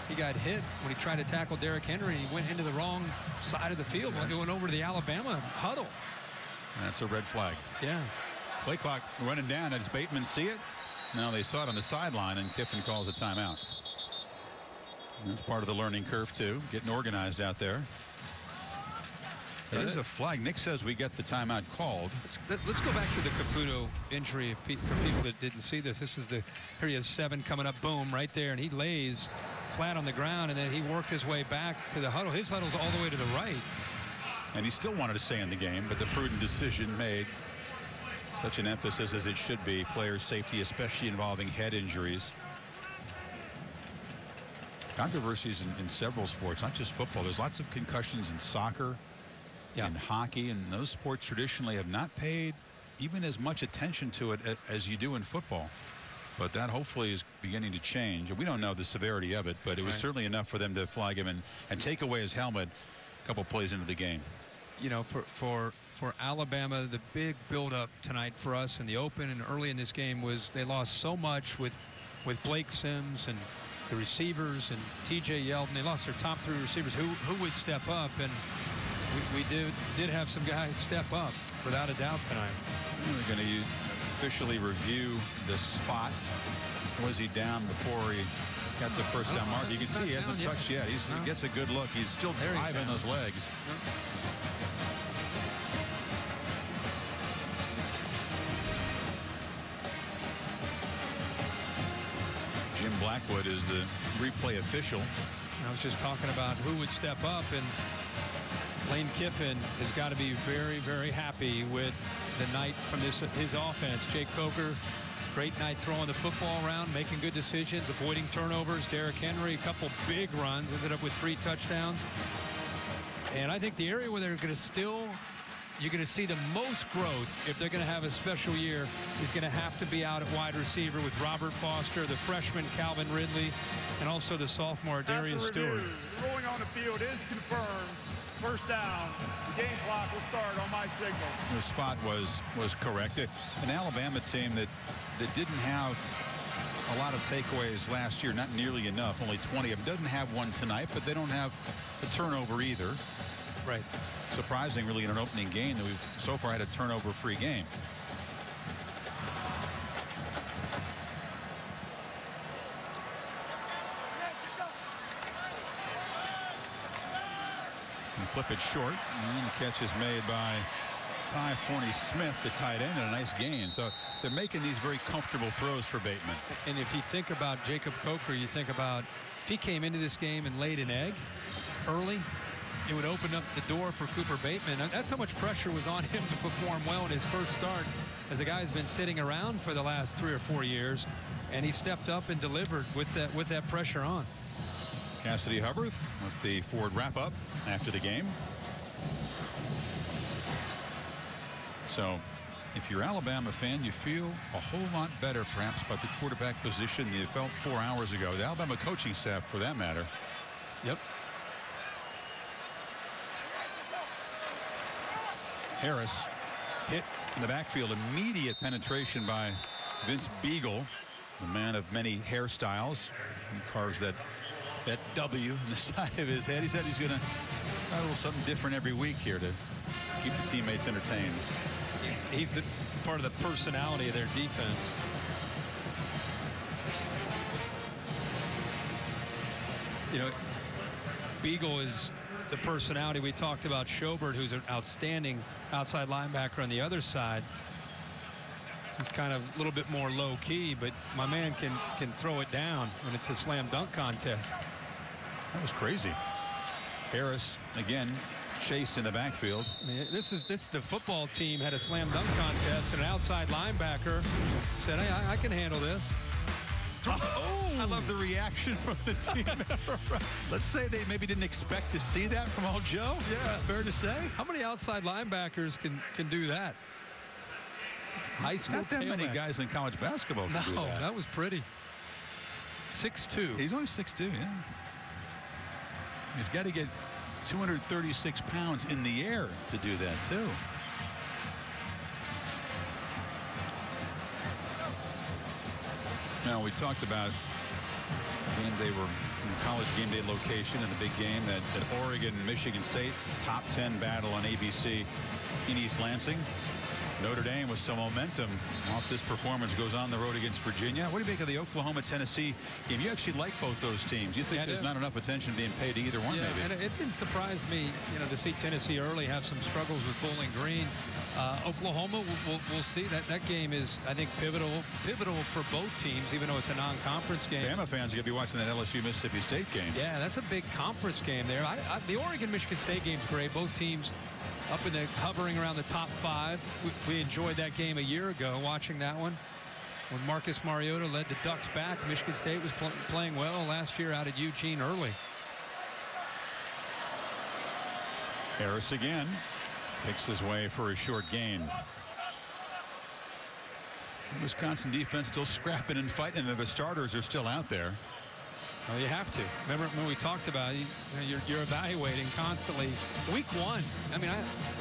S4: He got hit when he tried to tackle Derrick Henry. He went into the wrong side of the field. He went over to the Alabama huddle.
S1: That's a red flag.
S4: Yeah.
S1: Play clock running down. Does Bateman see it? Now they saw it on the sideline, and Kiffin calls a timeout. That's part of the learning curve, too, getting organized out there. There's a flag. Nick says we get the timeout called.
S4: Let's go back to the Caputo injury for people that didn't see this. This is here he has 7 coming up, boom, right there, and he lays flat on the ground, and then he worked his way back to the huddle. His huddle's all the way to the right.
S1: And he still wanted to stay in the game, but the prudent decision made. Such an emphasis as it should be. Player safety, especially involving head injuries. Controversies in several sports, not just football. There's lots of concussions in soccer. Yeah. In hockey, and those sports traditionally have not paid even as much attention to it as you do in football. But that hopefully is beginning to change. We don't know the severity of it, but it was certainly enough for them to flag him and take away his helmet a couple plays into the game.
S4: You know, for Alabama, the big buildup tonight for us in the open and early in this game was they lost so much with Blake Sims and the receivers and TJ Yeldon. They lost their top 3 receivers. Who would step up? And we did have some guys step up without a doubt tonight.
S1: We're going to officially review the spot. Was he down before he got the first down mark? You can see he hasn't touched yet. He gets a good look. He's still driving those legs. Jim Blackwood is the replay official.
S4: I was just talking about who would step up, and Lane Kiffin has got to be very, very happy with the night from his offense. Jake Coker, great night throwing the football around, making good decisions, avoiding turnovers. Derrick Henry, a couple big runs, ended up with 3 touchdowns. And I think the area where they're going to you're going to see the most growth if they're going to have a special year is going to have to be out at wide receiver with Robert Foster, the freshman Calvin Ridley, and also the sophomore Darius Stewart.
S5: Ruling on the field is confirmed. First down. The game clock will start on my signal.
S1: The spot was correct. An Alabama team that didn't have a lot of takeaways last year, not nearly enough, only 20 of them. Doesn't have one tonight, but they don't have a turnover either.
S4: Right.
S1: Surprising, really, in an opening game that we've so far had a turnover-free game. And flip it short, and the catch is made by Ty Forney-Smith, the tight end, and a nice gain. So they're making these very comfortable throws for Bateman.
S4: And if you think about Jacob Coker, you think about if he came into this game and laid an egg early, it would open up the door for Cooper Bateman. That's how much pressure was on him to perform well in his first start, as a guy has been sitting around for the last 3 or 4 years, and he stepped up and delivered with that pressure on.
S1: Cassidy Hubbarth with the Ford wrap-up after the game. So if you're an Alabama fan, you feel a whole lot better perhaps about the quarterback position than you felt 4 hours ago. The Alabama coaching staff, for that matter.
S4: Yep.
S1: Harris hit in the backfield. Immediate penetration by Vince Beagle, the man of many hairstyles. He carves that W in the side of his head. He said he's going to try a little something different every week here to keep the teammates entertained.
S4: He's the part of the personality of their defense. You know, Beagle is the personality. We talked about Schobert, who's an outstanding outside linebacker on the other side. He's kind of a little bit more low key, but my man can throw it down when it's a slam dunk contest.
S1: That was crazy. Harris again chased in the backfield.
S4: I mean, this the football team had a slam dunk contest, and an outside linebacker said, hey, I can handle this.
S1: Oh, I love the reaction from the team. Let's say they maybe didn't expect to see that from old Joe. Yeah, fair to say.
S4: How many outside linebackers can do that? High school.
S1: Not that many guys in college basketball can do that.
S4: That was pretty. 6'2".
S1: He's only 6'2", yeah. He's got to get 236 pounds in the air to do that, too. Now, we talked about game they were in college game day location in the big game that Oregon, Michigan State, top 10 battle on ABC in East Lansing. Notre Dame with some momentum off this performance goes on the road against Virginia. What do you make of the Oklahoma-Tennessee game? You actually like both those teams. You think there's not enough attention being paid to either one, maybe?
S4: And it didn't surprise me, to see Tennessee early have some struggles with Bowling Green. Oklahoma, we'll see. That game is, I think, pivotal for both teams, even though it's a non-conference game.
S1: Bama fans are going to be watching that LSU-Mississippi State game.
S4: Yeah, that's a big conference game there. The Oregon-Michigan State game's great. Both teams up in the hovering around the top 5. We enjoyed that game a year ago, watching that one when Marcus Mariota led the Ducks back. Michigan State was playing well last year out at Eugene early.
S1: Harris again picks his way for a short gain. The Wisconsin defense still scrapping and fighting, and the starters are still out there.
S4: Well, you have to. Remember when we talked about it, you're evaluating constantly. Week 1. I mean,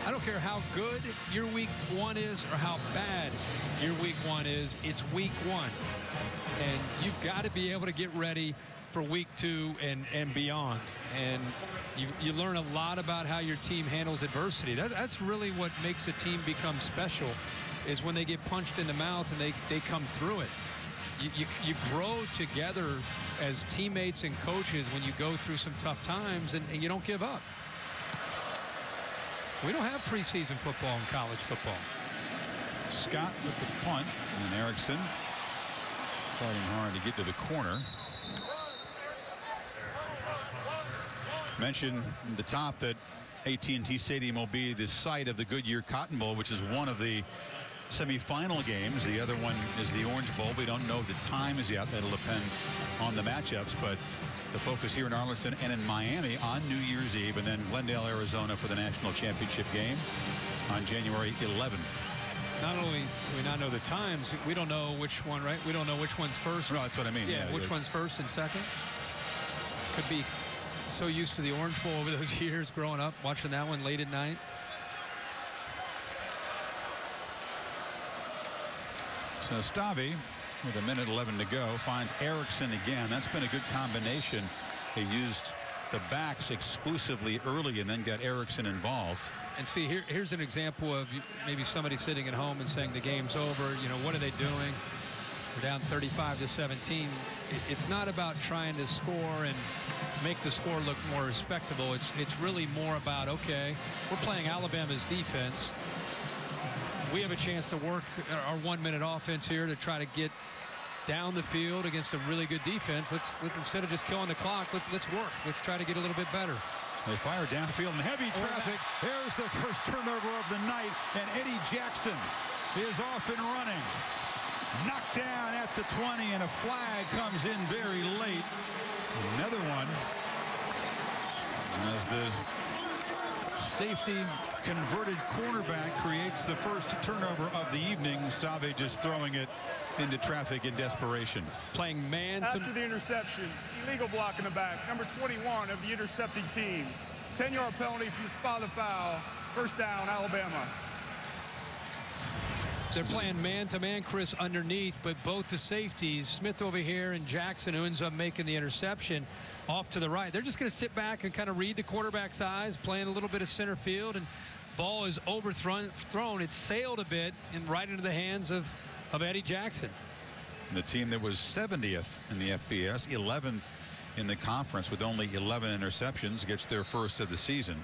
S4: I don't care how good your week 1 is or how bad your week 1 is. It's week 1. And you've got to be able to get ready for week 2 and beyond. And you learn a lot about how your team handles adversity. That's really what makes a team become special, is when they get punched in the mouth and they come through it. You grow together as teammates and coaches when you go through some tough times, and you don't give up. We don't have preseason football in college football.
S1: Scott with the punt, and Erickson fighting hard to get to the corner. Mentioned at the top that AT&T Stadium will be the site of the Goodyear Cotton Bowl, which is one of the semifinal games. The other one is the Orange Bowl. We don't know the times yet. That'll depend on the matchups, but the focus here in Arlington and in Miami on New Year's Eve, and then Glendale, Arizona for the national championship game on January 11th.
S4: Not only do we not know the times, we don't know which one, right? We don't know which one's first.
S1: No, that's what I mean.
S4: Yeah, which one's first and second. Could be so used to the Orange Bowl over those years growing up, watching that one late at night.
S1: So Stavi, with 1:11 to go, finds Erickson again. That's been a good combination. They used the backs exclusively early and then got Erickson involved.
S4: And see, here's an example of maybe somebody sitting at home and saying the game's over. What are they doing? We're down 35-17. It's not about trying to score and make the score look more respectable. It's really more about, okay, we're playing Alabama's defense. We have a chance to work our 1-minute offense here to try to get down the field against a really good defense. Let's instead of just killing the clock, let's work. Let's try to get a little bit better.
S1: They fire downfield in heavy traffic. There's the first turnover of the night, and Eddie Jackson is off and running. Knocked down at the 20, and a flag comes in very late. Another one as the safety converted cornerback creates the first turnover of the evening. Stave just throwing it into traffic in desperation.
S4: Playing man
S5: after the interception, illegal block in the back, number 21 of the intercepting team. 10-yard penalty for the spot of the foul. First down, Alabama.
S4: They're playing man-to-man, Chris, underneath, but both the safeties, Smith over here and Jackson, who ends up making the interception, off to the right. They're just going to sit back and kind of read the quarterback's eyes, playing a little bit of center field, and ball is overthrown. It's sailed a bit and right into the hands of Eddie Jackson.
S1: The team that was 70th in the FBS, 11th in the conference with only 11 interceptions, gets their first of the season.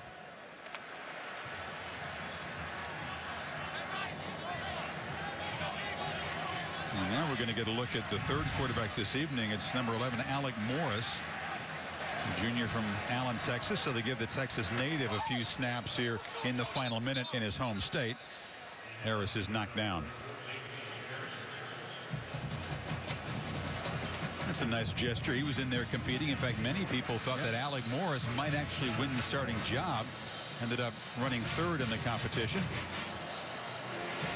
S1: going to get a look at the third quarterback this evening. It's number 11, Alec Morris, a junior from Allen, Texas. So they give the Texas native a few snaps here in the final minute in his home state. Harris is knocked down. That's a nice gesture. He was in there competing. In fact, many people thought that Alec Morris might actually win the starting job. Ended up running third in the competition.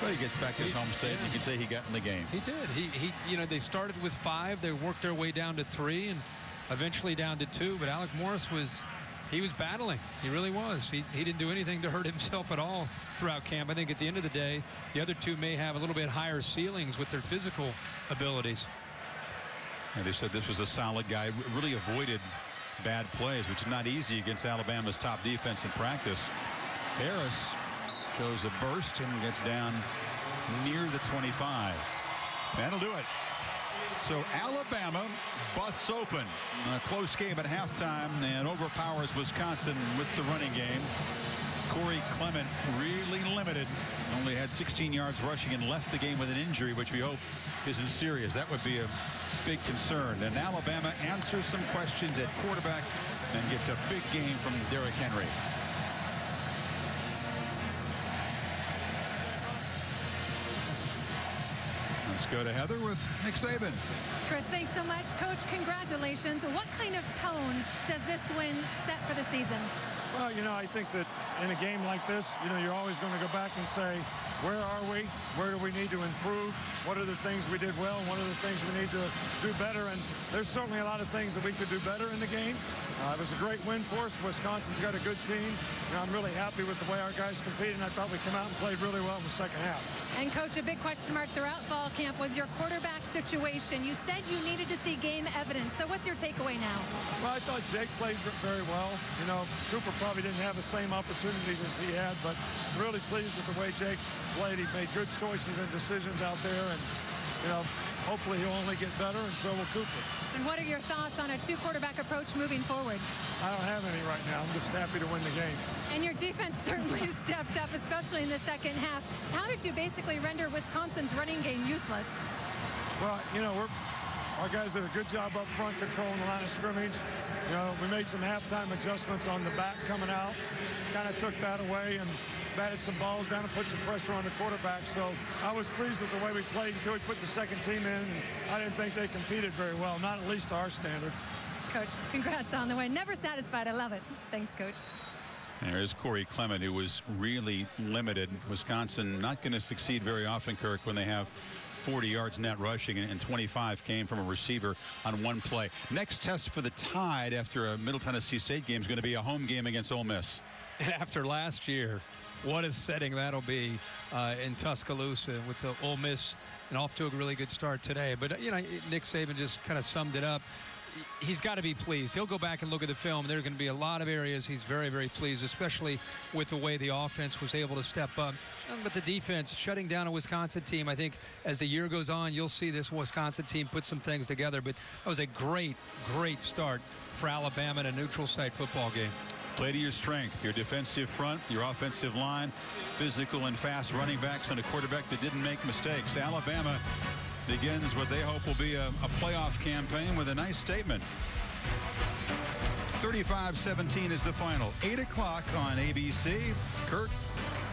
S1: But he gets back to his home state, and you can say he got in the game.
S4: He did. He you know, they started with 5. They worked their way down to 3 and eventually down to 2. But Alec Morris he was battling. He really was. He didn't do anything to hurt himself at all throughout camp. I think at the end of the day, the other 2 may have a little bit higher ceilings with their physical abilities.
S1: And they said this was a solid guy. Really avoided bad plays, which is not easy against Alabama's top defense in practice. Harris shows a burst and gets down near the 25. That'll do it. So Alabama busts open a close game at halftime and overpowers Wisconsin with the running game. Corey Clement really limited. Only had 16 yards rushing and left the game with an injury, which we hope isn't serious. That would be a big concern. And Alabama answers some questions at quarterback and gets a big game from Derrick Henry. Let's go to Heather with Nick Saban.
S2: Chris, thanks so much. Coach, congratulations. What kind of tone does this win set for the season?
S3: Well, you know, I think that in a game like this, you know, you're always going to go back and say, where are we? Where do we need to improve? What are the things we did well? What are the things we need to do better? And there's certainly a lot of things that we could do better in the game. It was a great win for us. Wisconsin's got a good team. You know, I'm really happy with the way our guys competed, and I thought we came out and played really well in the second half.
S2: And, Coach, a big question mark throughout fall camp was your quarterback situation. You said you needed to see game evidence. So what's your takeaway now?
S3: Well, I thought Jake played very well. You know, Cooper probably didn't have the same opportunities as he had, but I'm really pleased with the way Jake played. He made good choices and decisions out there, and, you know, hopefully he'll only get better, and so will Cooper.
S2: And what are your thoughts on a 2-quarterback approach moving forward?
S3: I don't have any right now. I'm just happy to win the game.
S2: And your defense certainly stepped up, especially in the second half. How did you basically render Wisconsin's running game useless?
S3: Well, you know, our guys did a good job up front controlling the line of scrimmage. You know, we made some halftime adjustments on the back coming out. Kind of took that away and batted some balls down and put some pressure on the quarterback. So I was pleased with the way we played until we put the second team in. And I didn't think they competed very well, not at least to our standard.
S2: Coach, congrats on the win. Never satisfied. I love it. Thanks, Coach.
S1: There's Corey Clement, who was really limited. Wisconsin not going to succeed very often, Kirk, when they have 40 yards net rushing, and 25 came from a receiver on one play. Next test for the Tide after a Middle Tennessee State game is going to be a home game against Ole Miss.
S4: And after last year, what a setting that'll be in Tuscaloosa with the Ole Miss, and off to a really good start today. But, you know, Nick Saban just kind of summed it up. He's got to be pleased. He'll go back and look at the film. There are going to be a lot of areas he's very, very pleased, especially with the way the offense was able to step up. But the defense, shutting down a Wisconsin team, I think as the year goes on, you'll see this Wisconsin team put some things together. But that was a great, great start for Alabama in a neutral site football game.
S1: Play to your strength, your defensive front, your offensive line, physical and fast running backs, and a quarterback that didn't make mistakes. Alabama begins what they hope will be a playoff campaign with a nice statement. 35-17 is the final. 8 o'clock on ABC. Kirk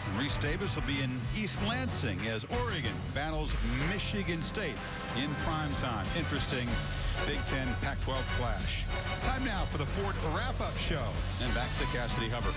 S1: and Reese Davis will be in East Lansing as Oregon battles Michigan State in prime time. Interesting Big Ten Pac-12 clash. Time now for the Ford Wrap-Up Show. And back to Cassidy Hubbard.